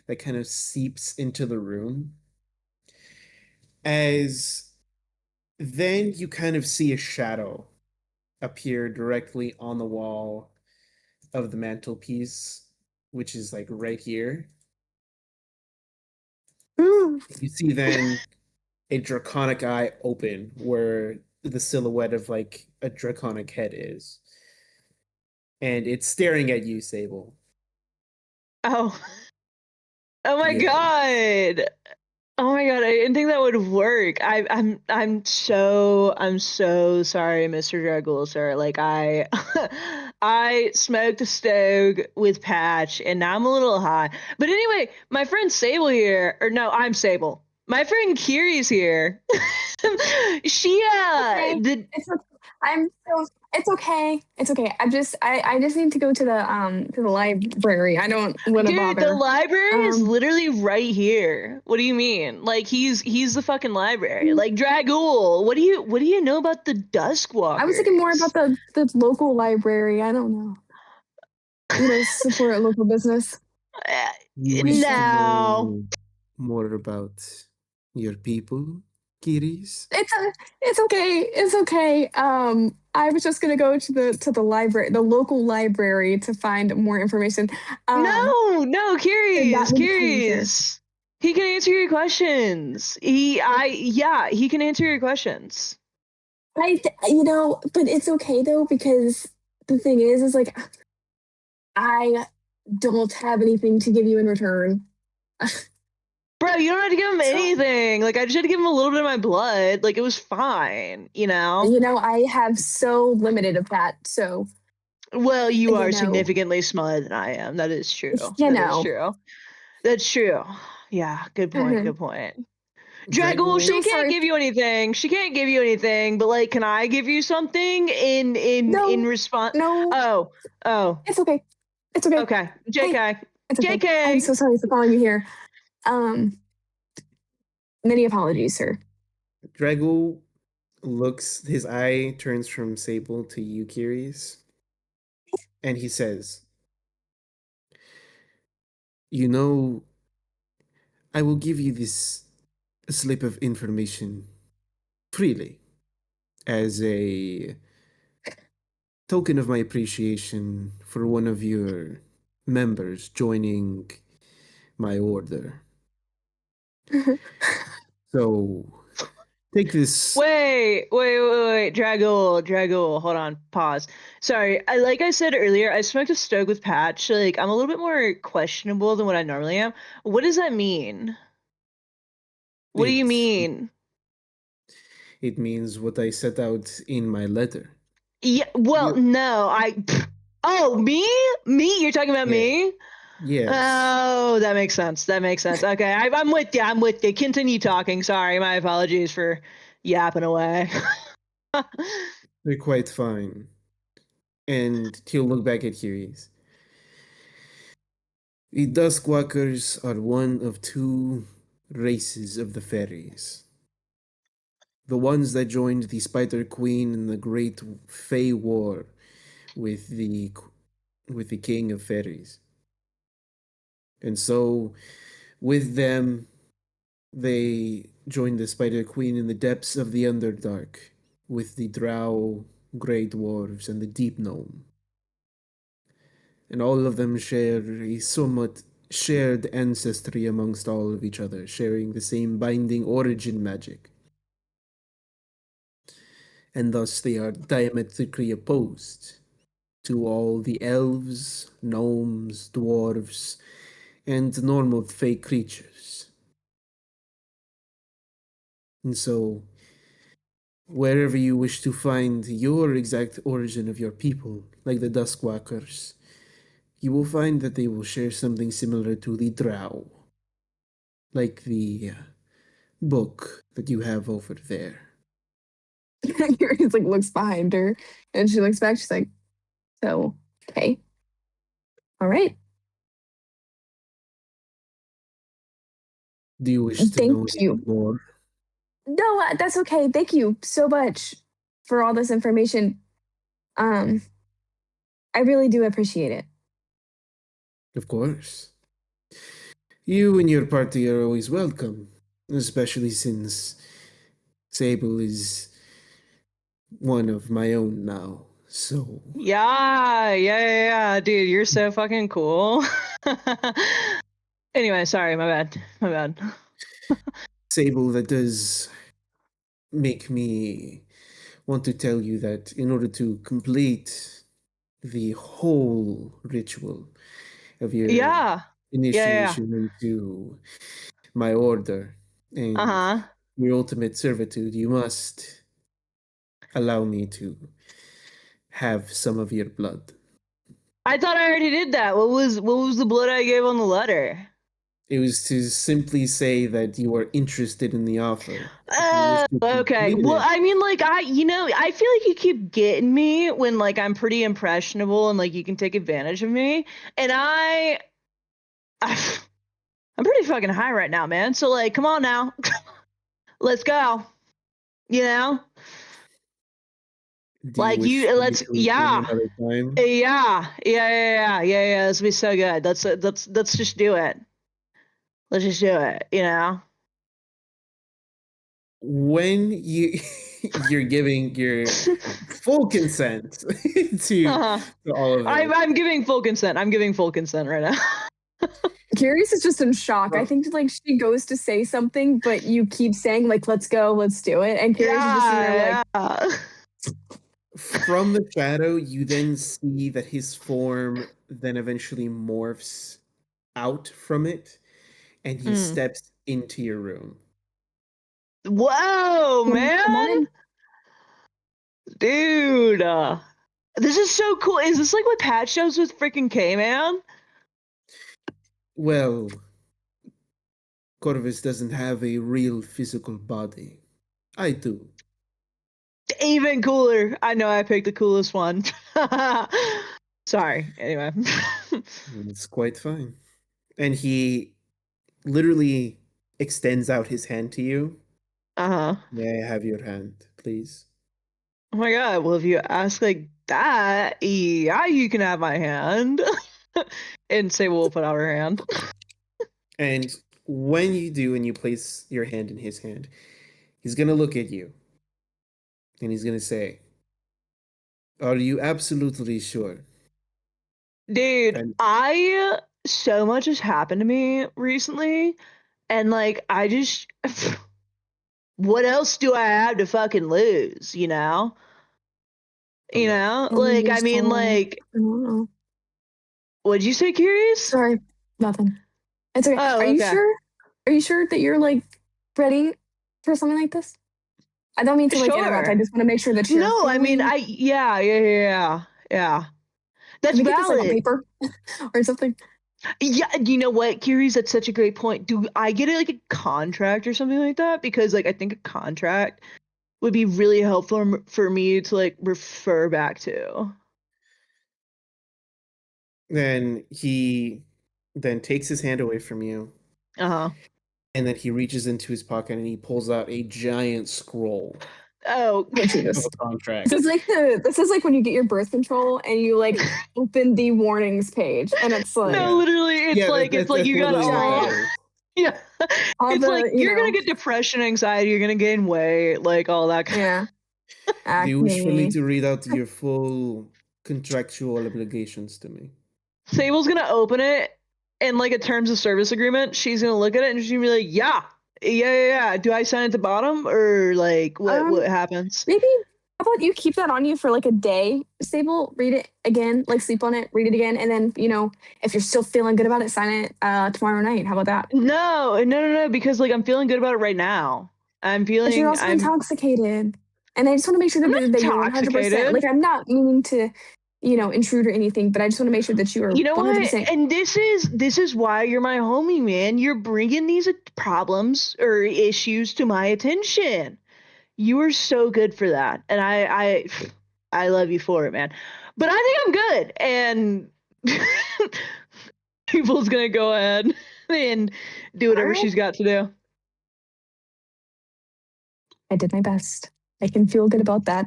S1: that kind of seeps into the room. As then you kind of see a shadow appear directly on the wall of the mantelpiece, which is like right here. You see then a draconic eye open where the silhouette of like a draconic head is. And it's staring at you, Sable.
S2: Oh. Oh my
S1: Yeah.
S2: god. Oh my god, I didn't think that would work. I'm so sorry, Mr. Dragul, sir. Like I smoked a stove with Patch and now I'm a little high. But anyway, my friend Sable here, or no, I'm Sable. My friend Kiri's here. She
S5: Okay.
S2: the
S5: It's okay. I'm so it's okay. It's okay. I just need to go to the library. I don't want to
S2: dude, the
S5: bother.
S2: library is
S5: Um
S2: literally right here. What do you mean? Like he's the fucking library. Like Dragul, what do you know about the
S5: I was thinking more
S2: Duskwalkers?
S5: about the local library. I don't know. Support local business.
S2: Uh,
S1: You wish to
S2: no.
S1: know more about your people, Kiris?
S5: It's okay. It's okay. I was just gonna go to the library, the local library, to find more information.
S2: No,
S5: And that
S2: curious,
S5: makes me easier.
S2: curious. He can answer your questions. He can answer your questions.
S5: But it's okay though, because the thing is like I don't have anything to give you in return.
S2: Bro, you don't have to give him
S5: So,
S2: anything. Like I just had to give him a little bit of my blood. Like it was fine, you know?
S5: I have so limited of that. So,
S2: Well, you
S5: you
S2: are
S5: know,
S2: significantly smaller than I am. That is true.
S5: you
S2: That is
S5: know.
S2: true. That's true. Yeah, good point.
S5: Mhm.
S2: Good point. Dragul,
S1: Dragul,
S2: she
S5: So
S2: can't
S5: sorry.
S2: give you anything. She can't give you anything, but like, can I give you something in
S5: No,
S2: response?
S5: no,
S2: Oh, oh,
S5: it's okay. It's okay.
S2: okay.
S5: Hey,
S2: JK.
S5: it's okay. I'm
S2: JK.
S5: so sorry for calling you here. Um, Many apologies, sir.
S1: Dragul looks, his eye turns from Sable to you, Kiris, and he says, "You know, I will give you this slip of information freely as a token of my appreciation for one of your members joining my order. So take this."
S2: Wait. Dragul. Hold on. Pause. Sorry. Like I said earlier, I smoked a stoke with Patch. Like, I'm a little bit more questionable than what I normally am. What does that mean? What do you
S1: It
S2: mean?
S1: it means what I set out in my letter.
S2: Yeah, well,
S1: You,
S2: no, oh, me? Me? You're talking about
S1: yeah,
S2: me?
S1: yes,
S2: Oh, that makes sense. That makes sense. Okay, I'm with you. I'm with you. Continue talking. Sorry, my apologies for yapping away.
S1: they're quite fine. And he'll look back at Kiris. The Duskwalkers are one of two races of the fairies. The ones that joined the Spider Queen in the Great Fey War with the King of Fairies. And so, with them, they joined the Spider Queen in the depths of the Underdark with the Drow, Grey Dwarves, and the Deep Gnome. And all of them share a somewhat shared ancestry amongst all of each other, sharing the same binding origin magic. And thus they are diametrically opposed to all the elves, gnomes, dwarves, and normal fey creatures. And so, wherever you wish to find your exact origin of your people, like the Duskwalkers, you will find that they will share something similar to the Drow, like the book that you have over there.
S5: Yuri's like looks behind her and she looks back. She's like, so, okay. All right.
S1: Do you wish to
S5: Thank
S1: know anything
S5: you.
S1: more?
S5: No, that's okay. Thank you so much for all this information. Um, I really do appreciate it.
S1: Of course. You and your party are always welcome, especially since Sable is one of my own now. So,
S2: Yeah, dude, you're so fucking cool. Anyway, sorry, my bad. My bad.
S1: Sable, that does make me want to tell you that in order to complete the whole ritual of your
S2: Yeah. Yeah.
S1: initiation into my order and
S2: Uh-huh.
S1: your ultimate servitude, you must allow me to have some of your blood.
S2: I thought I already did that. What was the blood I gave on the letter?
S1: It was to simply say that you are interested in the offer. If you wish to
S2: Okay.
S1: complete
S2: Well,
S1: it-
S2: I mean, like, I feel like you keep getting me when, like, I'm pretty impressionable and, like, you can take advantage of me. And I'm pretty fucking high right now, man. So, like, come on now. Let's go. You know?
S1: do you
S2: Like,
S1: wish for me
S2: let's,
S1: to resume another time?
S2: Yeah. This would be so good. Let's just do it. Let's just do it, you know?
S1: When you're giving your full consent to
S2: Uh-huh.
S1: to all of this.
S2: I'm giving full consent. I'm giving full consent right now.
S5: Curious is just in shock. I
S1: Well-
S5: think like she goes to say something, but you keep saying like, "Let's go, let's do it," and Curious is just in there like,
S1: From the shadow, you then see that his form then eventually morphs out from it, and he
S2: Mm.
S1: steps into your room.
S2: Whoa,
S5: Come
S2: man,
S5: on in.
S2: dude, this is so cool. Is this like what Pat shows with freaking K-Man?
S1: Well, Corvus doesn't have a real physical body. I do.
S2: Even cooler. I know I picked the coolest one. Sorry. Anyway.
S1: It's quite fine. And he literally extends out his hand to you.
S2: Uh-huh.
S1: May I have your hand, please?
S2: Oh my god. Well, if you ask like that, yeah, you can have my hand. And Sable will put out her hand.
S1: And when you do and you place your hand in his hand, he's going to look at you. And he's going to say, "Are you absolutely sure?"
S2: Dude,
S1: And
S2: so much has happened to me recently, and like I just what else do I have to fucking lose, you know? You know? Like I mean like
S5: I don't know.
S2: what'd you say, Curious?
S5: Sorry, nothing. It's okay.
S2: Oh,
S5: Are you
S2: okay.
S5: sure? Are you sure that you're like ready for something like this? I don't mean to like interrupt. I
S2: Sure.
S5: just want to make sure that you're.
S2: No, I mean
S5: feeling-
S2: yeah. That's
S5: Can we get this like on
S2: valid.
S5: paper or something?
S2: Yeah, you know what, Curious, that's such a great point. Do I get like a contract or something like that? Because like I think a contract would be really helpful for me to like refer back to.
S1: then he then takes his hand away from you,
S2: Uh-huh.
S1: and then he reaches into his pocket and he pulls out a giant scroll
S2: Oh,
S5: Oh
S1: of
S5: Jesus!
S1: a contract.
S5: This is like when you get your birth control and you like open the warnings page and it's like
S2: no,
S1: Yeah.
S2: literally, it's
S1: Yeah,
S2: like
S1: that's
S2: you got
S1: literally what
S2: all
S1: it is.
S2: yeah.
S5: all
S2: It's
S5: the
S2: like
S5: you
S2: you're
S5: know
S2: gonna get depression, anxiety, you're gonna gain weight, like all that kind
S5: yeah
S1: Do you wish for me
S5: acne.
S1: to read out your full contractual obligations to me?
S2: Sable's gonna open it and like a terms of service agreement, she's gonna look at it and she's gonna be like, yeah. Do I sign at the bottom or like what happens?
S5: Maybe how about you keep that on you for like a day, Sable? Read it again, like sleep on it, read it again, and then if you're still feeling good about it, sign it tomorrow night. How about that?
S2: No, because like I'm feeling good about it right now.
S5: But you're also intoxicated, and I just want to make sure
S2: I'm
S5: that,
S2: not
S5: that you're 100%.
S2: intoxicated.
S5: Like I'm not meaning to, intrude or anything, but I just want to make sure that you are
S2: You know
S5: 100%.
S2: what? And this is why you're my homie, man. You're bringing these problems or issues to my attention. You are so good for that, and I love you for it, man. But I think I'm good, and people's gonna go ahead and do whatever
S5: Alright.
S2: she's got to do.
S5: I did my best. I can feel good about that.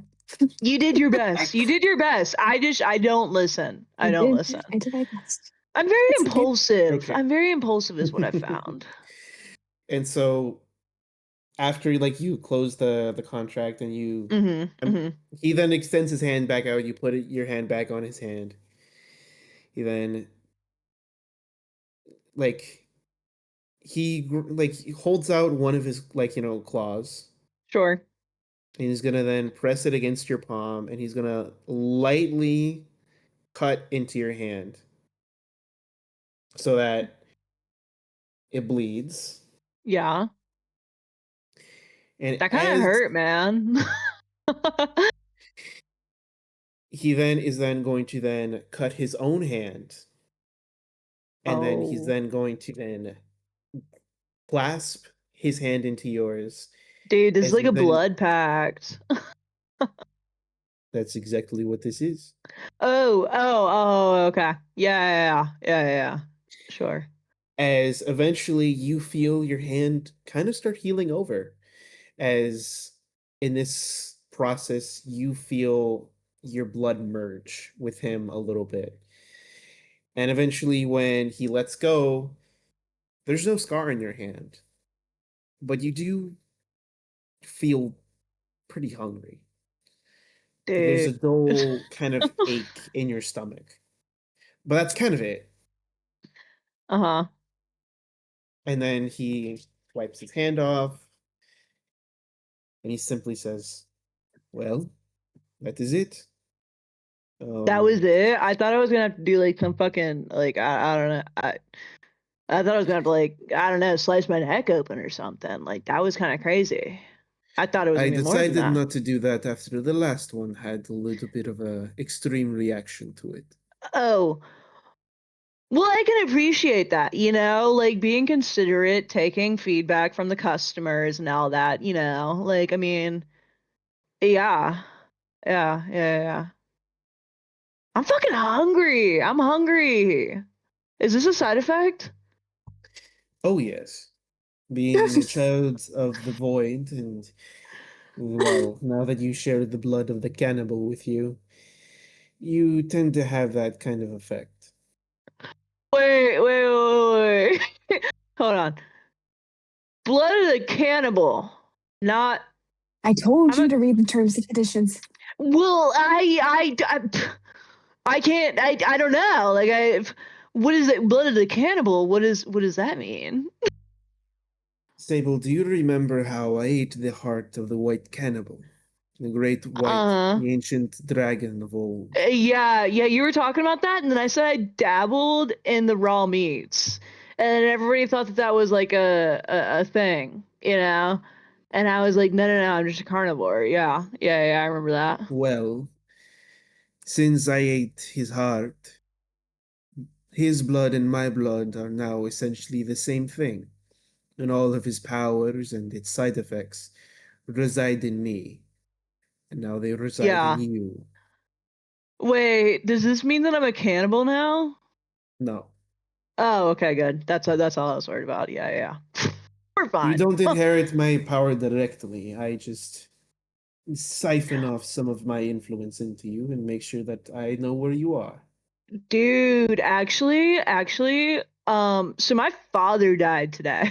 S2: You did your best. You did your best. I don't listen. I don't listen.
S5: I did my best.
S2: I'm very
S5: It's okay.
S2: impulsive.
S1: Okay.
S2: I'm very impulsive is what I found.
S1: And so after like you close the contract and you he then extends his hand back out, you put your hand back on his hand. He then like he holds out one of his claws,
S2: Sure.
S1: and he's gonna then press it against your palm, and he's gonna lightly cut into your hand so that it bleeds.
S2: Yeah.
S1: And
S2: That kind of
S1: as
S2: hurt, man.
S1: he then is then going to then cut his own hand, and then he's
S2: Oh.
S1: then going to then clasp his hand into yours.
S2: Dude, this is
S1: As
S2: like a
S1: then,
S2: blood pact.
S1: that's exactly what this is.
S2: Oh, okay. Yeah. Sure.
S1: As eventually you feel your hand kind of start healing over. As in this process, you feel your blood merge with him a little bit. And eventually, when he lets go, there's no scar in your hand, but you do feel pretty hungry. There's a
S2: Dude.
S1: dull kind of ache in your stomach, but that's kind of it.
S2: Uh-huh.
S1: And then he wipes his hand off and he simply says, "Well, that is it."
S2: That was
S1: Um,
S2: it? I thought I was gonna have to do like some fucking like I don't know. I thought I was gonna have to like, I don't know, slice my neck open or something. Like that was kind of crazy. I thought it was
S1: I
S2: gonna be more than
S1: decided
S2: that.
S1: not to do that after the last one had a little bit of a extreme reaction to it.
S2: Oh, well, I can appreciate that, like being considerate, taking feedback from the customers and all that, like, I mean, yeah, yeah. I'm fucking hungry. I'm hungry. Is this a side effect?
S1: Oh yes, being a child of the void, and well, now that you share the blood of the cannibal with you, you tend to have that kind of effect.
S2: Wait. Hold on. Blood of the cannibal. Not.
S5: I told
S2: I'm
S5: you
S2: a.
S5: to read the terms and conditions.
S2: Well, I can't. I don't know. Like what is it? Blood of the cannibal. What does that mean?
S1: Sable, do you remember how I ate the heart of the white cannibal? The great white,
S2: Uh-huh.
S1: the ancient dragon of old.
S2: Yeah. You were talking about that, and then I said I dabbled in the raw meats, and everybody thought that was like a thing, And I was like, no, I'm just a carnivore. Yeah. I remember that.
S1: Well, since I ate his heart, his blood and my blood are now essentially the same thing, and all of his powers and its side effects reside in me, and now they reside in
S2: Yeah.
S1: you.
S2: Wait, does this mean that I'm a cannibal now?
S1: No,
S2: Oh, okay, good. That's all I was worried about. Yeah. We're
S1: you
S2: fine.
S1: don't inherit my power directly. I just siphon off some of my influence into you and make sure that I know where you are.
S2: Dude, actually, so my father died today.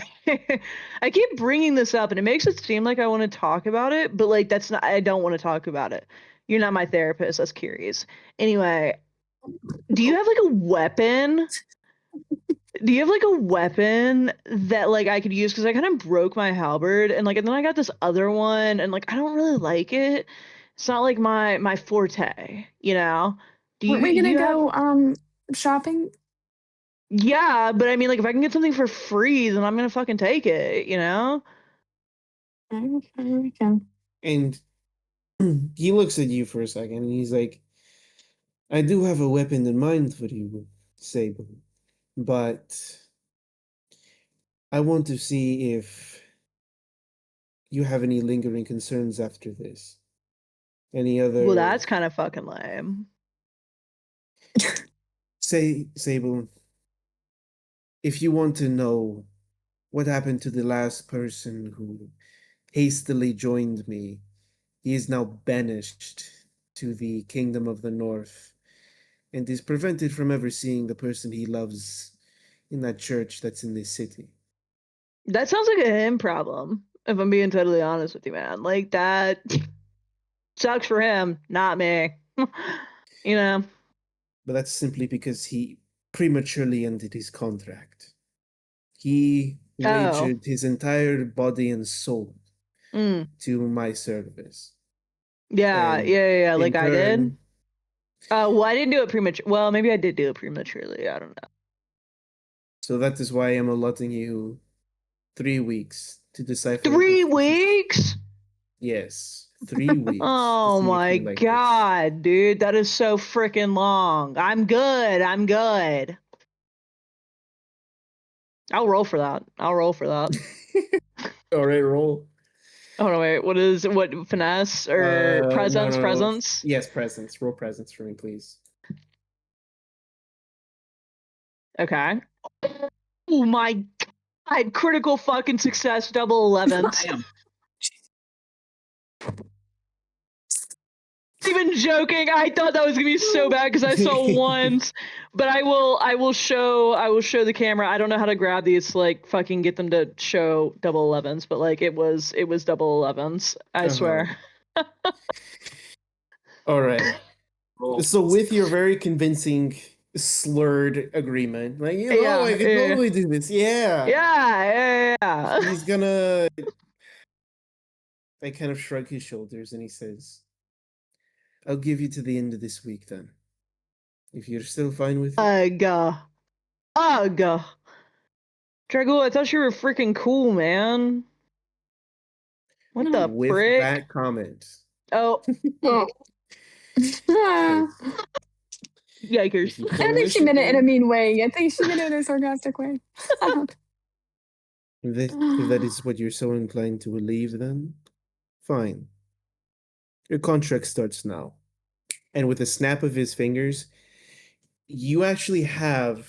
S2: I keep bringing this up and it makes it seem like I want to talk about it, but like that's not, I don't want to talk about it. You're not my therapist, that's curious. Anyway, do you have like a weapon? Do you have like a weapon that like I could use? Because I kind of broke my halberd and like and then I got this other one and like I don't really like it. It's not like my forte, Do
S5: Weren't we
S2: do
S5: gonna
S2: you have?
S5: go shopping?
S2: Yeah, but I mean like if I can get something for free, then I'm gonna fucking take it.
S5: Okay.
S1: And he looks at you for a second and he's like, I do have a weapon in mind for you, Sable, but I want to see if you have any lingering concerns after this. Any
S2: Well,
S1: other
S2: that's kind of fucking lame.
S1: say, Sable, if you want to know what happened to the last person who hastily joined me, he is now banished to the kingdom of the north and is prevented from ever seeing the person he loves in that church that's in this city.
S2: That sounds like a him problem, if I'm being totally honest with you, man. Like that sucks for him, not me. you know.
S1: But that's simply because he prematurely ended his contract. He
S2: Oh.
S1: wagered his entire body and soul
S2: Mm.
S1: to my service.
S2: Yeah,
S1: And
S2: like
S1: in
S2: I did.
S1: turn,
S2: Well, I didn't do it premature. Well, maybe I did do it prematurely. I don't know.
S1: so that is why I'm allotting you 3 weeks to decipher
S2: Three
S1: if this is.
S2: weeks?
S1: Yes, 3 weeks to
S2: Oh
S1: see if
S2: my
S1: you like this.
S2: god, dude, that is so freaking long. I'm good. I'll roll for that. I'll roll for that.
S1: All right, roll.
S2: Oh no, wait. What finesse or presence?
S1: No.
S2: Presence.
S1: Yes, presence. Roll presence for me, please.
S2: Okay. Oh my god! Critical fucking success. Double 11s.
S3: Damn.
S2: Even joking. I thought that was gonna be so bad because I saw ones, but I will show the camera. I don't know how to grab these to like fucking get them to show double 11s, but like it was double 11s. I swear.
S1: All right.
S3: Roll.
S1: So with your very convincing slurred agreement, like
S2: Yeah,
S1: I could totally do this.
S2: Yeah.
S1: He's gonna. I kind of shrug his shoulders and he says, "I'll give you to the end of this week then, if you're still fine with it."
S2: Ugh. Drago, I thought you were freaking cool, man. What the
S1: With
S2: frick?
S1: that comment,
S2: Oh,
S5: Oh. I
S2: yikers.
S1: if you
S5: don't
S1: so
S5: think
S1: wish
S5: she meant it in a
S1: again,
S5: mean way. I think she meant it in a sarcastic way.
S1: if that is what you're so inclined to believe, then fine. Your contract starts now. And with a snap of his fingers, you actually have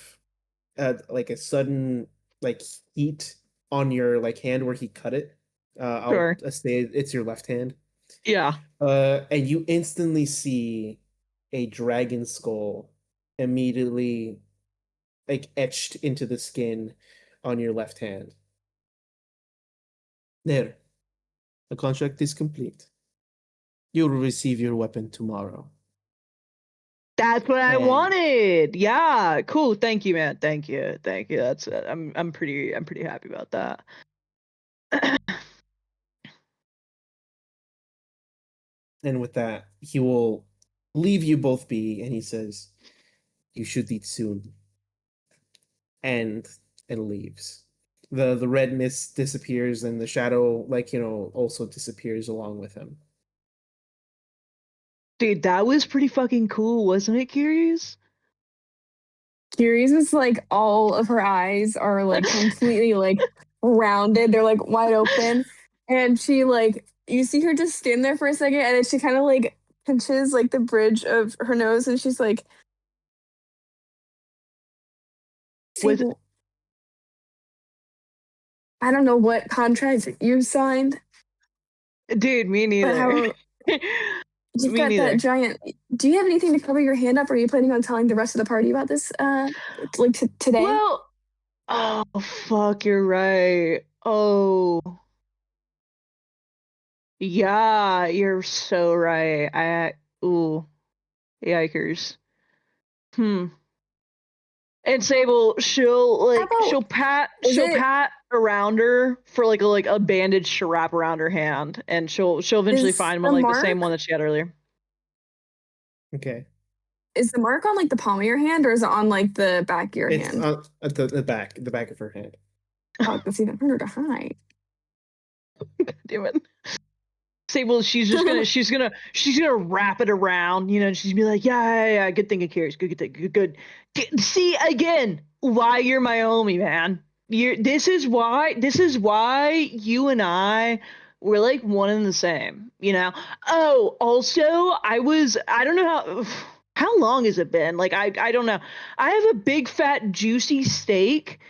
S1: like a sudden like heat on your like hand where he cut it.
S2: Sure.
S1: I'll say it's your left hand.
S2: Yeah.
S1: And you instantly see a dragon skull immediately like etched into the skin on your left hand. There, the contract is complete. You will receive your weapon tomorrow.
S2: That's what I
S1: And-
S2: wanted. Yeah. Cool. Thank you, man. Thank you. That's it. I'm pretty happy about that.
S1: And with that, he will leave you both be, and he says, "You should eat soon." And leaves. The red mist disappears, and the shadow, also disappears along with him.
S2: Dude, that was pretty fucking cool, wasn't it, Curious?
S5: Curious is like all of her eyes are like completely like rounded. They're like wide open. And she like you see her just stand there for a second and then she kind of like pinches like the bridge of her nose and she's like
S2: Was-
S5: Sable, I don't know what contract you signed,
S2: Dude, me
S5: but
S2: neither.
S5: how you've
S2: Me
S5: got
S2: neither.
S5: that giant. Do you have anything to cover your hand up? Or are you planning on telling the rest of the party about this like today?
S2: Well, oh fuck, you're right. Oh. Yeah, you're so right. Ooh, yikers. And Sable, she'll
S5: about-
S2: pat
S5: is it-
S2: pat around her for like a bandage to wrap around her hand, and she'll eventually
S5: Is
S2: find
S5: the
S2: one like the same
S5: mark-
S2: one that she had earlier.
S1: Okay.
S5: Is the mark on like the palm of your hand or is it on like the back of your
S1: It's
S5: hand?
S1: at the back of her hand.
S5: Fuck, that's even harder to hide.
S2: Damn it. Sable, she's gonna wrap it around, and she's gonna be like, yeah, good thing it carries, good. See again, why you're my homie, man. This is why you and I were like one and the same, Oh, also, I don't know how long has it been? Like I don't know. I have a big fat juicy steak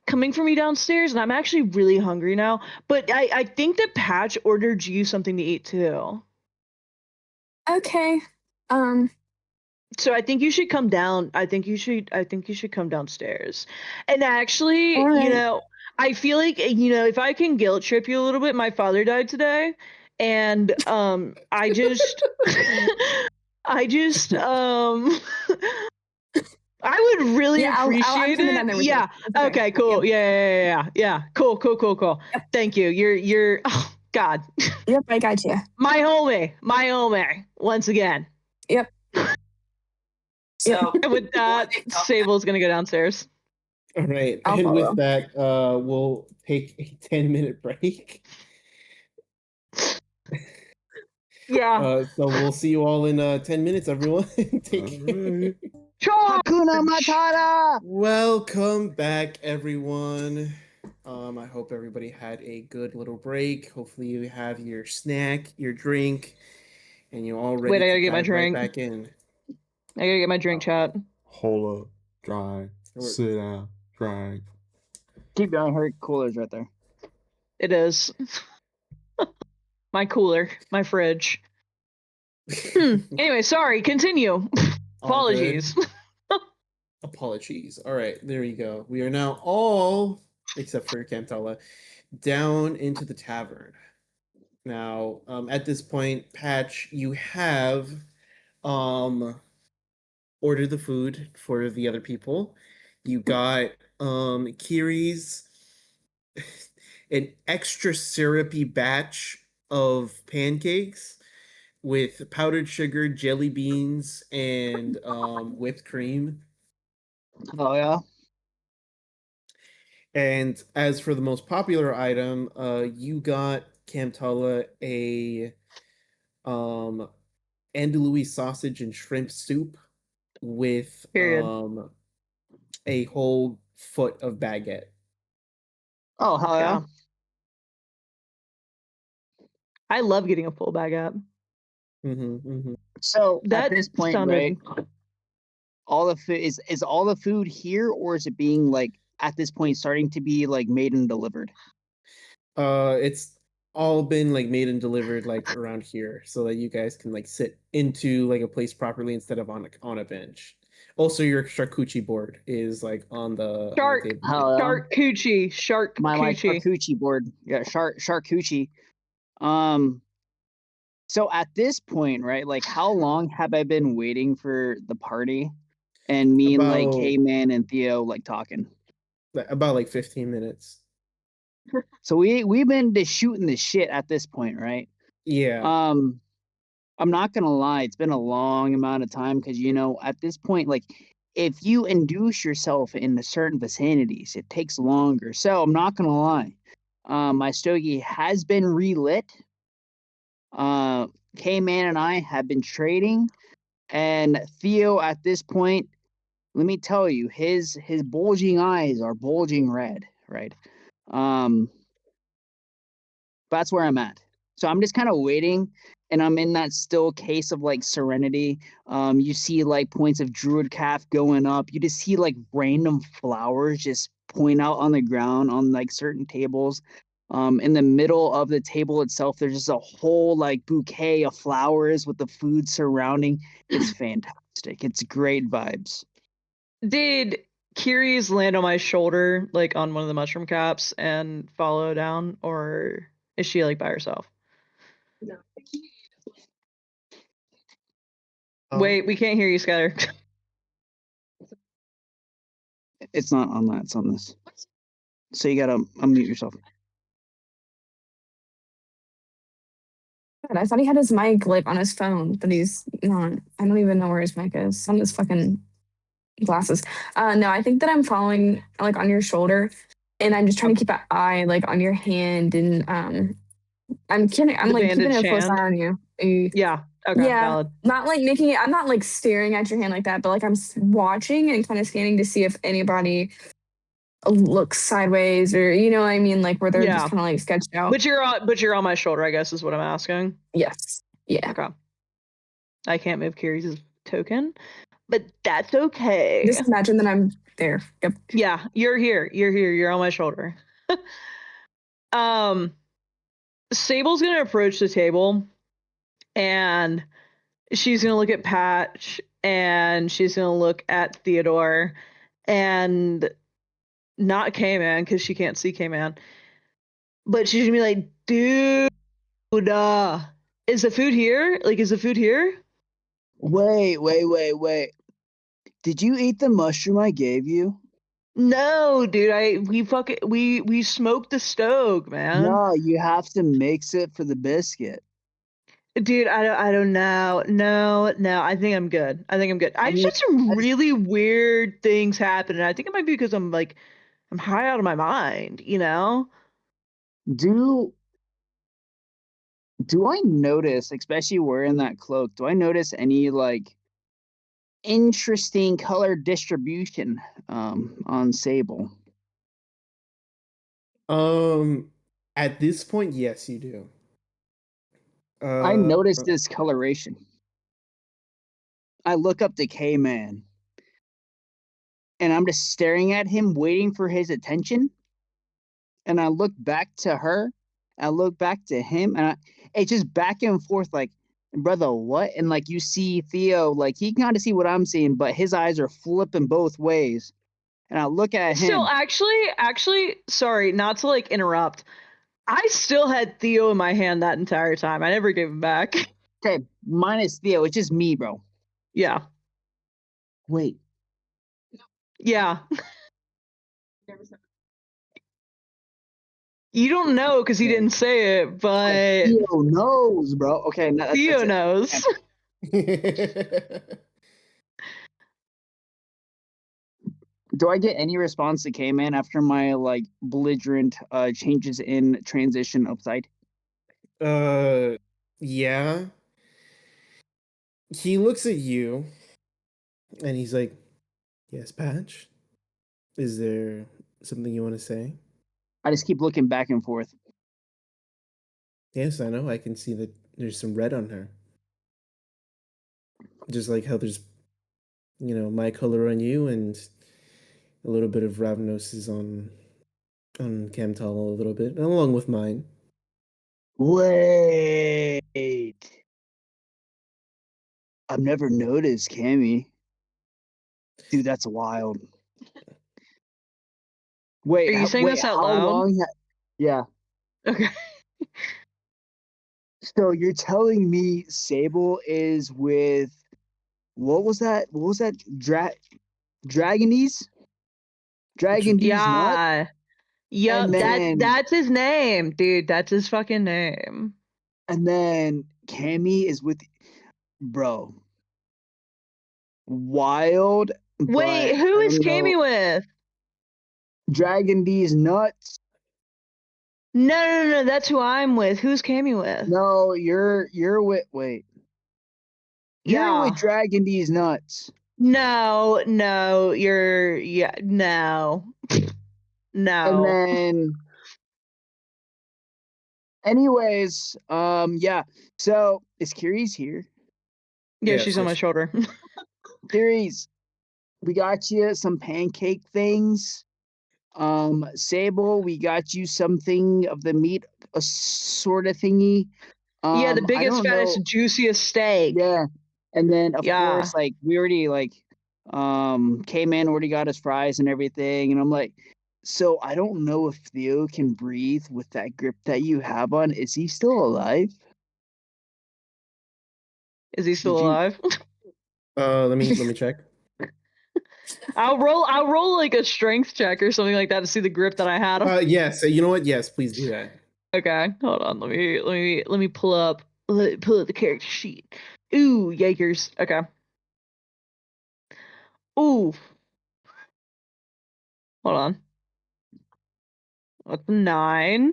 S2: coming for me downstairs, and I'm actually really hungry now. But I think that Patch ordered you something to eat too.
S5: Okay.
S2: So I think you should come down. I think you should come downstairs. And actually,
S5: All right.
S2: I feel like if I can guilt trip you a little bit, my father died today, and I just I would really
S5: I'm
S2: appreciate
S5: coming
S2: it.
S5: down there with
S2: Yeah.
S5: you. It's
S2: Okay. Cool.
S5: Yep.
S2: Yeah. Cool.
S5: Yep.
S2: Thank you. You're. Oh God.
S5: Yep, I got you.
S2: My homie. Once again.
S5: Yep.
S3: So
S2: And with that, Sable's gonna go downstairs.
S1: All right.
S5: I'll
S1: And
S5: follow.
S1: with that, we'll take a 10-minute break.
S2: Yeah.
S1: So we'll see you all in 10 minutes, everyone. Take care.
S4: Alright.
S3: Hakuna Matata!
S1: Welcome back, everyone. I hope everybody had a good little break. Hopefully, you have your snack, your drink, and you're all ready
S2: Wait, I
S1: to
S2: gotta get my
S1: dive right
S2: drink.
S1: back in.
S2: I gotta get my drink, chat.
S4: Hold up. Dry.
S1: We're-
S4: Sit down. Dry.
S3: Keep going. Her cooler's right there.
S2: It is. My cooler, my fridge. Anyway, sorry, continue.
S1: All good.
S2: Apologies.
S1: Apologies. All right, there you go. We are now all, except for Kamtala, down into the tavern. Now, at this point, Patch, you have ordered the food for the other people. You got Kiri's an extra syrupy batch of pancakes with powdered sugar, jelly beans, and whipped cream.
S3: Oh, yeah?
S1: And as for the most popular item, you got Kamtala a andalouse sausage and shrimp soup with
S2: Period.
S1: a whole foot of baguette.
S3: Oh, hell yeah.
S2: Yeah. I love getting a full baguette.
S3: So at
S2: That
S3: this point,
S2: sounded
S3: right, all the food is all the food here, or is it being like at this point starting to be like made and delivered?
S1: It's all been like made and delivered like around here, so that you guys can like sit into like a place properly instead of on a bench. Also, your charcuterie board is like on the table.
S3: Hell yeah.
S2: shark coochie. Shark
S3: My
S2: coochie.
S3: charcuterie board. Yeah, charcuterie. So at this point, right, like how long have I been waiting for the party and me and like
S1: About
S3: K-Man and Theo like talking?
S1: about like 15 minutes.
S3: So we've been just shooting the shit at this point, right?
S1: Yeah.
S3: I'm not gonna lie, it's been a long amount of time because you know, at this point, like if you induce yourself in certain vicinities, it takes longer. So I'm not gonna lie. My stogie has been relit. K-Man and I have been trading, and Theo at this point, let me tell you, his bulging eyes are bulging red, right? That's where I'm at. So I'm just kind of waiting, and I'm in that still case of like serenity. You see like points of druid calf going up. You just see like random flowers just point out on the ground on like certain tables. In the middle of the table itself, there's just a whole like bouquet of flowers with the food surrounding. It's fantastic. It's great vibes.
S2: Did Kiri's land on my shoulder, like on one of the mushroom caps, and follow down, or is she like by herself?
S5: No.
S2: Wait, we can't hear you, Scatter.
S3: It's not on that. It's on this. So you gotta unmute yourself.
S5: God, I thought he had his mic like on his phone, but he's not. I don't even know where his mic is. It's on his fucking glasses. No, I think that I'm following like on your shoulder, and I'm just trying to keep an eye like on your hand, and I'm kidding. I'm
S2: The
S5: like keeping a
S2: bandaged
S5: close eye
S2: hand?
S5: on you.
S2: Yeah. Okay.
S5: Yeah,
S2: Valid.
S5: not like making it. I'm not like staring at your hand like that, but like I'm watching and kind of scanning to see if anybody looks sideways or you know what I mean, like where they're just
S2: Yeah.
S5: kind of like sketched out.
S2: But you're on my shoulder, I guess, is what I'm asking.
S5: Yes. Yeah.
S2: Okay. I can't move Kiri's token, but that's okay.
S5: Just imagine that I'm there. Yep.
S2: Yeah, you're here. You're here. You're on my shoulder. Sable's gonna approach the table, and she's gonna look at Patch, and she's gonna look at Theodore, and not K-Man because she can't see K-Man, but she's gonna be like, "Dude, is the food here? Like, is the food here?"
S3: Wait. Did you eat the mushroom I gave you?
S2: No, dude. We smoked the stove, man.
S3: No, you have to mix it for the biscuit.
S2: Dude, I don't know. No. I think I'm good. I've
S3: mean,
S2: had some really weird things happen, and I think it might be because I'm high out of my mind, you know?
S3: Do Do I notice, especially wearing that cloak, do I notice any like interesting color distribution on Sable?
S1: At this point, yes, you do.
S3: I noticed this coloration. I look up to K-Man and I'm just staring at him, waiting for his attention. And I look back to her, I look back to him, and it's just back and forth, like, brother, what? And like you see Theo, like he can kind of see what I'm seeing, but his eyes are flipping both ways. And I look at him.
S2: Still, actually, sorry, not to like interrupt. I still had Theo in my hand that entire time. I never gave him back.
S3: Okay, minus Theo, it's just me, bro.
S2: Yeah.
S3: Wait.
S2: Yeah. You don't know because he didn't say it, but
S3: Theo knows, bro. Okay,
S2: Theo
S3: that's it.
S2: knows.
S3: Do I get any response to K-Man after my like belligerent changes in transition upside?
S1: Yeah. He looks at you and he's like, "Yes, Patch? Is there something you want to say?"
S3: I just keep looking back and forth.
S1: Yes, I know. I can see that there's some red on her. Just like how there's, my color on you and a little bit of Ravnos is on Kamtala a little bit, along with mine.
S3: Wait. I've never noticed, Cammy. Dude, that's wild. Wait,
S2: Are you saying this out
S3: how
S2: loud?
S3: long? Yeah.
S2: Okay.
S3: So you're telling me Sable is with what was that? What was that? Dragonese? Dragonese nut?
S2: Yeah. Yup,
S3: And then
S2: that's his name, dude. That's his fucking name.
S3: Cammy is with bro. Wild.
S2: Wait,
S3: But
S2: who
S3: I
S2: is
S3: don't know.
S2: Cammy with?
S3: Dragon D's nuts.
S2: No, that's who I'm with. Who's Cammy with?
S3: No, you're with wait. You're
S2: Yeah.
S3: with Dragon D's nuts.
S2: No, no.
S3: And
S2: No.
S3: then anyways, yeah. So is Kiri's here?
S2: Yeah,
S1: Yes,
S2: she's on my
S1: yes.
S2: shoulder.
S3: Kiri's, we got you some pancake things. Sable, we got you something of the meat, a sort of thingy.
S2: Yeah, the
S3: I
S2: biggest,
S3: don't know.
S2: fattest, juiciest steak.
S3: Yeah. And then of
S2: Yeah.
S3: course, like we already like K-Man already got his fries and everything. And I'm like, so I don't know if Theo can breathe with that grip that you have on. Is he still alive?
S2: Is he still
S3: Did you
S2: alive?
S1: Let me check.
S2: I'll roll like a strength check or something like that to see the grip that I had.
S1: Yes, you know what? Yes, please do that.
S2: Okay, hold on. Let me pull up the character sheet. Ooh, Yakers. Okay. Ooh. Hold on. That's a 9.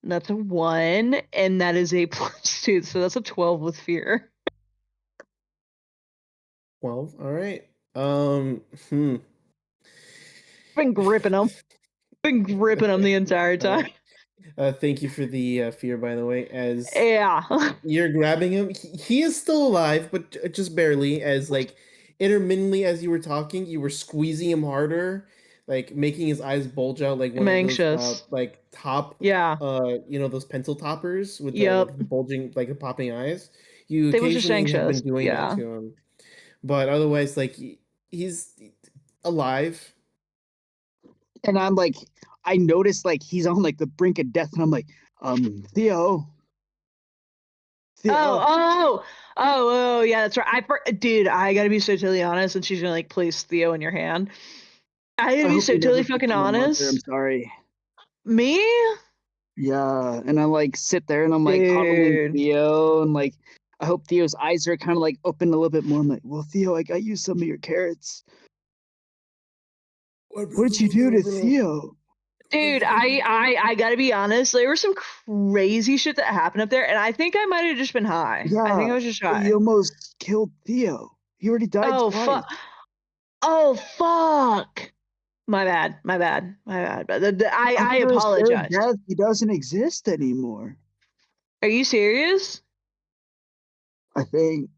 S2: That's a 1, and that is a +2, so that's a 12 with fear.
S1: 12. All right.
S2: Been gripping him. Been gripping him the entire time.
S1: Thank you for the fear, by the way. As
S2: Yeah.
S1: you're grabbing him, he is still alive, but just barely. As like intermittently, as you were talking, you were squeezing him harder, like making his eyes bulge out like one
S2: I'm
S1: of those
S2: anxious.
S1: like top
S2: Yeah.
S1: those pencil toppers with the
S2: Yep.
S1: like bulging like the popping eyes. You
S2: They was just
S1: occasionally have been
S2: anxious.
S1: doing that
S2: Yeah.
S1: to him, but otherwise, like he's alive.
S3: and I'm like, I noticed like he's on like the brink of death, and I'm like, Theo.
S2: Oh, yeah, that's right. Dude, I gotta be so totally honest, and she's gonna like place Theo in your hand. I gotta
S3: I
S2: be
S3: hope
S2: so
S3: you never
S2: totally fucking
S3: become a mother. I'm
S2: honest.
S3: sorry.
S2: Me?
S3: Yeah, and I like sit there and I'm like coddling
S2: Dude.
S3: Theo, and like I hope Theo's eyes are kind of like open a little bit more. I'm like, well, Theo, I got you some of your carrots. What did you do to Theo?
S2: Dude, I gotta be honest. There was some crazy shit that happened up there, and I think I might have just been high. I think I was just high.
S3: You almost killed Theo. He already died
S2: Oh
S3: twice.
S2: fuck! Oh fuck! My bad. My bad. My bad. But I
S3: After his third
S2: apologize.
S3: death, he doesn't exist anymore.
S2: Are you serious?
S3: I think.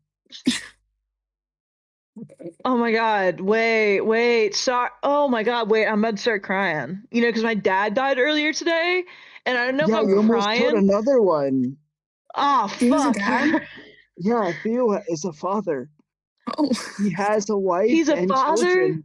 S2: Oh my god! Wait. Sorry. Oh my god! Wait, I'm about to start crying. You know, because my dad died earlier today, and I don't know if
S3: Yeah,
S2: I'm
S3: you almost killed
S2: crying.
S3: another one.
S2: Oh
S5: He was a
S2: fuck!
S5: dad?
S3: Yeah, Theo is a father.
S5: Oh,
S3: He has a wife
S2: He's a
S3: and
S2: father.
S3: children.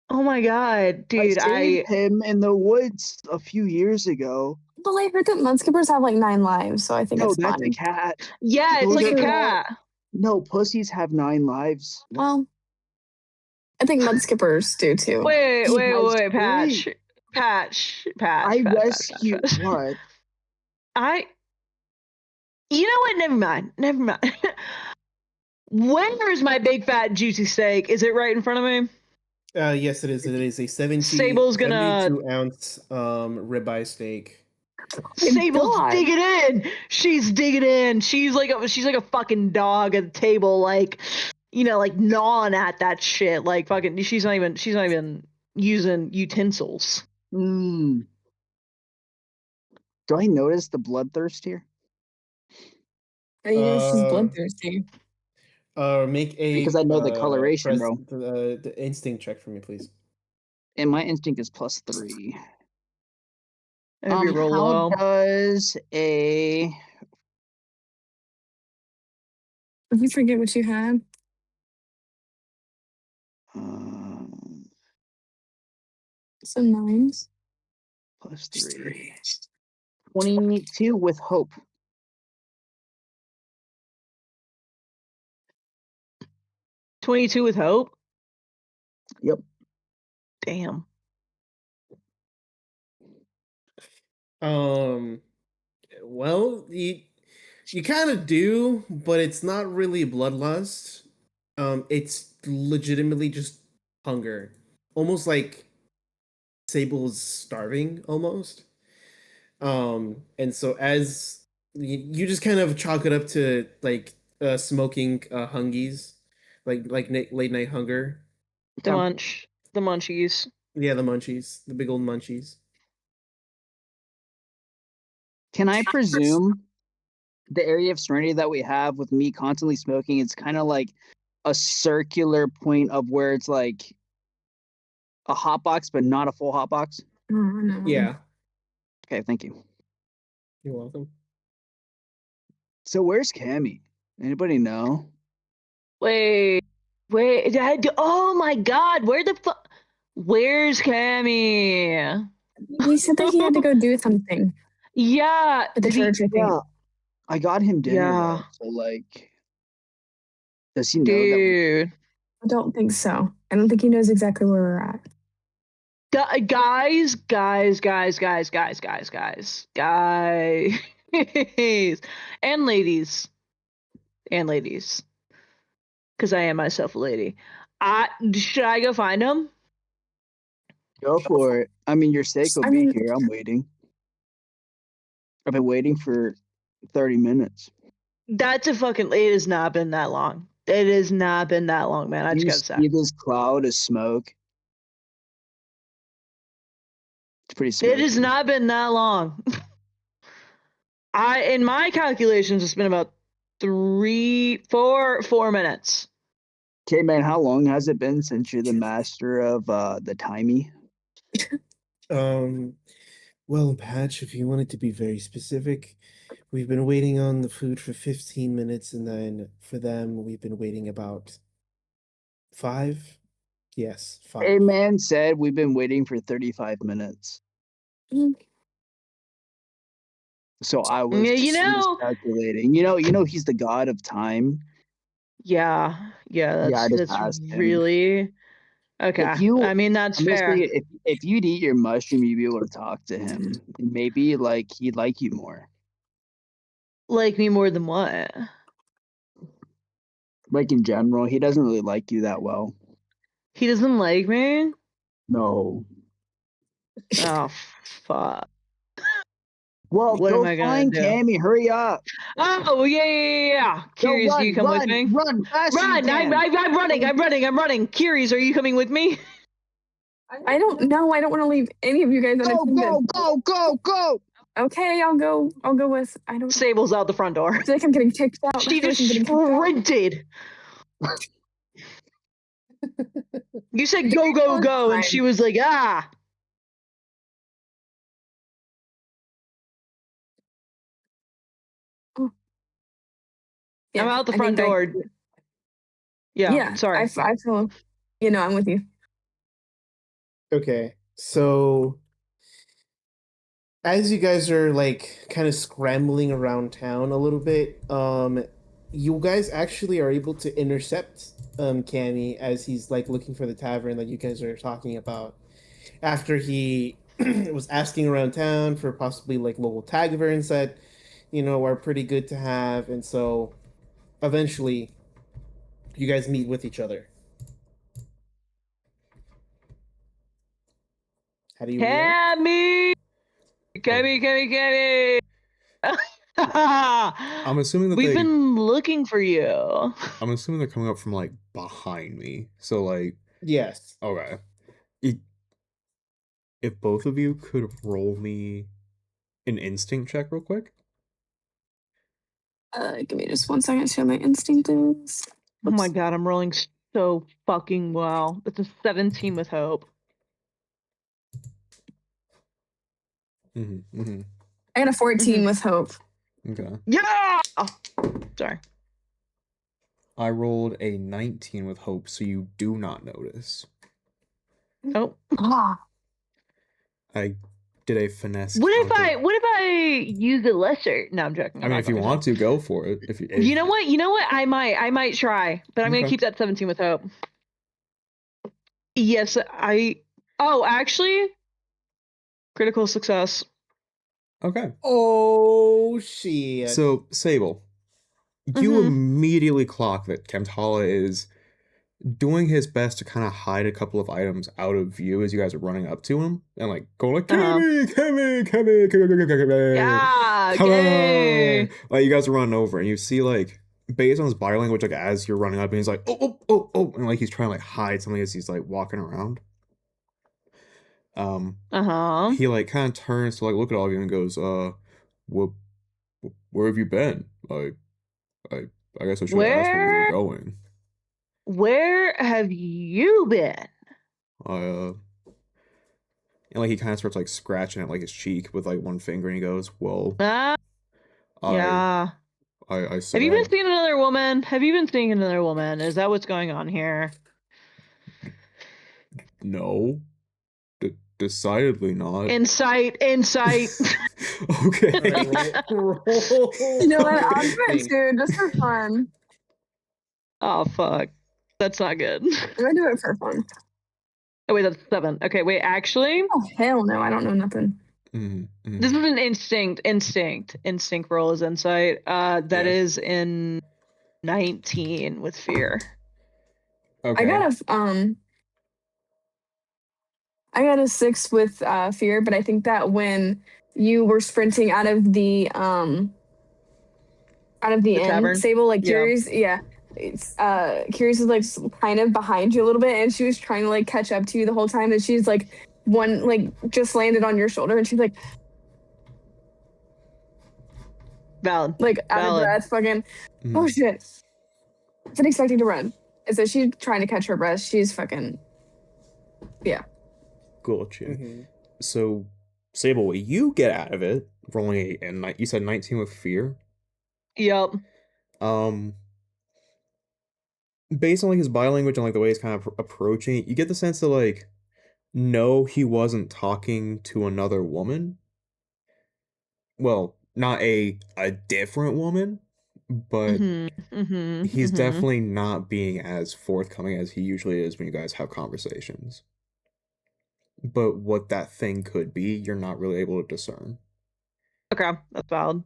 S2: Oh my god, dude!
S3: I saved him in the woods a few years ago.
S5: well, I heard that mudskippers have like 9 lives, so I think
S3: No,
S5: it's
S3: that's a
S5: fine.
S3: cat.
S2: Yeah, it's
S3: Those
S2: like a
S3: are
S2: cat.
S3: No, pussies have 9 lives.
S5: Well, I think mudskippers do too.
S2: Wait,
S3: He
S2: wait,
S3: has
S2: wait, Patch,
S3: 3.
S2: Patch, Patch,
S3: I
S2: Patch, Patch,
S3: rescue
S2: Patch.
S3: what?
S2: You know what? Never mind. Never mind. Where is my big fat juicy steak? Is it right in front of me?
S1: Yes, it is. It is a
S2: Sable's gonna
S1: 72 ounce ribeye steak.
S5: My
S2: Sable's
S5: God.
S2: digging in. She's digging in. She's like a fucking dog at the table, like, you know, like gnawing at that shit. Like fucking she's not even using utensils.
S3: Do I notice the bloodthirst here?
S5: How do you know she's
S1: Uh,
S5: bloodthirsty?
S1: Make a
S3: Because I know the coloration, bro.
S1: the instinct check for me, please.
S3: And my instinct is +3.
S2: I hope you roll
S3: How
S2: low.
S3: does a
S5: Did you forget what you had? Some 9s.
S3: +3 22 with hope?
S2: 22 with hope?
S3: Yep.
S2: Damn.
S1: Well, you kind of do, but it's not really bloodlust. It's legitimately just hunger, almost like Sable's starving, almost. And so as you just kind of chalk it up to like smoking hungies, like late night hunger.
S2: The
S3: Okay.
S2: munch. The munchies.
S1: Yeah, the munchies, the big old munchies.
S3: Can I presume the area of serenity that we have with me constantly smoking, it's kind of like a circular point of where it's like a hot box, but not a full hot box?
S5: Oh, no.
S1: Yeah,
S3: Okay, thank you.
S1: you're welcome.
S3: So where's Cammy? Anybody know?
S2: Wait. Oh my god, where the fuck? Where's Cammy?
S5: He said that he had to go do something
S2: Yeah,
S5: at the church, I think.
S3: Yeah, I got him dinner
S2: Yeah.
S3: though. So like, does he know that?
S2: dude.
S5: I don't think so. I don't think he knows exactly where we're at.
S2: Guys, and ladies, because I am myself a lady. Should I go find him?
S3: Go for it. I mean, your steak will
S5: I
S3: be
S5: mean-
S3: here. I'm waiting. I've been waiting for 30 minutes.
S2: That's a fucking. It has not been that long. It has not been that long, man. I just
S3: You
S2: gotta say.
S3: see this cloud of smoke? It's pretty smoky.
S2: It has not been that long. In my calculations, it's been about 4 minutes.
S3: Okay, man, how long has it been since you're the master of the timey?
S1: Well, Patch, if you wanted to be very specific, we've been waiting on the food for 15 minutes, and then for them, we've been waiting about 5. Yes, 5.
S3: A man said we've been waiting for 35 minutes.
S5: Mhm.
S3: So I was
S2: Yeah,
S3: just calculating. You know he's the god of time.
S2: Yeah,
S3: I just
S2: that's
S3: asked him.
S2: really okay. I mean, that's
S3: I'm gonna
S2: fair.
S3: say if you'd eat your mushroom, you'd be able to talk to him. And maybe like he'd like you more.
S2: Like me more than what?
S3: Like in general, he doesn't really like you that well.
S2: He doesn't like me?
S3: No.
S2: Oh fuck.
S3: Well,
S2: What
S3: go
S2: am I gonna
S3: find
S2: do?
S3: Cammy. Hurry up.
S2: Oh yeah.
S3: Go
S2: Curious, do
S3: run,
S2: you come with
S3: run,
S2: me?
S3: run faster you
S2: Run!
S3: can.
S2: I'm running. Curious, are you coming with me?
S5: I don't know. I don't want to leave any of you guys
S3: Go,
S5: unattended.
S3: go.
S5: Okay, I'll go. I'll go with. I don't.
S2: Sable's out the front door.
S5: I feel like I'm getting kicked out.
S2: She just sprinted. You said go, and she was like, ah.
S5: Yeah,
S2: I'm out the
S5: I
S2: front
S5: think
S2: door. Yeah, sorry.
S5: I feel. I'm with you.
S1: Okay, so as you guys are like kind of scrambling around town a little bit, you guys actually are able to intercept Cammy as he's like looking for the tavern that you guys are talking about. After he was asking around town for possibly like local taverns that, are pretty good to have, and so eventually you guys meet with each other. How do you react?
S2: Cammy.
S4: I'm assuming that
S2: We've been looking for you.
S4: I'm assuming they're coming up from like behind me. So like,
S1: Yes.
S4: okay. If both of you could roll me an instinct check real quick.
S5: Give me just 1 second. See how my instinct is.
S2: Oh my god, I'm rolling so fucking well. It's a 17 with hope.
S5: I got a 14 with hope.
S4: Okay.
S2: Yeah! Oh, sorry.
S4: I rolled a 19 with hope, so you do not notice.
S2: Oh.
S4: I did a finesse.
S2: What if I use a lesser? No, I'm joking.
S4: I mean, if you want to, go for it. If
S2: you know what? I might try, but I'm gonna keep that 17 with hope. Yes, actually, critical success.
S4: Okay.
S1: Oh shit.
S4: So Sable, you immediately clock that Kamtala is doing his best to kind of hide a couple of items out of view as you guys are running up to him and like going like, Cammy.
S2: Yeah,
S4: Come
S2: okay.
S4: on. Like you guys are running over and you see like based on his body language, like as you're running up and he's like, oh, and like he's trying to like hide something as he's like walking around. He like kind of turns to like look at all of you and goes, where have you been? Like, I guess I should ask where we were going.
S2: Where have you been?
S4: And like he kind of starts like scratching at like his cheek with like one finger and he goes, well,
S2: yeah.
S4: I said,
S2: have you been seeing another woman? Is that what's going on here?
S4: No. Decidedly not.
S2: Insight.
S4: Okay.
S5: You know what? I'll do it too, just for fun.
S2: Oh fuck, that's not good.
S5: I'm gonna do it for fun.
S2: Oh wait, that's 7. Okay, wait. Actually,
S5: oh hell no, I don't know nothing.
S2: This is an instinct roll is insight. That is in 19 with fear.
S4: Okay.
S5: I got a 6 with fear, but I think that when you were sprinting out of the inn,
S2: tavern?
S5: Sable, like Curious, it's Curious is like kind of behind you a little bit, and she was trying to like catch up to you the whole time, and she's like just landed on your shoulder, and she's like
S2: valid,
S5: out of breath, fucking oh shit, wasn't expecting to run, and so she's trying to catch her breath. She's fucking
S4: Gotcha. So, Sable, what you get out of it, rolling you said 19 with fear?
S2: Yep.
S4: Based on like his body language and like the way he's kind of approaching it, you get the sense that like, no, he wasn't talking to another woman. Well, not a different woman, but he's definitely not being as forthcoming as he usually is when you guys have conversations. But what that thing could be, you're not really able to discern.
S2: Okay, that's valid.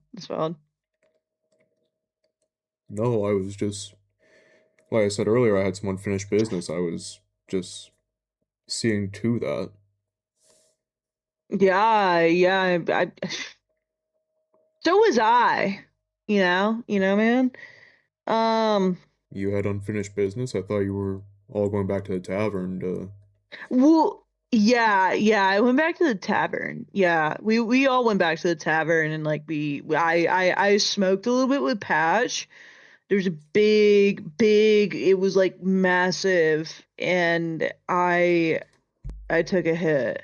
S4: No, I was just, like I said earlier, I had some unfinished business. I was just seeing to that.
S2: Yeah. So was I. Man. Um.
S4: You had unfinished business? I thought you were all going back to the tavern to...
S2: Well, yeah. I went back to the tavern. Yeah, we all went back to the tavern and like I smoked a little bit with Patch. There's a big. It was like massive, and I took a hit.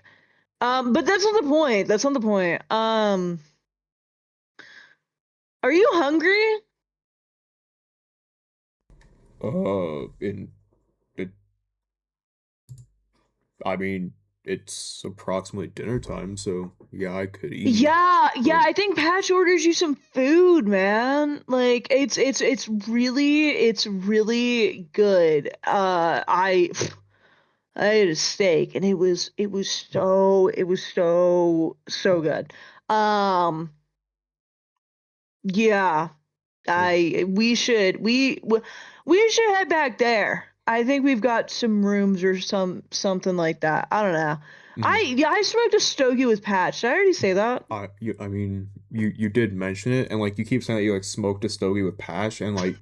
S2: But that's not the point. That's not the point. Are you hungry?
S4: in... It, I mean, it's approximately dinner time, so yeah, I could eat.
S2: Yeah.
S4: but-
S2: I think Patch orders you some food, man. Like it's really good. I ate a steak and it was so good. Um, yeah. We should head back there. I think we've got some rooms or something like that. I don't know.
S4: Mhm.
S2: I smoked a stogie with Patch. Did I already say that?
S4: I mean, you did mention it, and like you keep saying that you like smoked a stogie with Pash, and like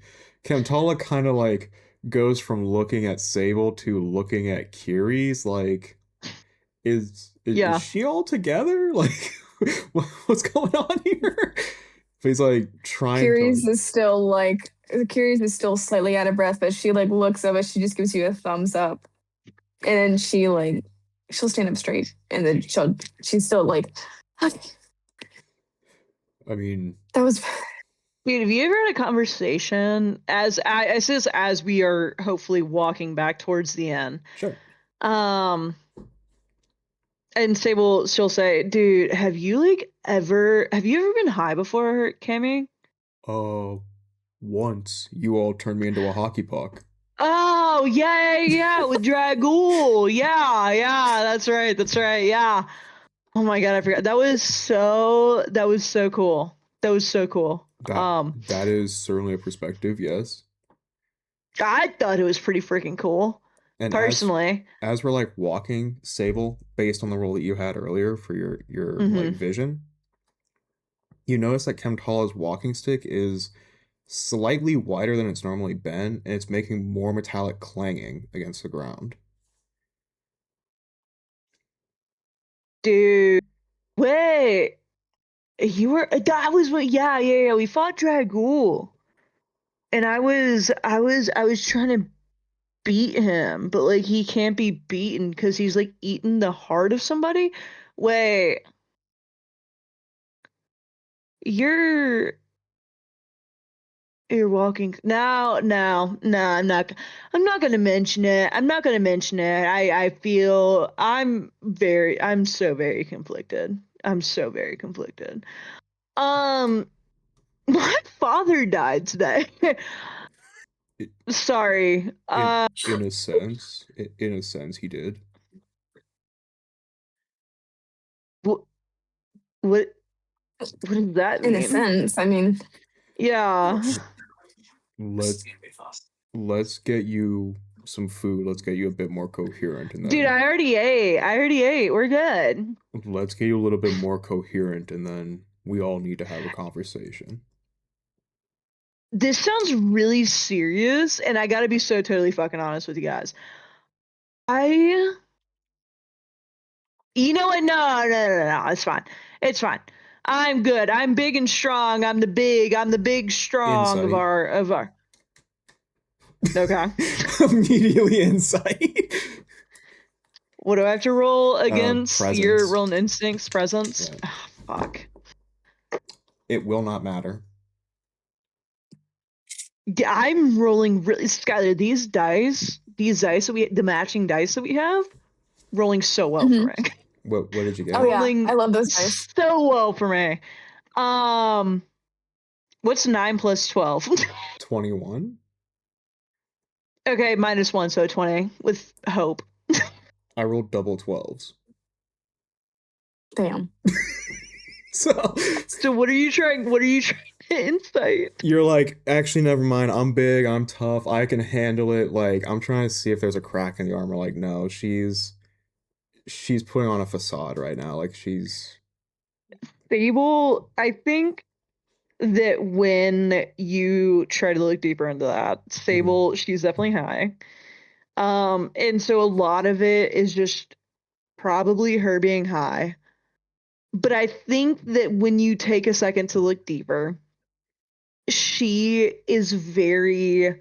S4: Kamtala kind of like goes from looking at Sable to looking at Keres. Like, is
S2: Yeah.
S4: she all together? Like, what's going on here? But he's like trying
S5: Curious
S4: to.
S5: is still slightly out of breath, but she like looks up and she just gives you a thumbs up. And then she'll stand up straight and then she's still like, okay,
S4: I mean,
S5: that was
S2: Dude, have you ever had a conversation I say this as we are hopefully walking back towards the end?
S4: sure.
S2: Um, and she'll say, "Dude, have you ever been high before, Cammy?"
S4: Uh, once you all turned me into a hockey puck.
S2: Oh, yeah, with Dragul. Yeah, that's right. Yeah. Oh my God, I forgot. That was so cool. That was so cool.
S4: That is certainly a perspective, yes.
S2: I thought it was pretty freaking cool,
S4: And
S2: personally.
S4: as we're like walking, Sable, based on the role that you had earlier for your like
S2: Mhm.
S4: vision, you notice that Kamtala's walking stick is slightly wider than it's normally been, and it's making more metallic clanging against the ground.
S2: Dude, wait. You were that was what yeah. We fought Dragul. And I was trying to beat him, but like he can't be beaten because he's like eaten the heart of somebody. Wait, you're you're walking no, I'm not gonna mention it. I feel I'm so very conflicted. Um my father died today.
S4: I-
S2: Sorry.
S4: in a sense, in a sense, he did.
S2: What what does that
S5: in a
S2: mean?
S5: sense. I mean,
S2: Yeah.
S4: Let let's get you some food. Let's get you a bit more coherent, and
S2: Dude,
S4: then
S2: I already ate. We're good.
S4: let's get you a little bit more coherent, and then we all need to have a conversation.
S2: This sounds really serious, and I gotta be so totally fucking honest with you guys. You know what? No. It's fine. It's fine. I'm good. I'm big and strong. I'm the big strong
S4: Insight.
S2: of our. Okay.
S4: Immediately insight.
S2: What do I have to roll against your
S4: Presence.
S2: rolling instincts presence?
S4: Yeah.
S2: Ah, fuck.
S4: It will not matter.
S2: Yeah, I'm rolling really, Skylar. These dice the matching dice that we have, rolling so well for me.
S4: What did you get?
S5: oh yeah,
S2: Rolling
S5: I love those dice.
S2: so well for me. What's 9 plus 12?
S4: 21?
S2: Okay, -1, so 20 with hope.
S4: I rolled double 12s.
S5: Damn.
S4: So
S2: So what are you trying to insight?
S4: you're like, actually, never mind. I'm big. I'm tough. I can handle it. Like, I'm trying to see if there's a crack in the armor. Like, no, she's she's putting on a facade right now. Like she's
S2: Sable, I think that when you try to look deeper into that, Sable, she's definitely high. And so a lot of it is just probably her being high. But I think that when you take a second to look deeper, she is very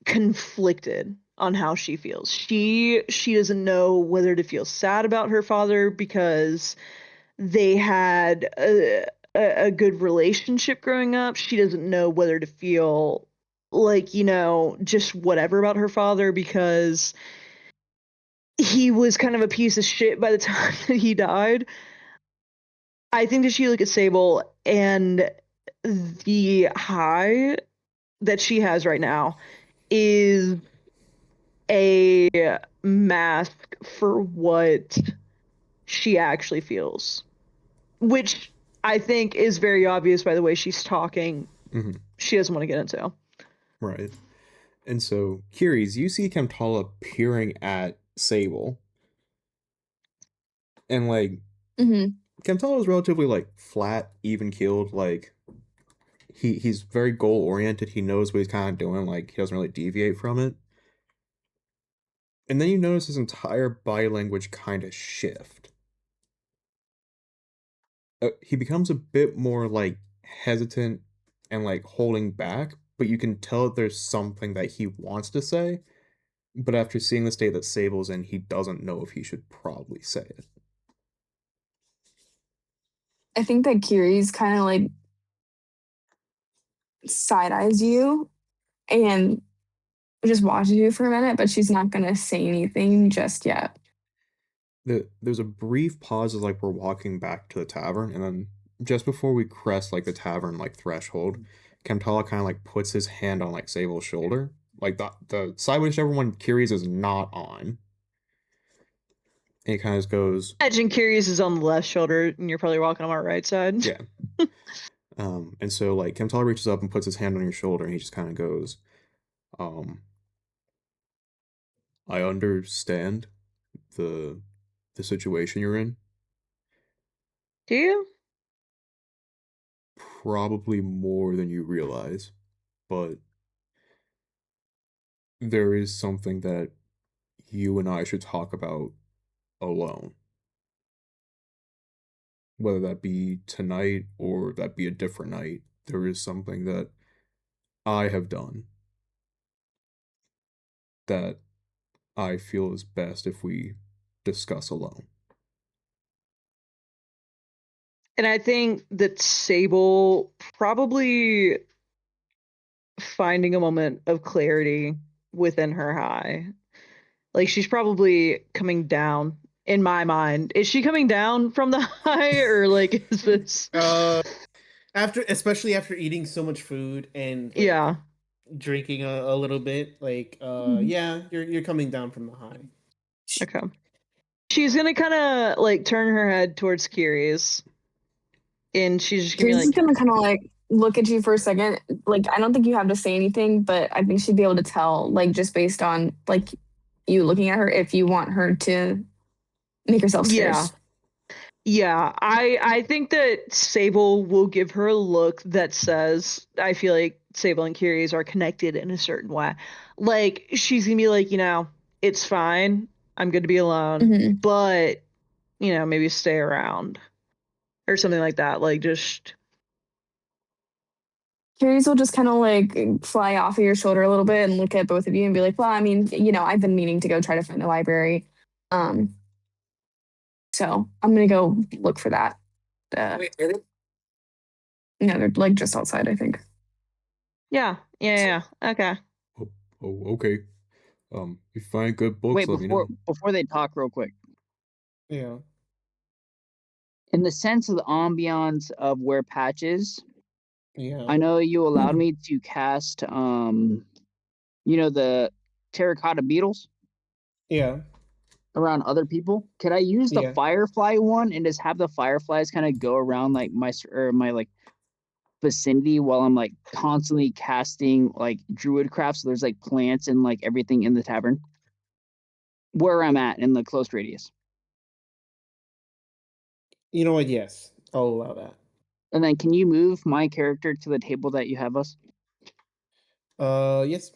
S2: conflicted on how she feels. She doesn't know whether to feel sad about her father because they had a good relationship growing up. She doesn't know whether to feel like, just whatever about her father because he was kind of a piece of shit by the time that he died. I think that she look at Sable and the high that she has right now is a mask for what she actually feels, which I think is very obvious by the way she's talking. She doesn't want to get into.
S4: right. And so, Keres, you see Kamtala peering at Sable. And like Kamtala is relatively like flat, even keeled, like he's very goal oriented, he knows what he's kinda doing, like he doesn't really deviate from it. And then you notice his entire body language kinda shift. He becomes a bit more like hesitant and like holding back, but you can tell that there's something that he wants to say. But after seeing the state that Sable's in, he doesn't know if he should probably say it.
S5: I think that Kiri's kind of like side eyes you and just watches you for a minute, but she's not going to say anything just yet.
S4: There's a brief pause as like we're walking back to the tavern, and then just before we crest like the tavern like threshold, Kamtala kind of like puts his hand on like Sable's shoulder, like the side whichever one Keres is not on. And he kind of just goes.
S2: Imagine Keres is on the left shoulder, and you're probably walking on my right side.
S4: Yeah. And so like Kamtala reaches up and puts his hand on your shoulder, and he just kind of goes, I understand the situation you're in.
S2: Do you?
S4: Probably more than you realize, but there is something that you and I should talk about alone. Whether that be tonight or that be a different night, there is something that I have done that I feel is best if we discuss alone.
S2: And I think that Sable probably finding a moment of clarity within her high. Like she's probably coming down in my mind. Is she coming down from the high or like is this
S1: especially after eating so much food and like,
S2: yeah.
S1: drinking a little bit, like yeah, you're coming down from the high.
S2: Okay. She's gonna kinda like turn her head towards Keres. And she's just gonna be
S5: She's
S2: like,
S5: just gonna kind of like look at you for a second. Like, I don't think you have to say anything, but I think she'd be able to tell, like, just based on like you looking at her, if you want her to make herself scarce.
S2: Yeah, I think that Sable will give her a look that says, I feel like Sable and Keres are connected in a certain way. Like, she's gonna be like, it's fine. I'm good to be alone. But, maybe stay around. Or something like that. Like, just...
S5: Keres will just kind of like fly off of your shoulder a little bit and look at both of you and be like, well, I mean, I've been meaning to go try to find the library. So I'm going to go look for that. Wait, are they? No, they're like just outside, I think.
S2: Yeah. Okay.
S4: Oh, okay. If you find good books, let me know.
S3: Before they talk real quick.
S1: Yeah.
S3: In the sense of the ambiance of where Patch is,
S1: Yeah.
S3: I know you allowed me to cast the terracotta beetles.
S1: Yeah.
S3: Around other people. Could I use the firefly one and just have the fireflies kind of go around like my like vicinity while I'm like constantly casting like druid craft, so there's like plants and like everything in the tavern? where I'm at in the close radius.
S1: You know what? Yes, I'll allow that.
S3: And then can you move my character to the table that you have us?
S1: Yes.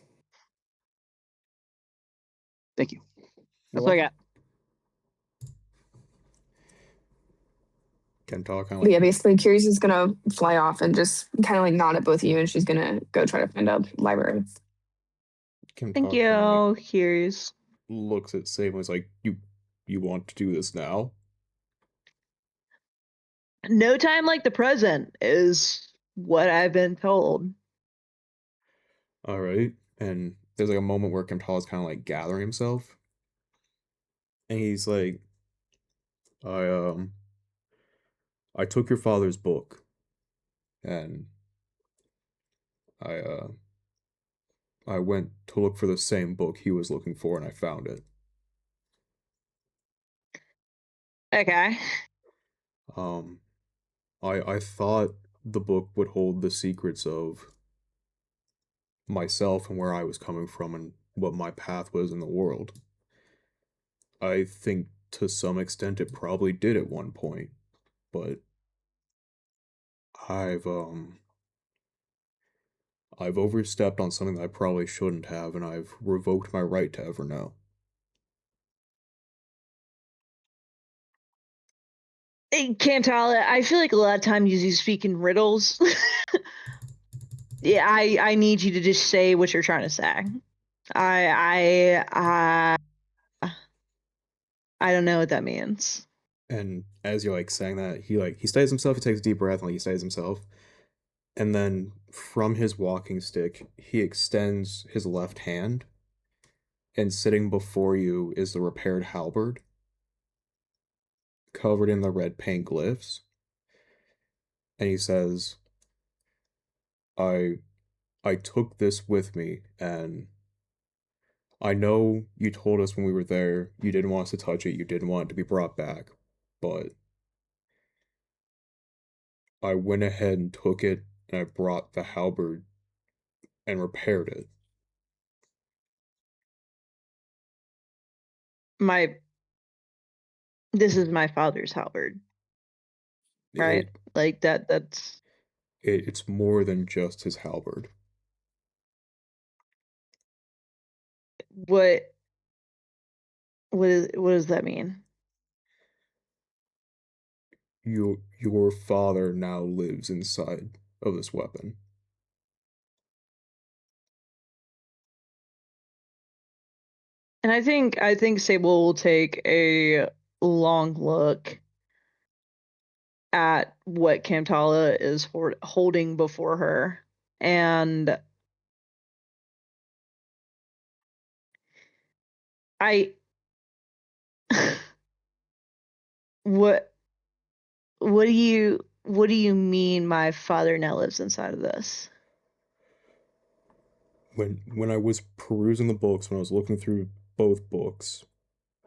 S3: Thank you.
S1: You're
S3: That's what I got.
S4: Kamtala kind of
S5: But yeah,
S4: like
S5: basically, Keres is gonna fly off and just kind of like nod at both of you, and she's gonna go try to find a library.
S2: Thank
S4: Kamtala kind of like
S2: you. Here's
S4: looks at Sable and is like, you want to do this now?
S2: no time like the present is what I've been told.
S4: All right. And there's like a moment where Kamtala's kind of like gathering himself, and he's like, I I took your father's book, and I I went to look for the same book he was looking for, and I found it.
S2: Okay.
S4: Um, I thought the book would hold the secrets of myself and where I was coming from and what my path was in the world. I think to some extent it probably did at one point, but I've um I've overstepped on something that I probably shouldn't have, and I've revoked my right to ever know.
S2: Hey, Kamtala, I feel like a lot of times you speak in riddles. Yeah, I need you to just say what you're trying to say. I don't know what that means.
S4: And as you're like saying that, he steadies himself, he takes a deep breath, and like he steadies himself. And then from his walking stick, he extends his left hand, and sitting before you is the repaired halberd, covered in the red paint glyphs. And he says, I I took this with me, and I know you told us when we were there you didn't want us to touch it, you didn't want it to be brought back, but I went ahead and took it, and I brought the halberd and repaired it.
S2: This is my father's halberd, right?
S4: It,
S2: Like that's
S4: it's more than just his halberd.
S2: what what does that mean?
S4: Your father now lives inside of this weapon.
S2: And I think Sable will take a long look at what Kamtala is holding before her, and I what what do you mean my father now lives inside of this?
S4: When I was perusing the books, when I was looking through both books,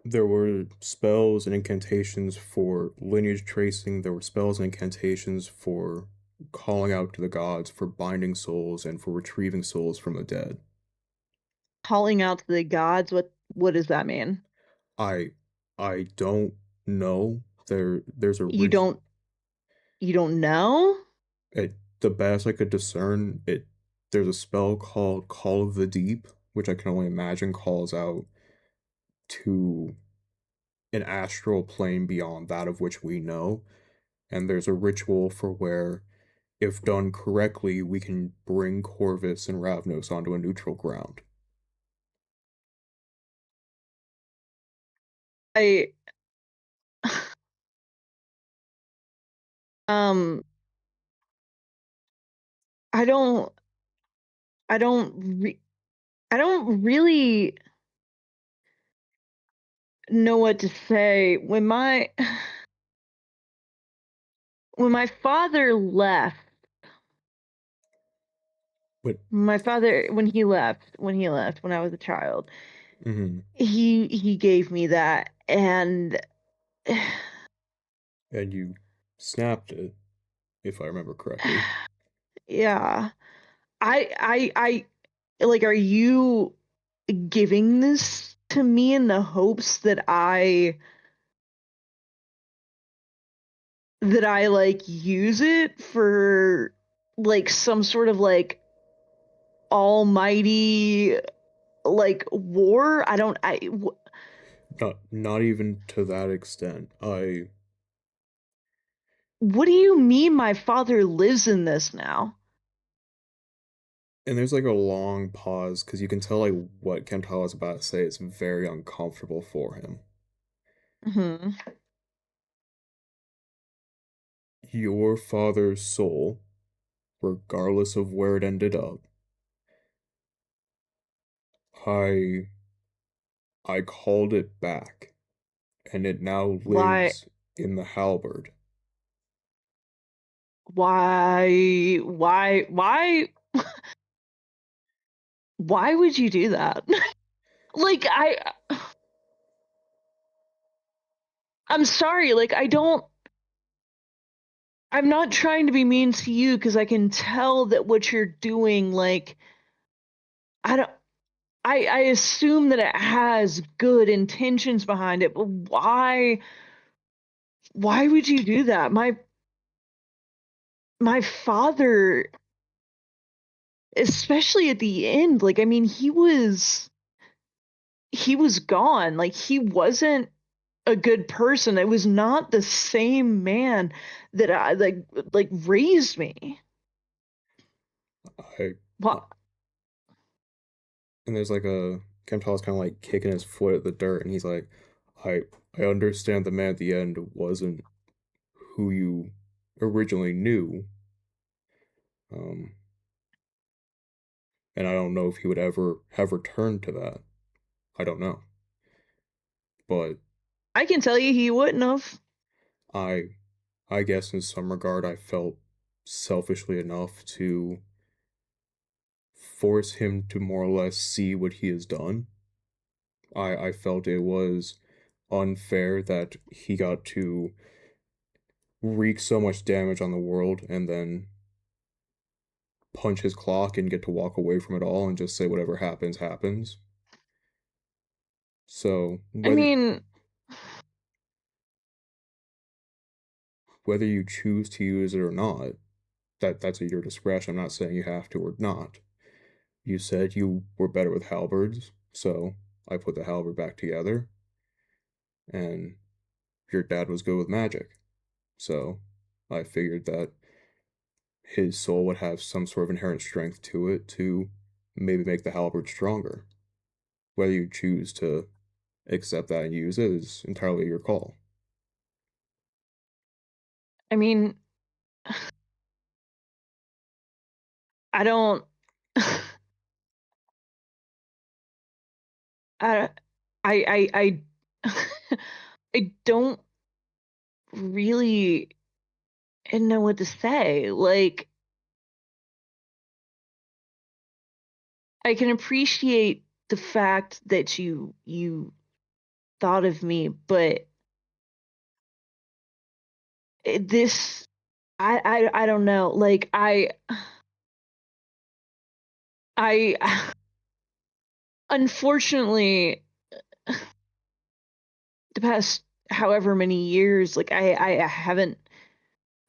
S4: there were spells and incantations for lineage tracing, there were spells and incantations for calling out to the gods, for binding souls, and for retrieving souls from the dead.
S2: Calling out to the gods, what does that mean?
S4: I I don't know. There's a
S2: You
S4: rich
S2: don't you don't know?
S4: at the best I could discern it. There's a spell called Call of the Deep, which I can only imagine calls out to an astral plane beyond that of which we know. And there's a ritual for where, if done correctly, we can bring Corvus and Ravnos onto a neutral ground.
S2: I um I don't I don't re- I don't really know what to say. When my father left,
S4: But
S2: my father when he left when I was a child,
S4: mhm.
S2: he gave me that, and
S4: And you snapped it, if I remember correctly.
S2: yeah, I like, are you giving this to me in the hopes that I like use it for like some sort of like almighty like war.
S4: Not even to that extent.
S2: What do you mean my father lives in this now?
S4: And there's like a long pause because you can tell like what Kamtala is about to say is very uncomfortable for him.
S2: Hmm.
S4: Your father's soul, regardless of where it ended up, I called it back, and it now
S2: Why
S4: lives in the halberd.
S2: why why would you do that? Like I'm sorry, like I'm not trying to be mean to you because I can tell that what you're doing, like I don't I assume that it has good intentions behind it, but why would you do that? My father, especially at the end, like I mean he was gone. Like he wasn't a good person. It was not the same man that I like raised me.
S4: I
S2: What?
S4: and there's like a Kamtala's kind of like kicking his foot at the dirt, and he's like, I I understand the man at the end wasn't who you originally knew, um, and I don't know if he would ever have returned to that. I don't know, but
S2: I can tell you he wouldn't have.
S4: I I guess in some regard I felt selfishly enough to force him to more or less see what he has done. I felt it was unfair that he got to wreak so much damage on the world and then punch his clock and get to walk away from it all and just say whatever happens happens. So
S2: I mean,
S4: whether you choose to use it or not, that's at your discretion. I'm not saying you have to or not. You said you were better with halberds, so I put the halberd back together, and your dad was good with magic. So I figured that his soul would have some sort of inherent strength to it to maybe make the halberd stronger. Whether you choose to accept that and use it is entirely your call.
S2: I mean, I don't I I I don't really know what to say. Like I can appreciate the fact that you thought of me, but this I don't know. Like I unfortunately the past however many years, like I haven't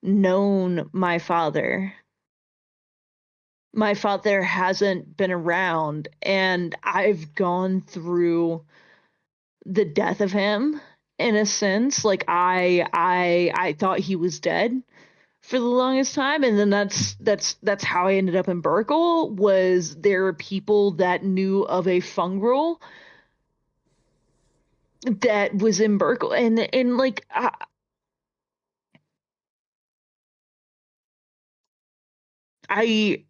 S2: known my father. My father hasn't been around, and I've gone through the death of him in a sense. Like I thought he was dead for the longest time, and then that's how I ended up in Burkle. Was there are people that knew of a fungrel that was in Burkle, and like I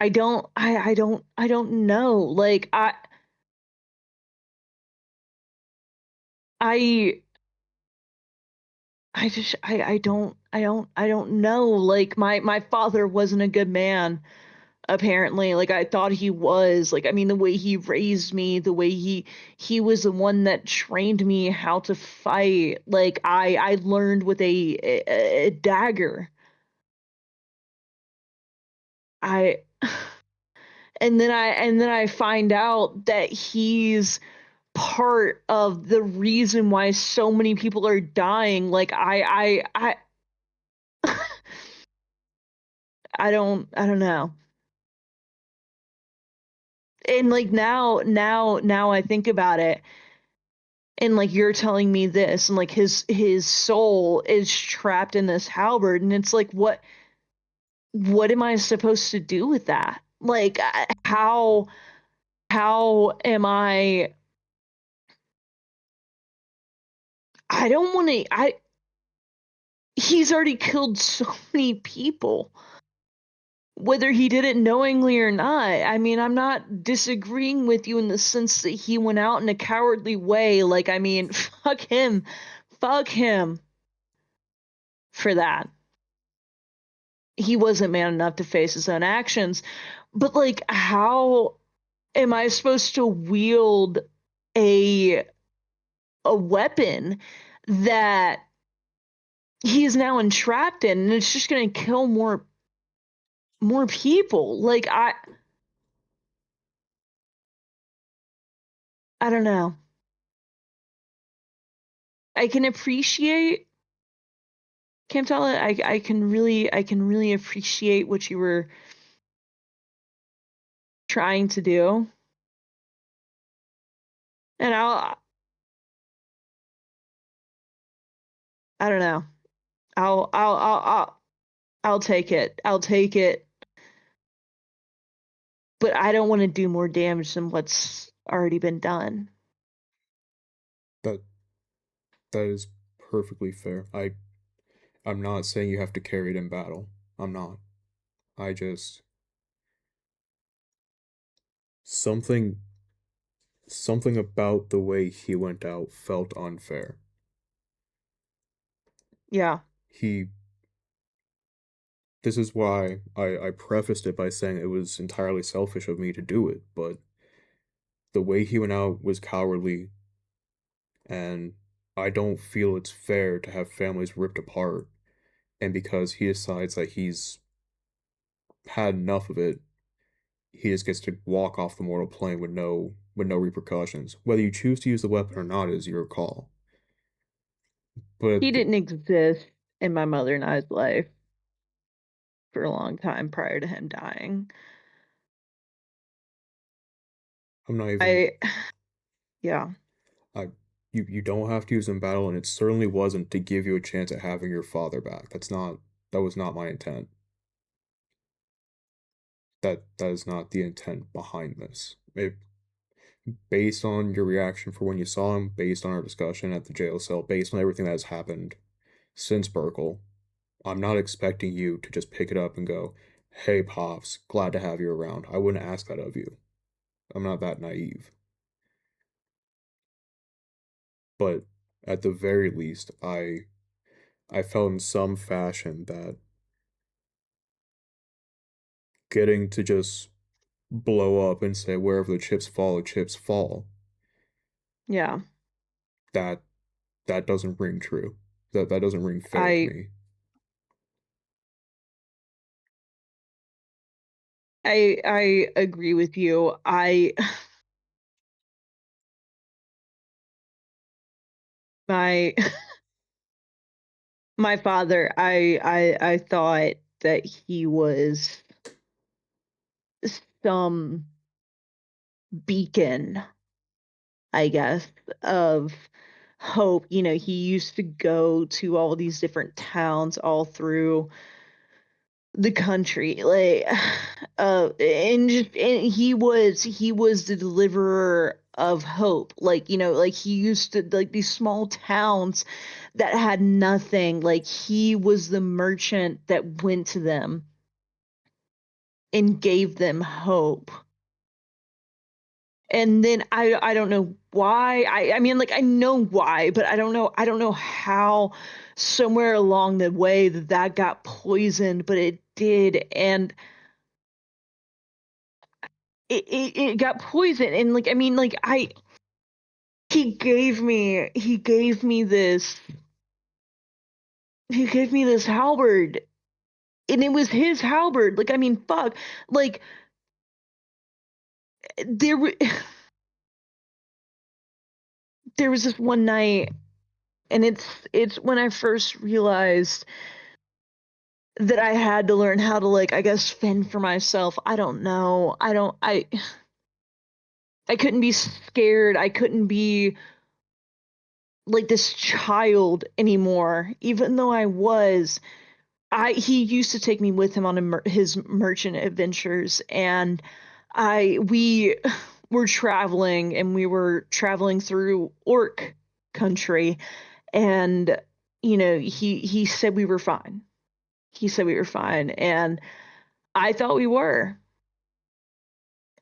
S2: I don't know. Like I I just I don't know. Like my father wasn't a good man, apparently. Like I thought he was. Like I mean the way he raised me, the way he was the one that trained me how to fight. Like I learned with a dagger. I and then I find out that he's part of the reason why so many people are dying. Like I don't know. And like now I think about it, and like you're telling me this, and like his soul is trapped in this halberd, and it's like what am I supposed to do with that? Like how am I don't want to he's already killed so many people, whether he did it knowingly or not. I mean, I'm not disagreeing with you in the sense that he went out in a cowardly way. Like, I mean, fuck him for that. He wasn't man enough to face his own actions. But like, how am I supposed to wield a weapon that he's now entrapped in, and it's just going to kill more people? Like I don't know. I can appreciate Kamtala. I can really appreciate what you were trying to do. And I don't know. I'll take it. I'll take it. But I don't want to do more damage than what's already been done.
S4: That is perfectly fair. I'm not saying you have to carry it in battle. I'm not. I just something about the way he went out felt unfair.
S2: Yeah.
S4: This is why I prefaced it by saying it was entirely selfish of me to do it, but the way he went out was cowardly, and I don't feel it's fair to have families ripped apart, and because he decides that he's had enough of it, he just gets to walk off the mortal plane with no repercussions. Whether you choose to use the weapon or not is your call. But
S2: He didn't exist in my mother and I's life for a long time prior to him dying.
S4: I'm not even.
S2: Yeah.
S4: You don't have to use in battle, and it certainly wasn't to give you a chance at having your father back. That was not my intent. That is not the intent behind this. Based on your reaction for when you saw him, based on our discussion at the jail cell, based on everything that has happened since Burkle, I'm not expecting you to just pick it up and go, "Hey, Pops, glad to have you around." I wouldn't ask that of you. I'm not that naive. But at the very least, I felt in some fashion that getting to just blow up and say wherever the chips fall,
S2: Yeah.
S4: that doesn't ring true. That doesn't ring fair to
S2: I
S4: me.
S2: I agree with you. My my father, I thought that he was some beacon, I guess, of hope. You know, he used to go to all these different towns all through the country, like and he was the deliverer of hope. Like, you know, like he used to, like, these small towns that had nothing, like he was the merchant that went to them and gave them hope. And then I don't know why. I mean, like, I know why, but I don't know how somewhere along the way that got poisoned, but it did. And it got poisoned. And like, I mean, like, he gave me this halberd, and it was his halberd. Like, I mean, fuck. Like, there was this one night, and it's when I first realized that I had to learn how to, like, I guess, fend for myself. I don't know. I couldn't be scared. I couldn't be like this child anymore, even though I was. He used to take me with him on his merchant adventures, and we were traveling, and we were traveling through orc country, and he said we were fine. He said we were fine, and I thought we were.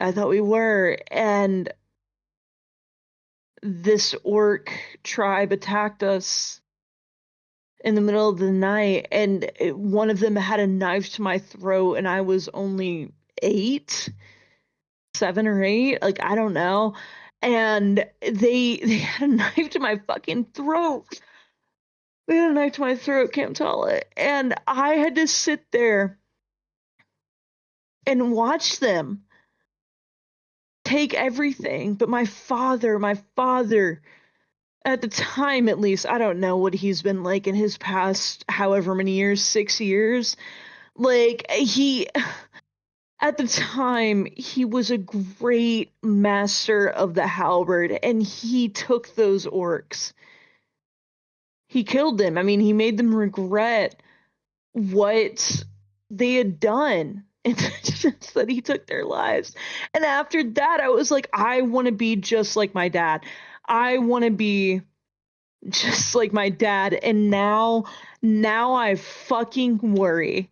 S2: I thought we were, and this orc tribe attacked us in the middle of the night, and one of them had a knife to my throat, and I was only 7 or 8, like, I don't know, and they had a knife to my fucking throat. They had a knife to my throat, Kamtala, and I had to sit there and watch them take everything. But my father, at the time at least, I don't know what he's been like in his past however many years, 6 years. Like, at the time, he was a great master of the halberd, and he took those orcs. He killed them. I mean, he made them regret what they had done. And that he took their lives. And after that, I was like, I want to be just like my dad. I want to be just like my dad. And now I fucking worry.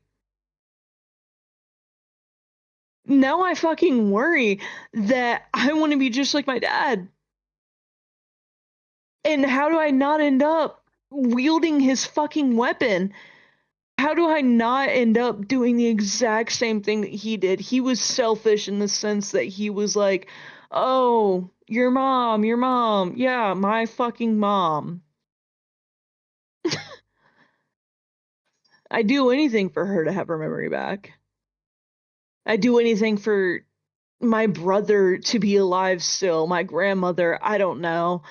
S2: Now I fucking worry that I want to be just like my dad. And how do I not end up wielding his fucking weapon? How do I not end up doing the exact same thing that he did? He was selfish in the sense that he was like, oh, your mom, yeah, my fucking mom. I'd do anything for her to have her memory back. I'd do anything for my brother to be alive still, my grandmother, I don't know.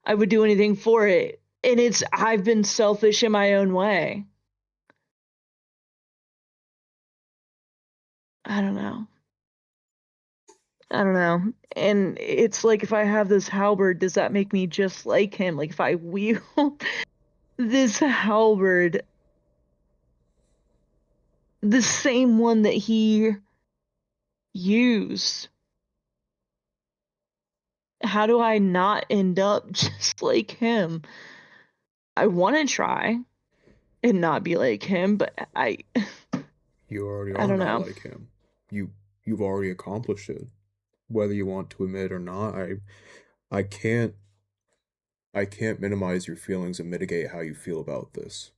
S2: I would do anything for it. And I've been selfish in my own way. I don't know. And it's like, if I have this halberd, does that make me just like him? Like, if I wield this halberd, the same one that he used, how do I not end up just like him? I want to try and not be like him, but
S4: You already
S2: I
S4: are
S2: don't
S4: not
S2: know.
S4: like him. You've already accomplished it. Whether you want to admit or not, I can't minimize your feelings and mitigate how you feel about this.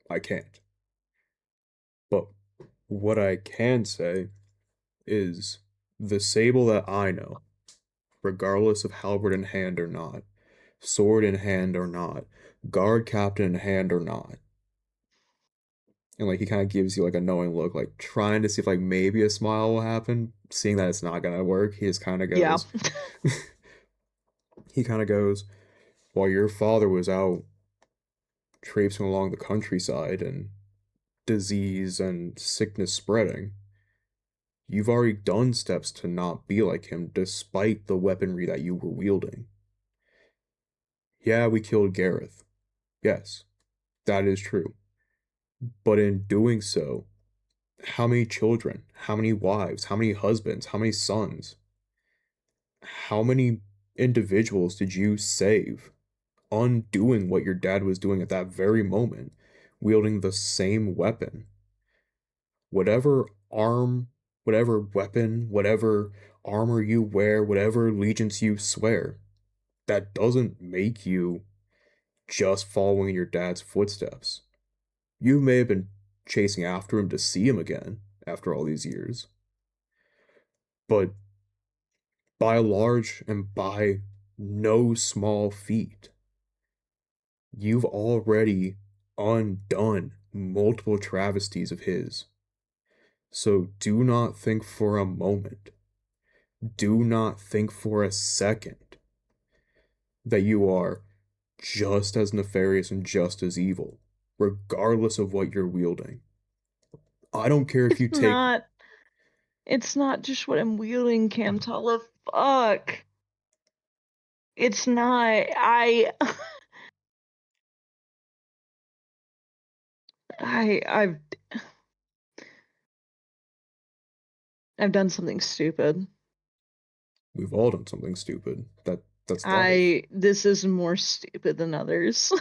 S4: I can't. But what I can say is the Sable that I know, regardless of halberd in hand or not, sword in hand or not, guard captain in hand or not, and like he kind of gives you like a knowing look, like trying to see if like maybe a smile will happen, seeing that it's not gonna work, he just kind of
S2: Yeah.
S4: goes, he kind of goes, while your father was out traipsing along the countryside and disease and sickness spreading, you've already done steps to not be like him despite the weaponry that you were wielding. Yeah, we killed Gareth. Yes, that is true. But in doing so, how many children, how many wives, how many husbands, how many sons, how many individuals did you save undoing what your dad was doing at that very moment, wielding the same weapon? Whatever arm, whatever weapon, whatever armor you wear, whatever allegiance you swear, that doesn't make you just following your dad's footsteps. You may have been chasing after him to see him again after all these years, but by large and by no small feat, you've already undone multiple travesties of his. So do not think for a moment do not think for a second that you are just as nefarious and just as evil, regardless of what you're wielding. I don't care if you take...
S2: It's not just what I'm wielding, Kamtala. Fuck. It's not. I've done something stupid.
S4: We've all done something stupid. That's life.
S2: This is more stupid than others.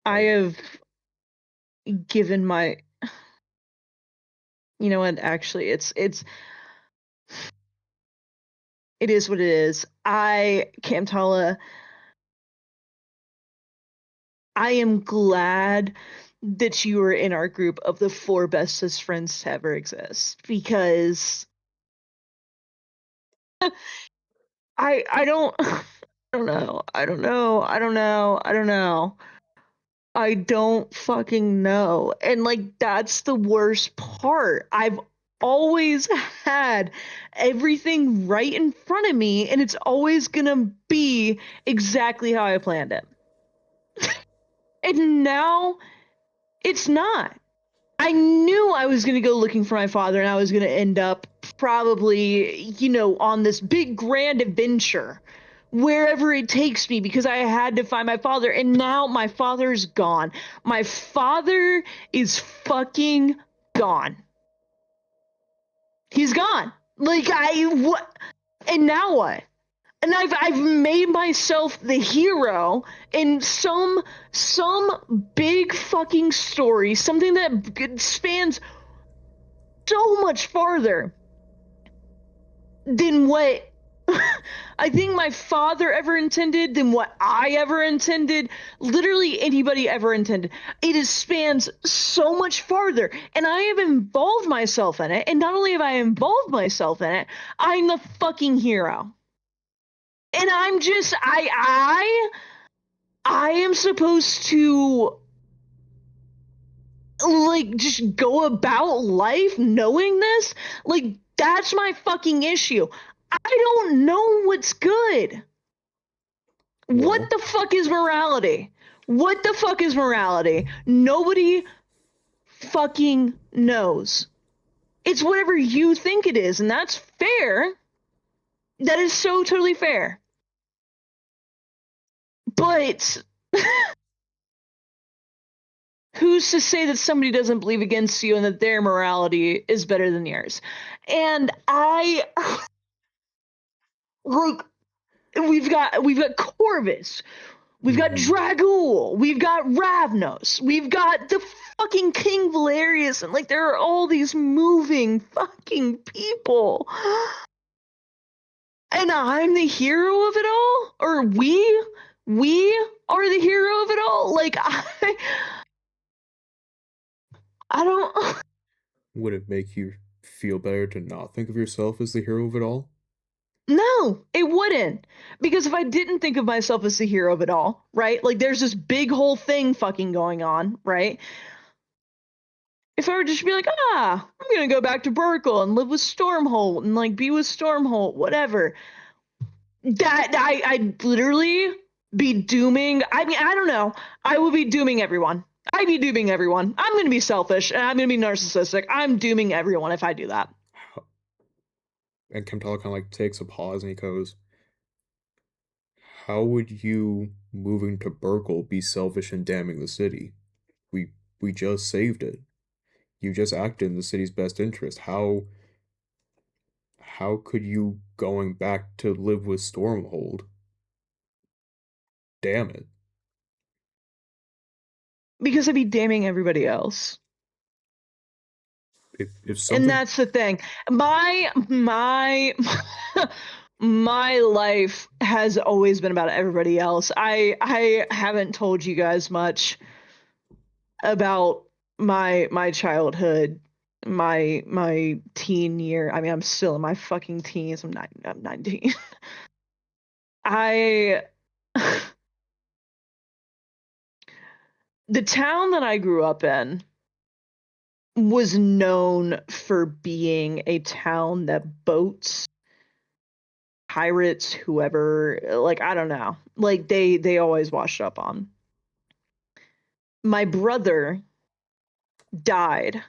S2: I have given my... You know what? Actually, it is what it is. Kamtala, I am glad that you are in our group of the 4 bestest friends to ever exist, because I don't know. I don't fucking know. And like, that's the worst part. I've always had everything right in front of me, and it's always gonna be exactly how I planned it. And now it's not. I knew I was going to go looking for my father, and I was going to end up probably, on this big grand adventure, wherever it takes me, because I had to find my father. And now my father's gone. My father is fucking gone. He's gone. Like, what? And now what? And I've made myself the hero in some big fucking story, something that spans so much farther than what I think my father ever intended, than what I ever intended, literally anybody ever intended. It spans so much farther, and I have involved myself in it. And not only have I involved myself in it, I'm the fucking hero. And I'm just, I am supposed to, like, just go about life knowing this? Like, that's my fucking issue. I don't know what's good.
S4: Well,
S2: What the fuck is morality? What the fuck is morality? Nobody fucking knows. It's whatever you think it is, and that's fair. That is so totally fair. But who's to say that somebody doesn't believe against you and that their morality is better than yours? And like, we've got Corvus, we've got Dragul, we've got Ravnos, we've got the fucking King Valerius, and like, there are all these moving fucking people. And I'm the hero of it all? Or we are the hero of it all? Like, I don't...
S4: Would it make you feel better to not think of yourself as the hero of it all?
S2: No, it wouldn't. Because if I didn't think of myself as the hero of it all, right? Like, there's this big whole thing fucking going on, right? If I were just to be like, I'm gonna go back to Burkle and live with Stormholt and like be with Stormholt, whatever. That I'd literally be dooming. I mean, I don't know. I would be dooming everyone. I'd be dooming everyone. I'm gonna be selfish and I'm gonna be narcissistic. I'm dooming everyone if I do that.
S4: And Kamtala kind of like takes a pause and he goes, how would you moving to Burkle be selfish and damning the city? We just saved it. You just acted in the city's best interest. How could you going back to live with Stormhold? Damn it.
S2: Because I'd be damning everybody else.
S4: If something...
S2: And that's the thing. My my life has always been about everybody else. I haven't told you guys much about my childhood, my teen year. I mean, I'm still in my fucking teens. I'm 19. The town that I grew up in was known for being a town that boats, pirates, whoever, like, I don't know, like they always washed up on. My brother died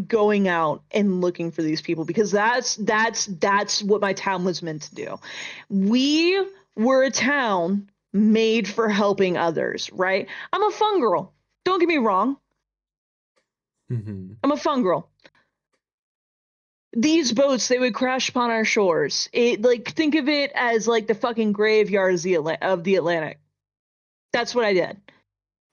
S2: going out and looking for these people because that's what my town was meant to do. We were a town made for helping others, right? I'm a fun girl. Don't get me wrong.
S4: Mm-hmm.
S2: I'm a fun girl. These boats, they would crash upon our shores. It, like, think of it as like the fucking graveyard of the Atlantic. That's what I did.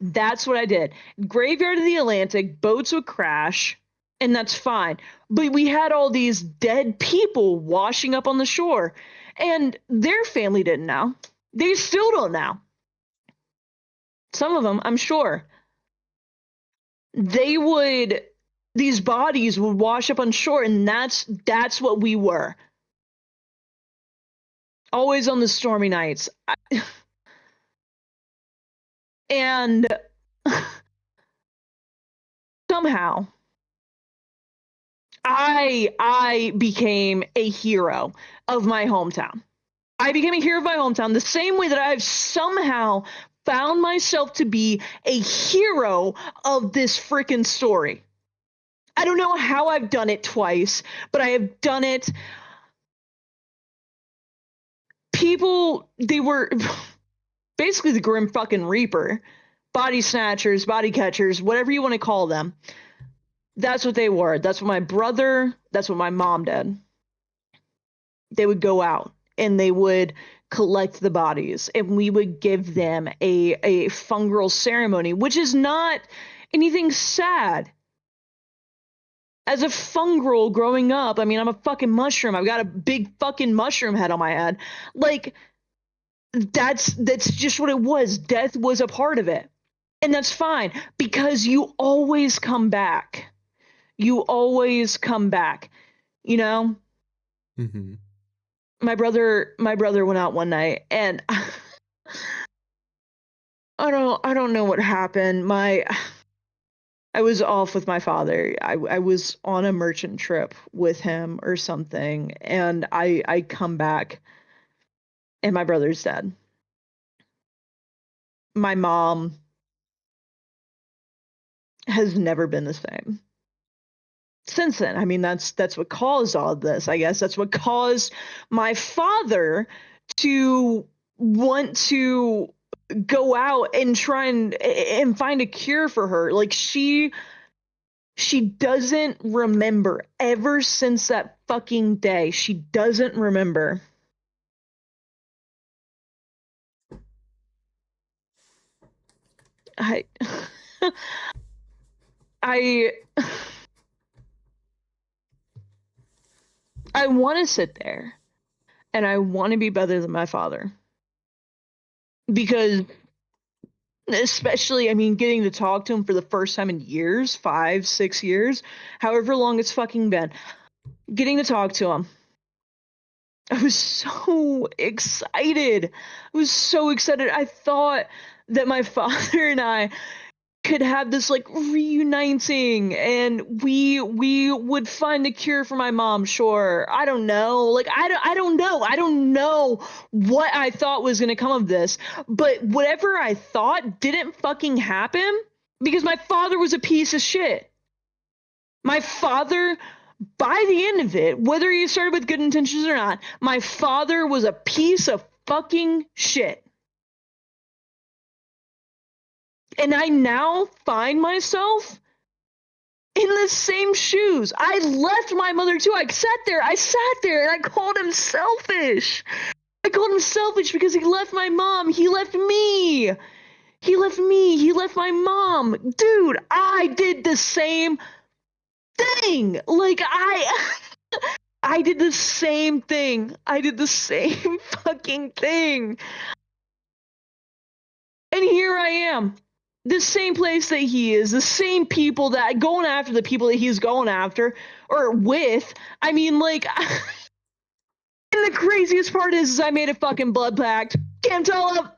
S2: That's what I did. Graveyard of the Atlantic, boats would crash, and that's fine. But we had all these dead people washing up on the shore, and their family didn't know. They still don't know. Some of them, I'm sure. These bodies would wash up on shore, and that's what we were. Always on the stormy nights. And somehow I became a hero of my hometown. I became a hero of my hometown the same way that I've somehow found myself to be a hero of this freaking story. I don't know how I've done it twice, but I have done it. People, they were basically the Grim fucking Reaper. Body snatchers, body catchers, whatever you want to call them. That's what they were. That's what my brother, that's what my mom did. They would go out and they would collect the bodies, and we would give them a fungal ceremony, which is not anything sad. As a fungal growing up, I mean, I'm a fucking mushroom. I've got a big fucking mushroom head on my head. Like, that's just what it was. Death was a part of it. And that's fine, because you always come back. You always come back, you know?
S4: Mm-hmm.
S2: My brother went out one night, and I don't know what happened. I was off with my father. I was on a merchant trip with him or something, and I come back, and my brother's dead. My mom has never been the same since then. I mean, that's what caused all of this. I guess that's what caused my father to want to go out and try and find a cure for her. Like, she doesn't remember ever since that fucking day. She doesn't remember. I I I want to sit there and I want to be better than my father. Because especially, I mean, getting to talk to him for the first time in years, 5, 6 years, however long it's fucking been, getting to talk to him. I was so excited. I was so excited. I thought that my father and I could have this like reuniting, and we would find a cure for my mom. Sure, I don't know. Like, I don't know. I don't know what I thought was gonna come of this, but whatever I thought didn't fucking happen because my father was a piece of shit. My father, by the end of it, whether he started with good intentions or not, my father was a piece of fucking shit. And I now find myself in the same shoes. I left my mother too. I sat there and I called him selfish. I called him selfish because he left my mom. He left me. He left me. He left my mom. Dude, I did the same thing. Like, I did the same thing. I did the same fucking thing. And here I am. The same place that he is, the same people that going after the people that he's going after or with. I mean, like, and the craziest part is I made a fucking blood pact. Kamtala.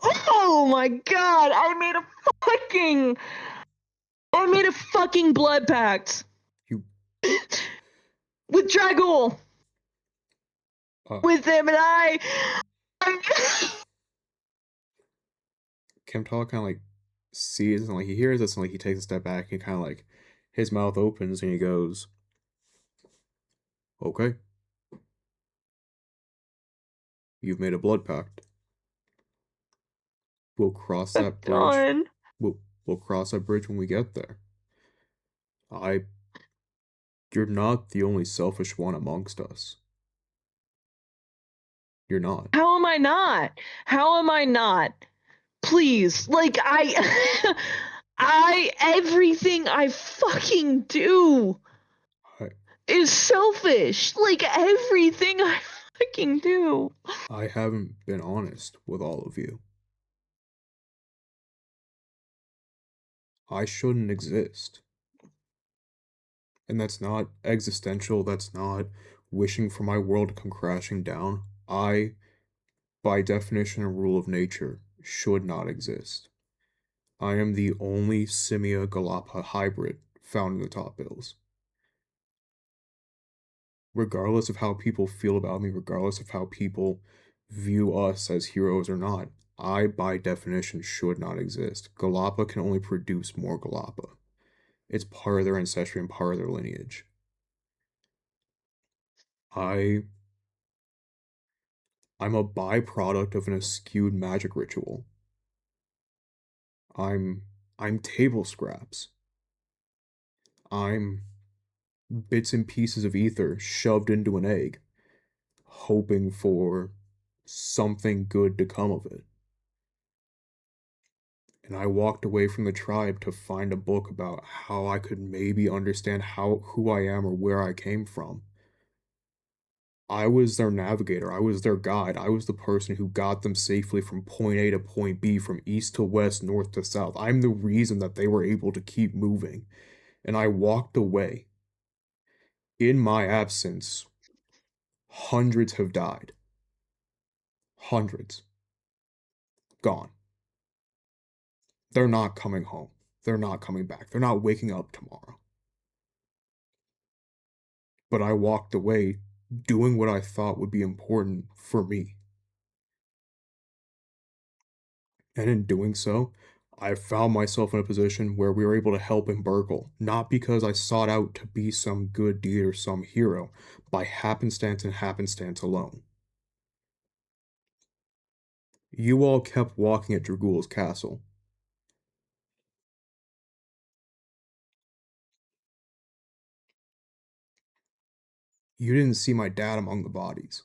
S2: Oh my god, I I made a fucking blood pact.
S4: You.
S2: With Dragul. With him and I.
S4: Kamtala kind of like sees and like he hears this and like he takes a step back and kind of like his mouth opens and he goes, "Okay, you've made a blood pact. We'll cross that bridge. We'll cross that bridge when we get there. You're not the only selfish one amongst us. You're not.
S2: How am I not? How am I not? Please, like everything I fucking do is selfish. Like everything I fucking do.
S4: I haven't been honest with all of you. I shouldn't exist. And that's not existential, that's not wishing for my world to come crashing down. I, by definition and rule of nature, should not exist. I am the only Simia Galapa hybrid found in the top bills. Regardless of how people feel about me, regardless of how people view us as heroes or not, I, by definition, should not exist. Galapa can only produce more Galapa. It's part of their ancestry and part of their lineage. I'm a byproduct of an eschewed magic ritual. I'm table scraps. I'm bits and pieces of ether shoved into an egg, hoping for something good to come of it. And I walked away from the tribe to find a book about how I could maybe understand who I am or where I came from. I was their navigator, I was their guide, I was the person who got them safely from point A to point B, from east to west, north to south. I'm the reason that they were able to keep moving. And I walked away. In my absence, hundreds have died. Hundreds. Gone. They're not coming home. They're not coming back. They're not waking up tomorrow. But I walked away doing what I thought would be important for me. And in doing so, I found myself in a position where we were able to help in Burgle, not because I sought out to be some good deed or some hero, by happenstance and happenstance alone. You all kept walking at Dragul's castle. You didn't see my dad among the bodies.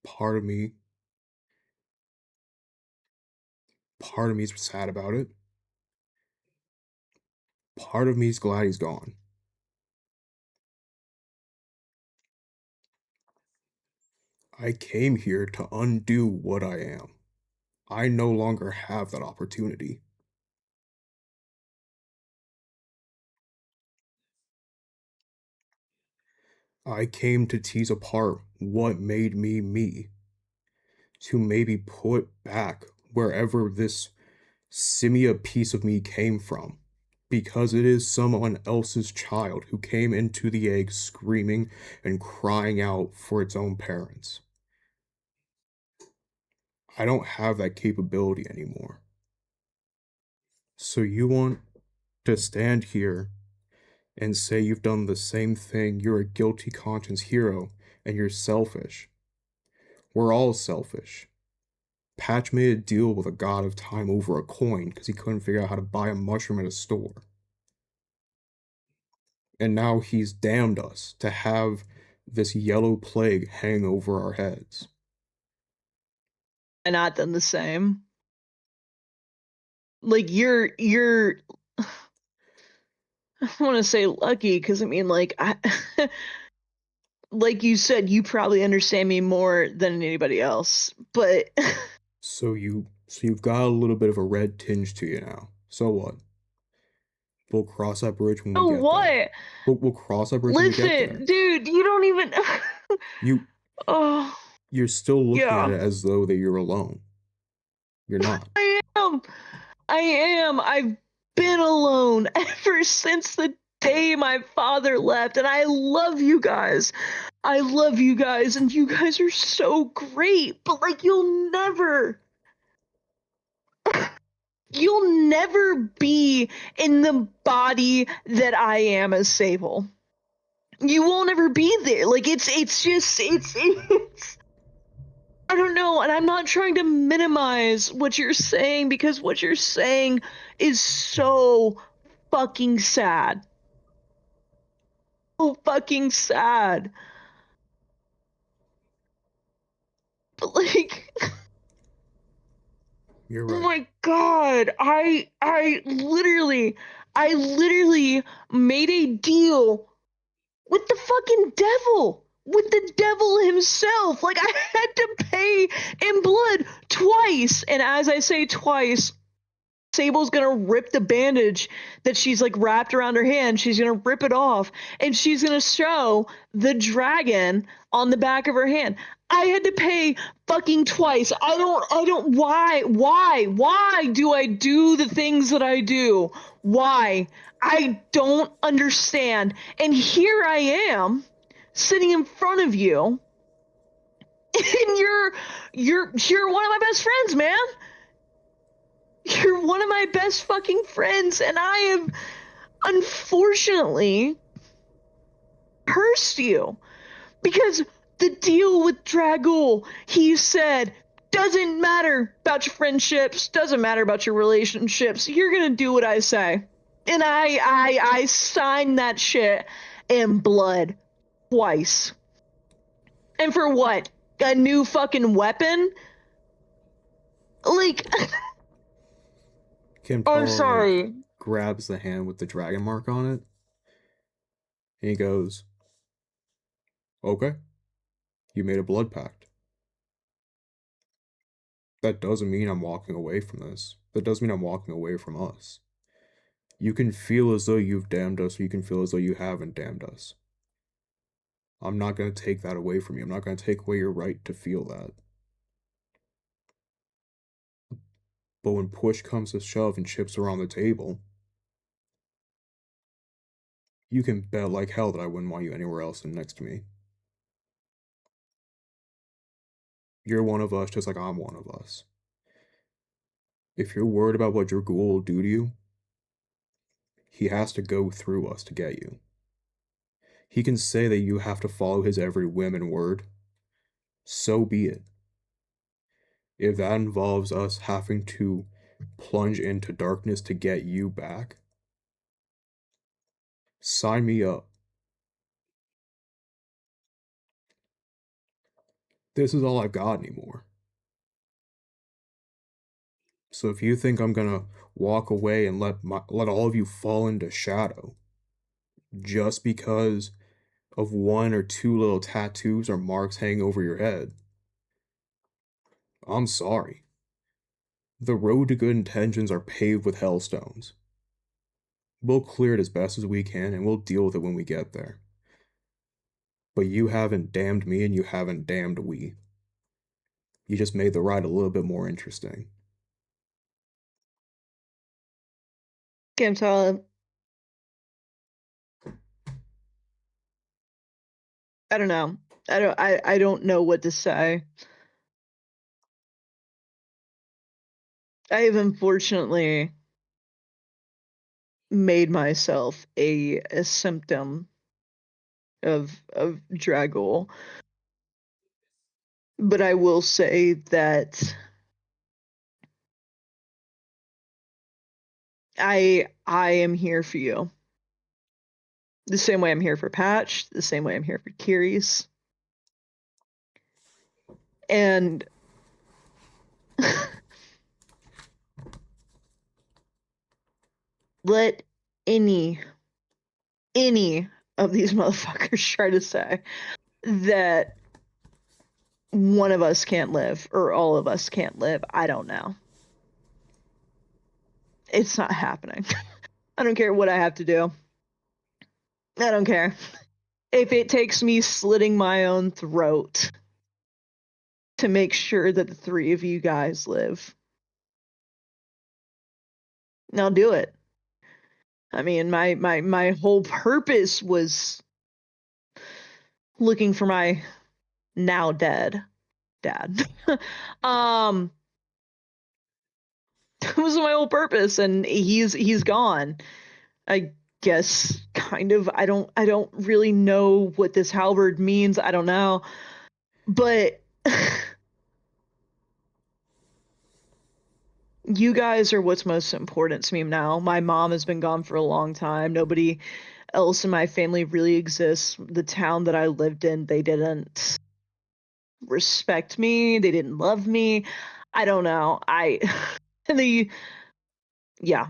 S4: Part of me's sad about it. Part of me's glad he's gone. I came here to undo what I am. I no longer have that opportunity. I came to tease apart what made me me. To maybe put back wherever this simia piece of me came from. Because it is someone else's child who came into the egg screaming and crying out for its own parents. I don't have that capability anymore. So you want to stand here and say you've done the same thing, you're a guilty conscience hero, and you're selfish. We're all selfish. Patch made a deal with a god of time over a coin because he couldn't figure out how to buy a mushroom at a store. And now he's damned us to have this yellow plague hang over our heads.
S2: And not done the same. Like you're I want to say lucky because I mean like like you said, you probably understand me more than anybody else, but
S4: So you've got a little bit of a red tinge to you now. So what? We'll cross that bridge when we get there. We'll cross that bridge when we get there.
S2: Listen, dude, you don't even
S4: You You're still looking
S2: Yeah.
S4: at it as though that you're alone. You're not.
S2: I am. I've been alone ever since the day my father left, and I love you guys. I love you guys, and you guys are so great, but like you'll never be in the body that I am as Sable. You won't ever be there. Like it's I don't know, and I'm not trying to minimize what you're saying because what you're saying is so fucking sad. So fucking sad. But like
S4: You're
S2: oh
S4: right.
S2: my god, I literally made a deal with the fucking devil. With the devil himself. Like I had to pay in blood twice. And as I say twice, Sable's gonna rip the bandage that she's like wrapped around her hand. She's gonna rip it off and she's gonna show the dragon on the back of her hand. I had to pay fucking twice. I don't why do I do the things that I do? Why? I don't understand. And here I am sitting in front of you and you're one of my best friends, man. You're one of my best fucking friends, and I have unfortunately cursed you because the deal with Dragul, he said, doesn't matter about your friendships, doesn't matter about your relationships. You're gonna do what I say, and I signed that shit in blood twice. And for what? A new fucking weapon? Like. I'm sorry.
S4: Grabs the hand with the dragon mark on it. And he goes, okay, you made a blood pact. That doesn't mean I'm walking away from this. That doesn't mean I'm walking away from us. You can feel as though you've damned us, or you can feel as though you haven't damned us. I'm not going to take that away from you. I'm not going to take away your right to feel that. But when push comes to shove and chips are on the table, you can bet like hell that I wouldn't want you anywhere else than next to me. You're one of us just like I'm one of us. If you're worried about what your ghoul will do to you, he has to go through us to get you. He can say that you have to follow his every whim and word. So be it. If that involves us having to plunge into darkness to get you back, sign me up. This is all I've got anymore. So if you think I'm gonna walk away and let all of you fall into shadow just because of one or two little tattoos or marks hanging over your head, I'm sorry. The road to good intentions are paved with hellstones. We'll clear it as best as we can, and we'll deal with it when we get there. But you haven't damned me, and you haven't damned we. You just made the ride a little bit more interesting.
S2: Kamtala, I don't know. I don't know what to say. I have unfortunately made myself a symptom of Dragul. But I will say that I am here for you. The same way I'm here for Patch, the same way I'm here for Keres. And let any of these motherfuckers try to say that one of us can't live or all of us can't live. I don't know. It's not happening. I don't care what I have to do. I don't care. If it takes me slitting my own throat to make sure that the three of you guys live. And I'll do it. I mean, my whole purpose was looking for my now dead dad. That was my whole purpose, and he's gone. I guess kind of. I don't really know what this halberd means. I don't know. But you guys are what's most important to me now. My mom has been gone for a long time. Nobody else in my family really exists. The town that I lived in, they didn't respect me. They didn't love me. I don't know. Yeah.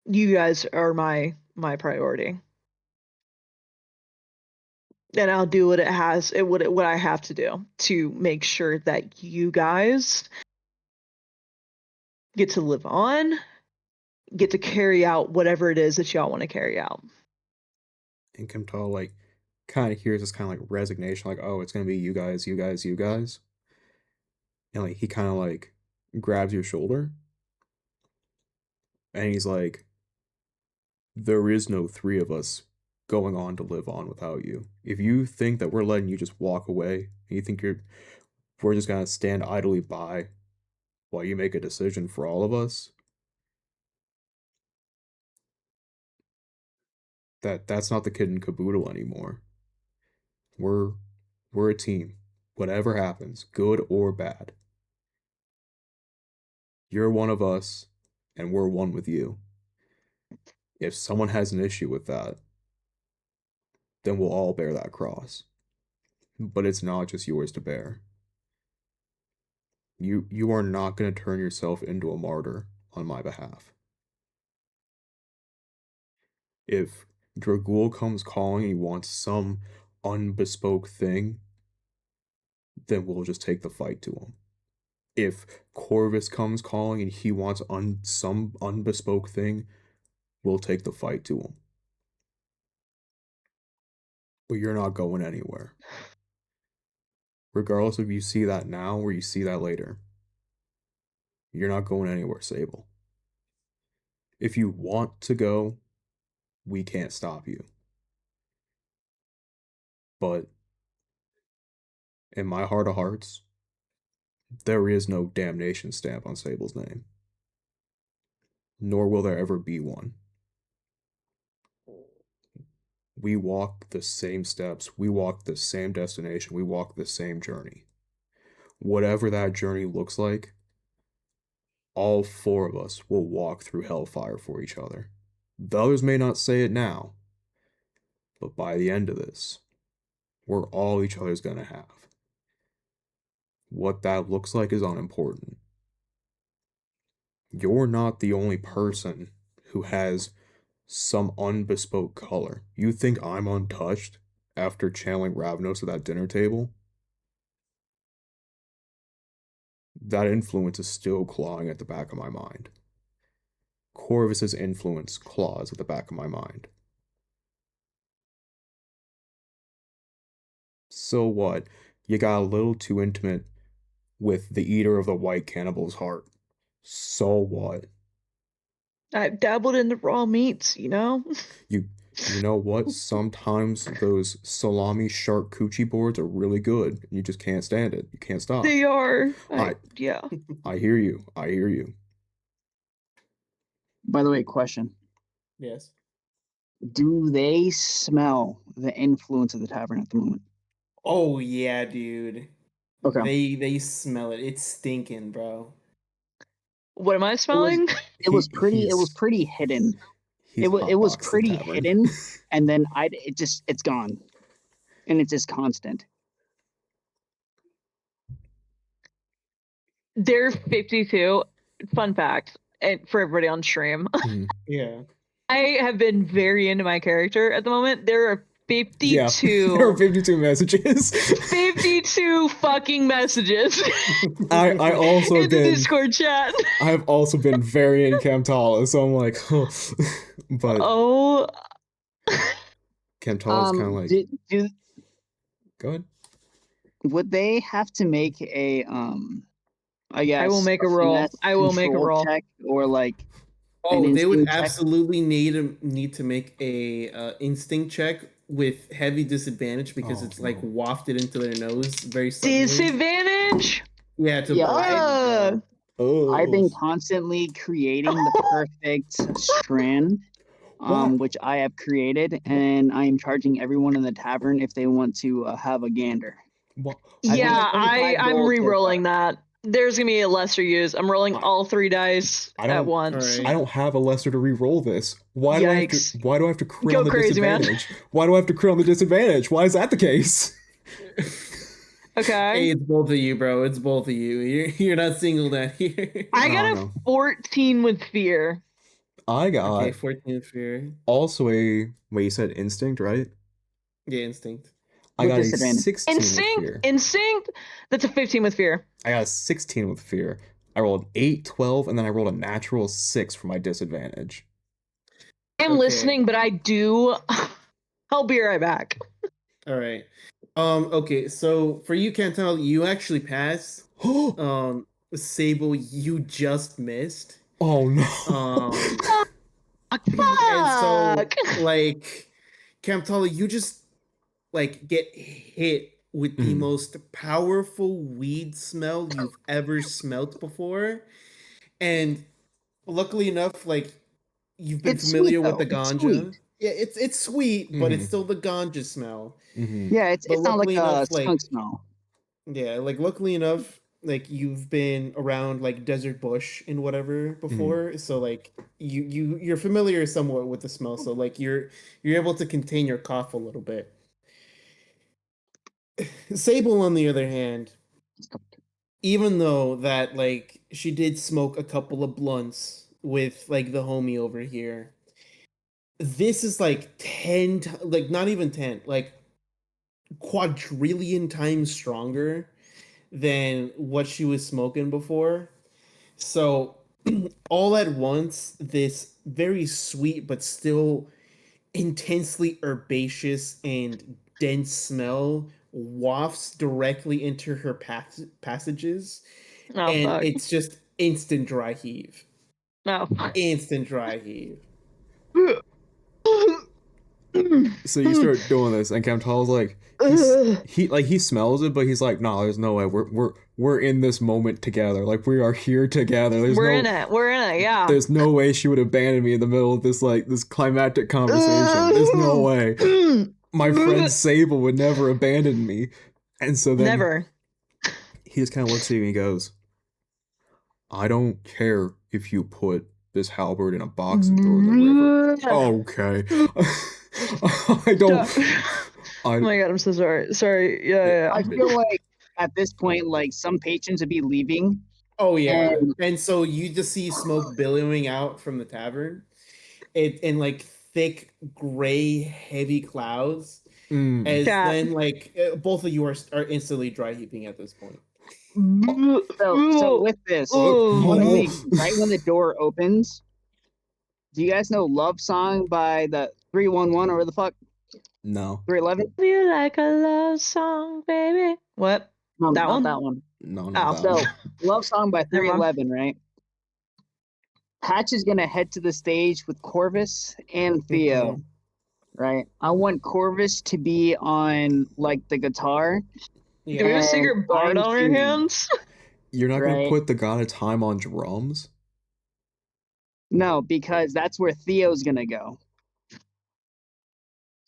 S2: You guys are my priority. And I'll do what I have to do to make sure that you guys get to live on, get to carry out whatever it is that y'all want to carry out.
S4: And Kamtala, like, kind of hears this kind of like resignation, like, oh, it's gonna be you guys, you guys, you guys. And like he kind of like grabs your shoulder, and he's like, there is no three of us going on to live on without you. If you think that we're letting you just walk away, and you think we're just gonna stand idly by while you make a decision for all of us, that's not the kid in caboodle anymore. We're a team. Whatever happens, good or bad. You're one of us, and we're one with you. If someone has an issue with that, then we'll all bear that cross. But it's not just yours to bear. You are not going to turn yourself into a martyr on my behalf. If Dragul comes calling and he wants some unbespoke thing, then we'll just take the fight to him. If Corvus comes calling and he wants some unbespoke thing, we'll take the fight to him. But you're not going anywhere. Regardless if you see that now or you see that later, you're not going anywhere, Sable. If you want to go, we can't stop you. But in my heart of hearts, there is no damnation stamp on Sable's name. Nor will there ever be one. We walk the same steps, we walk the same destination, we walk the same journey. Whatever that journey looks like, all four of us will walk through hellfire for each other. The others may not say it now, but by the end of this, we're all each other's gonna have. What that looks like is unimportant. You're not the only person who has some unbespoke color. You think I'm untouched after channeling Ravnos at that dinner table? That influence is still clawing at the back of my mind. Corvus's influence claws at the back of my mind. So what? You got a little too intimate with the eater of the white cannibal's heart. So what?
S2: I've dabbled in the raw meats, you know?
S4: You know what? Sometimes those salami shark coochie boards are really good, and you just can't stand it. You can't stop.
S2: They are.
S4: Yeah. I hear you. I hear you.
S3: By the way, question.
S1: Yes.
S3: Do they smell the influence of the tavern at the moment?
S1: Oh yeah, dude.
S3: Okay.
S1: They smell it. It's stinking, bro.
S2: What am I smelling?
S3: It was pretty hidden. It was pretty hidden, and then it's gone, and it's just constant.
S2: They're 52. Fun fact, and for everybody on stream,
S1: Yeah.
S2: I have been very into my character at the moment. There are 52.
S4: Yeah, there are 52 messages.
S2: 52 fucking messages.
S4: I also
S2: in the Discord chat.
S4: I've also been very in Kamtala, so I'm like, but Kamtala's kind of like, go ahead.
S3: would they have to make a I guess
S2: I will make a roll.
S3: finesse
S2: I will make a
S3: control
S2: roll.
S3: check or like
S1: Oh,
S3: an
S1: they would
S3: instinct check?
S1: absolutely need to make a instinct check with heavy disadvantage because
S4: Oh,
S1: it's like
S4: no.
S1: wafted into their nose very suddenly.
S2: Disadvantage.
S1: Yeah, to
S3: Yeah,
S1: bribe.
S3: I've been constantly creating the perfect strand,
S4: What?
S3: which I have created, and I am charging everyone in the tavern if they want to have a gander.
S4: What?
S3: I think
S2: Yeah,
S3: it's 25
S2: I'm
S3: gold so
S2: re-rolling
S3: far.
S2: that. There's gonna be a lesser use. I'm rolling all 3 dice
S4: I
S2: at
S4: don't-
S2: once.
S1: Alright.
S4: I don't have a lesser to re-roll this. Why do I have to?
S2: Yikes.
S4: Why do I have to crit
S2: Go
S4: on the
S2: crazy, man.
S4: disadvantage? Why do I have to crit on the disadvantage? Why is that the case?
S2: Okay.
S1: Hey, it's both of you, bro. It's both of you. You're not singled out here.
S2: I
S4: No,
S2: got a
S4: no.
S2: 14 with fear.
S4: I got
S1: Okay, 14 fear.
S4: also a. Wait, you said instinct, right?
S1: Yeah, instinct.
S4: I
S3: With
S4: got a
S3: disadvantage.
S4: 16 with
S2: Instinct.
S4: fear.
S2: Instinct. That's a 15 with fear.
S4: I got a 16 with fear. I rolled 8, 12, and then I rolled a natural 6 for my disadvantage.
S2: I'm
S1: Okay.
S2: listening, but I do. I'll be right back.
S1: All right. Okay, so for you, Cantal, you actually pass. Sable, you just missed.
S4: Oh no.
S1: And so, like, Kamtala, you just like get hit with the most powerful weed smell you've ever smelt before, and luckily enough, like you've been
S3: It's
S1: familiar
S3: sweet,
S1: with the
S3: though. It's
S1: ganja.
S3: sweet.
S1: Yeah, it's sweet, but it's still the ganja smell.
S3: Yeah, it's
S1: But
S3: not like
S1: luckily
S3: a
S1: enough,
S3: skunk
S1: like
S3: smell.
S1: yeah, like luckily enough, like you've been around like desert bush and whatever before, so like you're familiar somewhat with the smell, so like you're able to contain your cough a little bit. Sable, on the other hand, even though that like she did smoke a couple of blunts with like the homie over here, this is like 10 like not even 10, like quadrillion times stronger than what she was smoking before. So all at once, this very sweet but still intensely herbaceous and dense smell wafts directly into her passages,
S2: Oh,
S1: and
S2: fuck.
S1: it's just instant dry heave.
S2: No.
S1: Instant dry heave.
S4: So you start doing this, and Kamtala's like, he smells it, but he's like, no, there's no way. We're in this moment together. Like we are here together.
S2: We're in it. We're in it. Yeah.
S4: There's no way she would abandon me in the middle of this like this climactic conversation. There's no way. My friend Sable would never abandon me. And so then
S2: Never.
S4: he just kind of looks at you and he goes, I don't care if you put this halberd in a box and throw it in the river. Okay. I don't.
S2: Oh my god, I'm so sorry. Sorry. Yeah.
S3: I feel like at this point, like some patrons would be leaving.
S1: Oh yeah. And so you just see smoke billowing out from the tavern. It in like thick gray heavy clouds. As then like both of you are instantly dry heaping at this point.
S3: So with this, right when the door opens, do you guys know "Love Song" by the 311 or where the fuck?
S4: No.
S3: 311?
S2: Feel like a love song, baby. What?
S3: No,
S2: That
S3: not
S2: one?
S3: that one.
S4: No,
S2: Oh.
S4: not that
S3: So,
S4: one.
S3: "Love Song" by
S2: Never mind.
S3: 311, right? Patch is gonna head to the stage with Corvus and Theo, right? I want Corvus to be on like the guitar.
S2: Do we have a
S3: and
S2: secret bard
S3: I'm
S2: on our
S3: singing,
S2: hands?
S4: You're not gonna
S3: right?
S4: put the God of Time on drums?
S3: No, because that's where Theo's gonna go.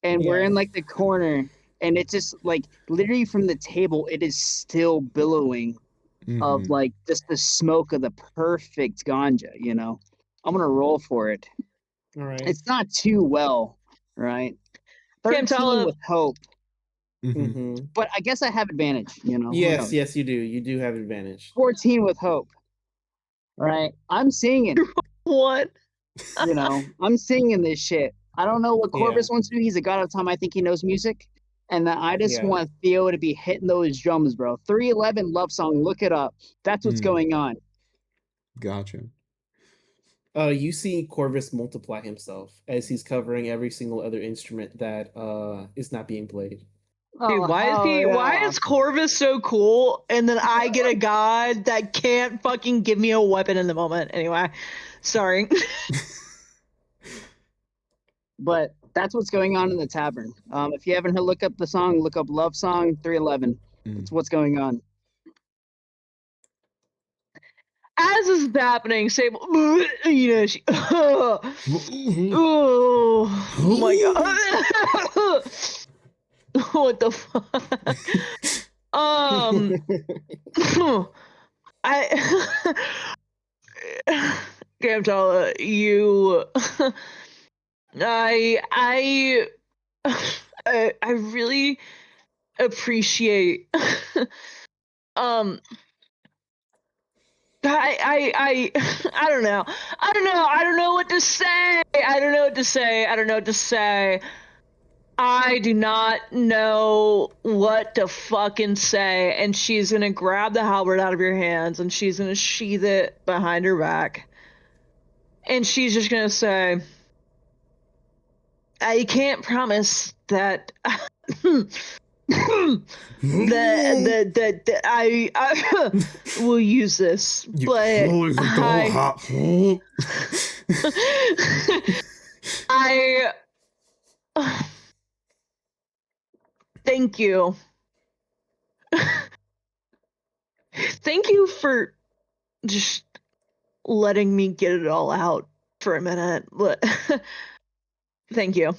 S3: And we're in like the corner, and it's just like literally from the table, it is still billowing of like just the smoke of the perfect ganja, you know. I'm gonna roll for it.
S1: All right.
S3: It's not too well, right? 13
S2: Kamtala.
S3: with hope.
S1: Mm-hmm.
S3: But I guess I have advantage, you know.
S1: Yes, yes, you do. You do have advantage.
S3: 14 with hope. Right? I'm singing.
S2: What?
S3: You know, I'm singing this shit. I don't know what Corvus wants to do. He's a god of time. I think he knows music. And I just want Theo to be hitting those drums, bro. 311 Love Song. Look it up. That's what's going on.
S4: Gotcha.
S1: You see Corvus multiply himself as he's covering every single other instrument that is not being played.
S2: Dude,
S3: Oh,
S2: why
S3: yeah.
S2: is Corvus so cool? And then I get a god that can't fucking give me a weapon in the moment. Anyway, sorry.
S3: But that's what's going on in the tavern. If you haven't heard, look up the song, look up Love Song 311. That's what's going on.
S2: As this is happening, Sable, you know, she, oh my god, what the fuck? I, Kamtala, you, I, I really appreciate, I I don't know. I don't know what to say. I don't know what to say. I don't know what to say. I do not know what to fucking say. And she's gonna grab the halberd out of your hands and she's gonna sheath it behind her back. And she's just gonna say, I can't promise that that I will use this, but I thank you. Thank you for just letting me get it all out for a minute. Thank you.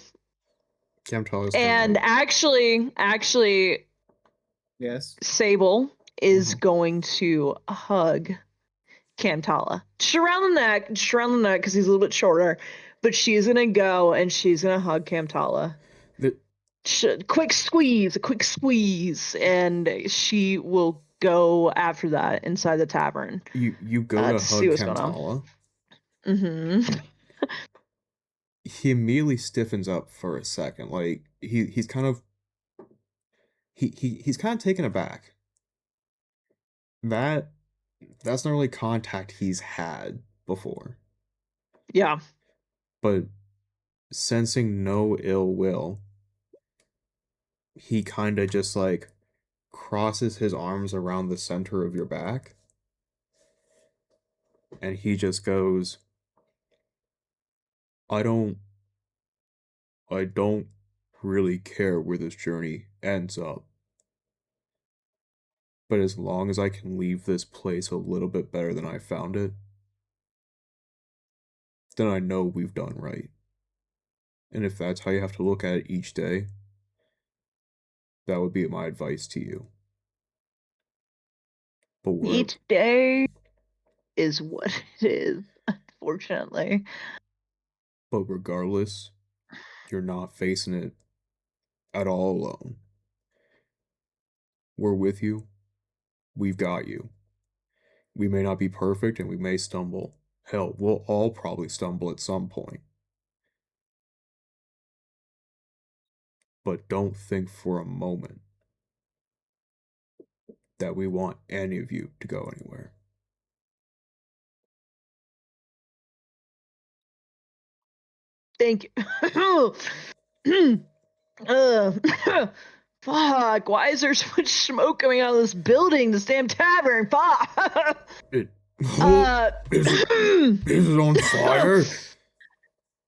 S2: And actually,
S1: Yes.
S2: Sable is going to hug Kamtala. Just around the neck, because he's a little bit shorter. But she's gonna go and she's gonna hug Kamtala. A quick squeeze, and she will go after that inside the tavern.
S4: You go to hug
S2: see what's going
S4: Kamtala.
S2: on. Mm-hmm.
S4: He immediately stiffens up for a second. Like he's kind of he's kind of taken aback. That's not really contact he's had before.
S2: Yeah.
S4: But sensing no ill will, he kind of just like crosses his arms around the center of your back. And he just goes, I don't really care where this journey ends up. But as long as I can leave this place a little bit better than I found it, then I know we've done right. And if that's how you have to look at it each day, that would be my advice to you. But
S2: each day is what it is, unfortunately.
S4: But regardless, you're not facing it at all alone. We're with you. We've got you. We may not be perfect and we may stumble. Hell, we'll all probably stumble at some point. But don't think for a moment that we want any of you to go anywhere.
S2: Thank you. Fuck, why is there so much smoke coming out of this building, this damn tavern? Fuck!
S4: Is it on fire?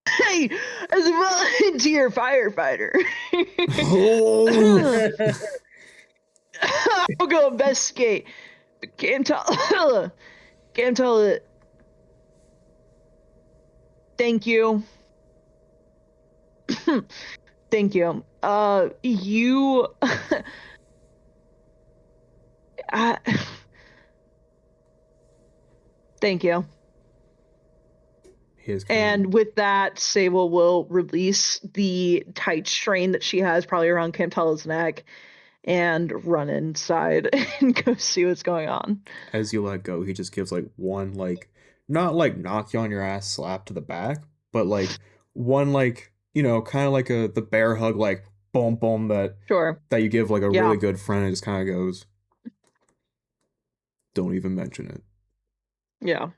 S2: Hey, as a volunteer firefighter. I'll go investigate. Kamtala. Thank you. Thank you. You. Thank you. And with that, Sable will release the tight strain that she has probably around Kamtala's neck and run inside and go see what's going on.
S4: As you let go, he just gives like one, like, not like knock you on your ass slap to the back, but like one, like, you know, kind of like the bear hug, like boom boom that you give like a really good friend, and just kind of goes, don't even mention it.
S2: Yeah.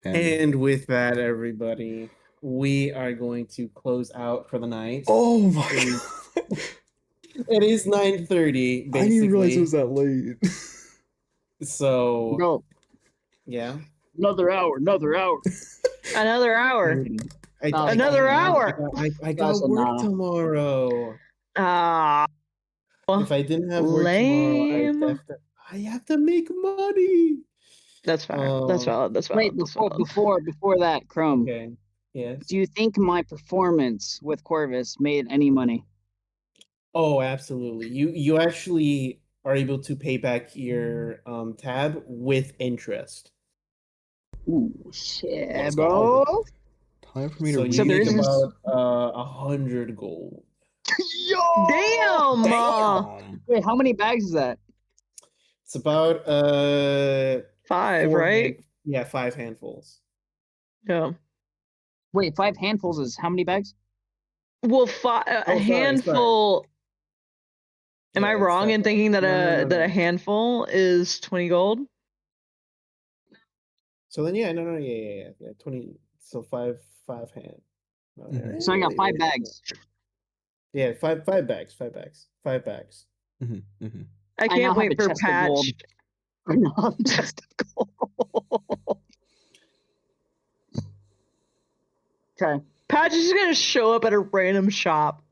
S1: And with that, everybody, we are going to close out for the night.
S4: Oh my
S1: god. It is 9:30, basically.
S4: I didn't even realize it was that late.
S1: So,
S3: Bro,
S1: yeah.
S3: another hour.
S2: Another hour.
S3: Another
S2: hour.
S1: I got work tomorrow. If I didn't have work
S2: lame.
S1: tomorrow, I have to make money.
S2: That's fine. That's valid. That's valid.
S3: Wait,
S2: that's valid.
S3: before that, Chrome.
S1: Okay. Yes.
S3: Do you think my performance with Corvus made any money?
S1: Oh, absolutely. You actually are able to pay back your tab with interest.
S3: Ooh, shit,
S4: Let's
S3: bro.
S4: go. Time for me
S1: So
S4: to
S1: you
S2: there's
S1: make
S2: this-
S1: about 100 gold.
S3: Yo!
S2: Damn.
S3: Wait, how many bags is that?
S1: It's about
S2: 5,
S1: 4
S2: right?
S1: Yeah, 5 handfuls.
S2: Yeah.
S3: Wait, 5 handfuls is how many bags?
S2: Well, a
S1: sorry.
S2: handful. Am I
S1: Yeah,
S2: wrong in thinking that
S1: no,
S2: that a handful is 20 gold?
S1: So then, yeah, yeah, 20. So five hand.
S4: Mhm.
S3: So I got 5 bags.
S1: Yeah, five bags. 5 bags.
S4: Mm-hmm, mm-hmm.
S2: I
S3: now
S2: can't
S3: have
S2: wait
S3: a
S2: for
S3: chest of gold.
S2: Patch.
S3: I know I'm just gold. Okay.
S2: Patch is gonna show up at a random shop,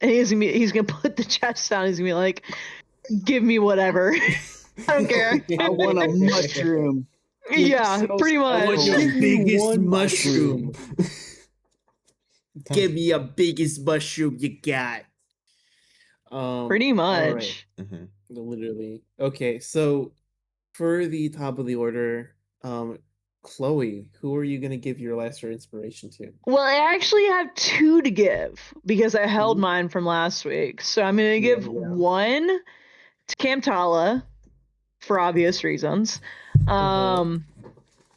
S2: and he's gonna put the chest down. He's gonna be like, "Give me whatever." I don't care.
S3: I want a mushroom.
S2: Yeah, pretty much.
S1: Your biggest
S4: one
S1: mushroom. Give me your biggest mushroom you got.
S2: Pretty much.
S1: all right.
S4: Mm-hmm.
S1: Literally. Okay, so for the top of the order, Chloe, who are you gonna give your lesser inspiration to?
S2: Well, I actually have 2 to give because I held
S1: Mhm.
S2: mine from last week. So I'm gonna give one to Kamtala for obvious reasons.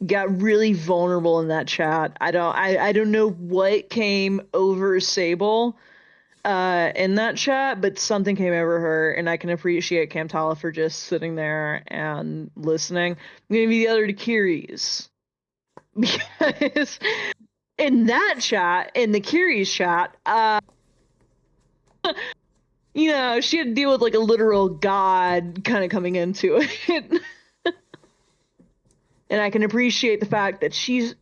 S2: Got really vulnerable in that chat. I don't know what came over Sable in that chat, but something came over her, and I can appreciate Kamtala for just sitting there and listening. I'm gonna be the other to Keres. Because in that chat, in the Keres chat, you know, she had to deal with like a literal god kind of coming into it. And I can appreciate the fact that she's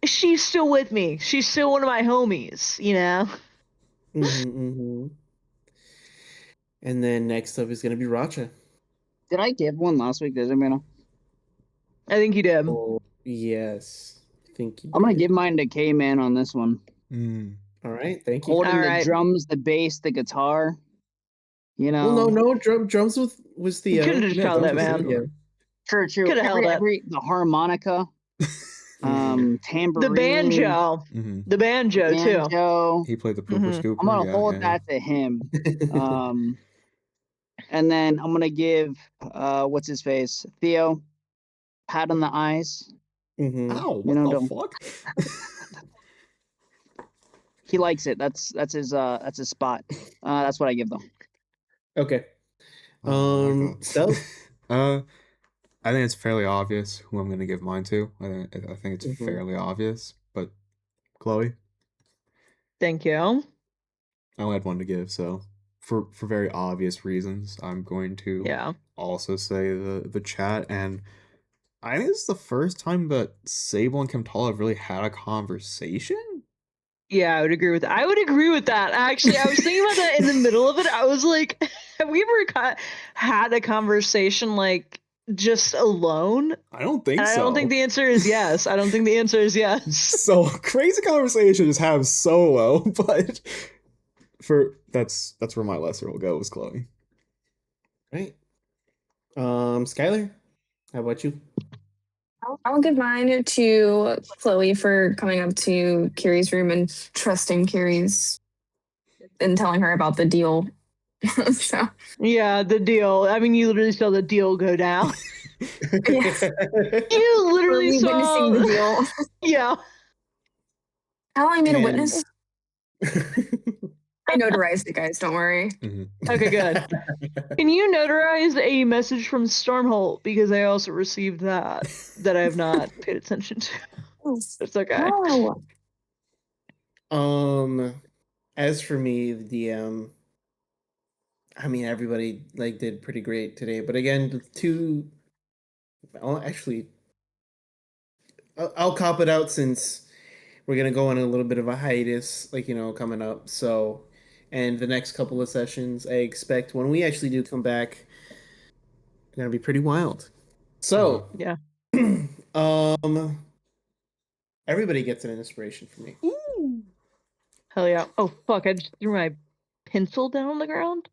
S2: still with me. She's still one of my homies, you know?
S1: Mm-hmm. And then next up is gonna be Racha.
S3: Did I give one last week? Does anybody know?
S2: I think you did.
S1: Oh, yes. I think you
S3: I'm gonna
S1: did.
S3: give mine to K-Man on this one.
S4: Mm.
S1: All right, thank you.
S3: Holding the
S2: Alright.
S3: drums, the bass, the guitar. You know.
S1: Well, no, drums was the
S2: You could have just
S4: yeah,
S2: held
S4: that
S2: it,
S4: was
S2: man.
S4: it, yeah.
S3: True.
S2: Coulda held it.
S3: The harmonica, tambourine,
S2: The banjo.
S4: Mm-hmm.
S2: The banjo, too.
S3: banjo.
S4: He played the pooper
S2: Mhm.
S4: scooper.
S3: I'm gonna
S4: yeah,
S3: hold
S4: yeah.
S3: that to him. And then I'm gonna give what's his face, Theo, pat on the eyes.
S1: Mm-hmm.
S4: Ow!
S3: You
S4: What
S3: know,
S4: the
S3: don't-
S4: fuck?
S3: He likes it. That's his spot. That's what I give them.
S1: Okay.
S4: Oh my God.
S1: Stealth?
S4: I think it's fairly obvious who I'm gonna give mine to. I think it's
S1: Mhm.
S4: fairly obvious. But Chloe,
S2: Thank you.
S4: I only had one to give, so for very obvious reasons, I'm going to
S2: Yeah.
S4: also say the chat. And I think this is the first time that Sable and Kamtala have really had a conversation.
S2: Yeah, I would agree with that. Actually, I was thinking about that in the middle of it. I was like, have we ever had a conversation like just alone?
S4: I don't think
S2: And
S4: so.
S2: I don't think the answer is yes. I don't think the answer is yes.
S4: So crazy conversation just have solo, but that's where my lesser will go, is Chloe.
S1: Right. Skylar, how about you?
S5: I'll give mine to Chloe for coming up to Carrie's room and trusting Carrie's and telling her about the deal. So
S2: Yeah, the deal. I mean, you literally saw the deal go down.
S5: yes,
S2: You
S5: for
S2: literally
S5: me
S2: saw.
S5: witnessing the deal.
S2: Yeah.
S5: How long I made a
S1: And-
S5: witness? I notarized it, guys. Don't worry.
S4: Mm-hmm.
S2: Okay, good. Can you notarize a message from Stormholt? Because I also received that I have not paid attention to. It's okay.
S5: Oh,
S1: As for me, the DM, I mean, everybody like did pretty great today. But again, the two. Well, actually, I'll cop it out since we're gonna go on a little bit of a hiatus, like coming up. So, and the next couple of sessions, I expect when we actually do come back, they're gonna be pretty wild. So,
S2: Yeah.
S1: everybody gets an inspiration from me.
S2: Hell yeah. Oh fuck! I just threw my pencil down on the ground.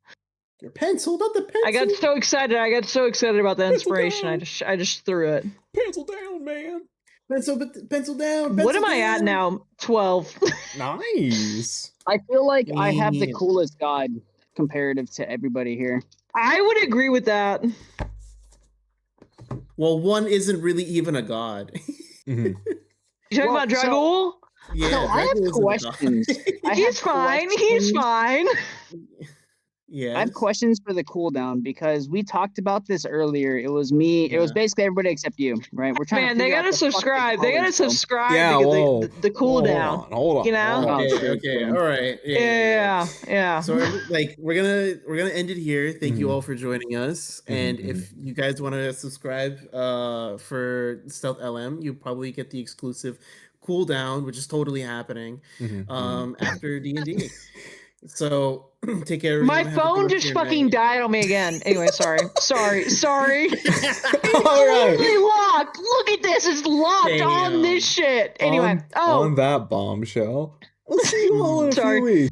S1: Your pencil, not the pencil.
S2: I got so excited. I got so excited about the
S4: Pencil
S2: inspiration.
S4: down.
S2: I just threw it.
S4: Pencil down, man.
S1: Pencil down.
S2: What am
S1: pencil
S2: I at
S1: down.
S2: now? 12.
S4: Nice.
S3: I feel like I have the
S1: Yeah.
S3: coolest god comparative to everybody here.
S2: I would agree with that.
S1: Well, one isn't really even a god.
S4: Mhm.
S2: You talking
S3: Well,
S2: about
S3: so-
S2: Dragul?
S1: Yeah,
S3: So I have
S1: Dracula isn't a god.
S3: questions. I
S2: He's
S3: have
S2: fine. He's
S3: questions.
S2: fine.
S1: Yes.
S3: I have questions for the cooldown because we talked about this earlier. It was me. It was
S1: Yeah.
S3: basically everybody except you, right? We're trying
S2: Man,
S3: to
S2: they
S3: figure out
S2: gotta
S3: the fucking
S2: subscribe. They gotta
S3: colors, though.
S2: subscribe
S4: Yeah,
S2: to
S4: whoa.
S2: get the cooldown.
S4: Hold on.
S2: You know?
S3: Oh,
S1: Okay,
S3: true,
S1: okay,
S3: true.
S1: all right.
S2: Yeah.
S1: So we're gonna end it here. Thank you
S4: Mhm.
S1: all for joining us.
S4: Mhm,
S1: And if you guys want to subscribe for Stealth LM, you probably get the exclusive cooldown, which is totally happening after D&D. So take care.
S2: My
S1: everyone. Have a good
S2: phone
S1: rest of
S2: just
S1: your
S2: fucking
S1: night.
S2: died on me again. Anyway, sorry. It's
S4: All
S2: literally
S4: right.
S2: locked. Look at this. It's locked on this
S1: Damn.
S2: shit. Anyway.
S4: On that bombshell. We'll see you all in a
S2: Sorry.
S4: few weeks.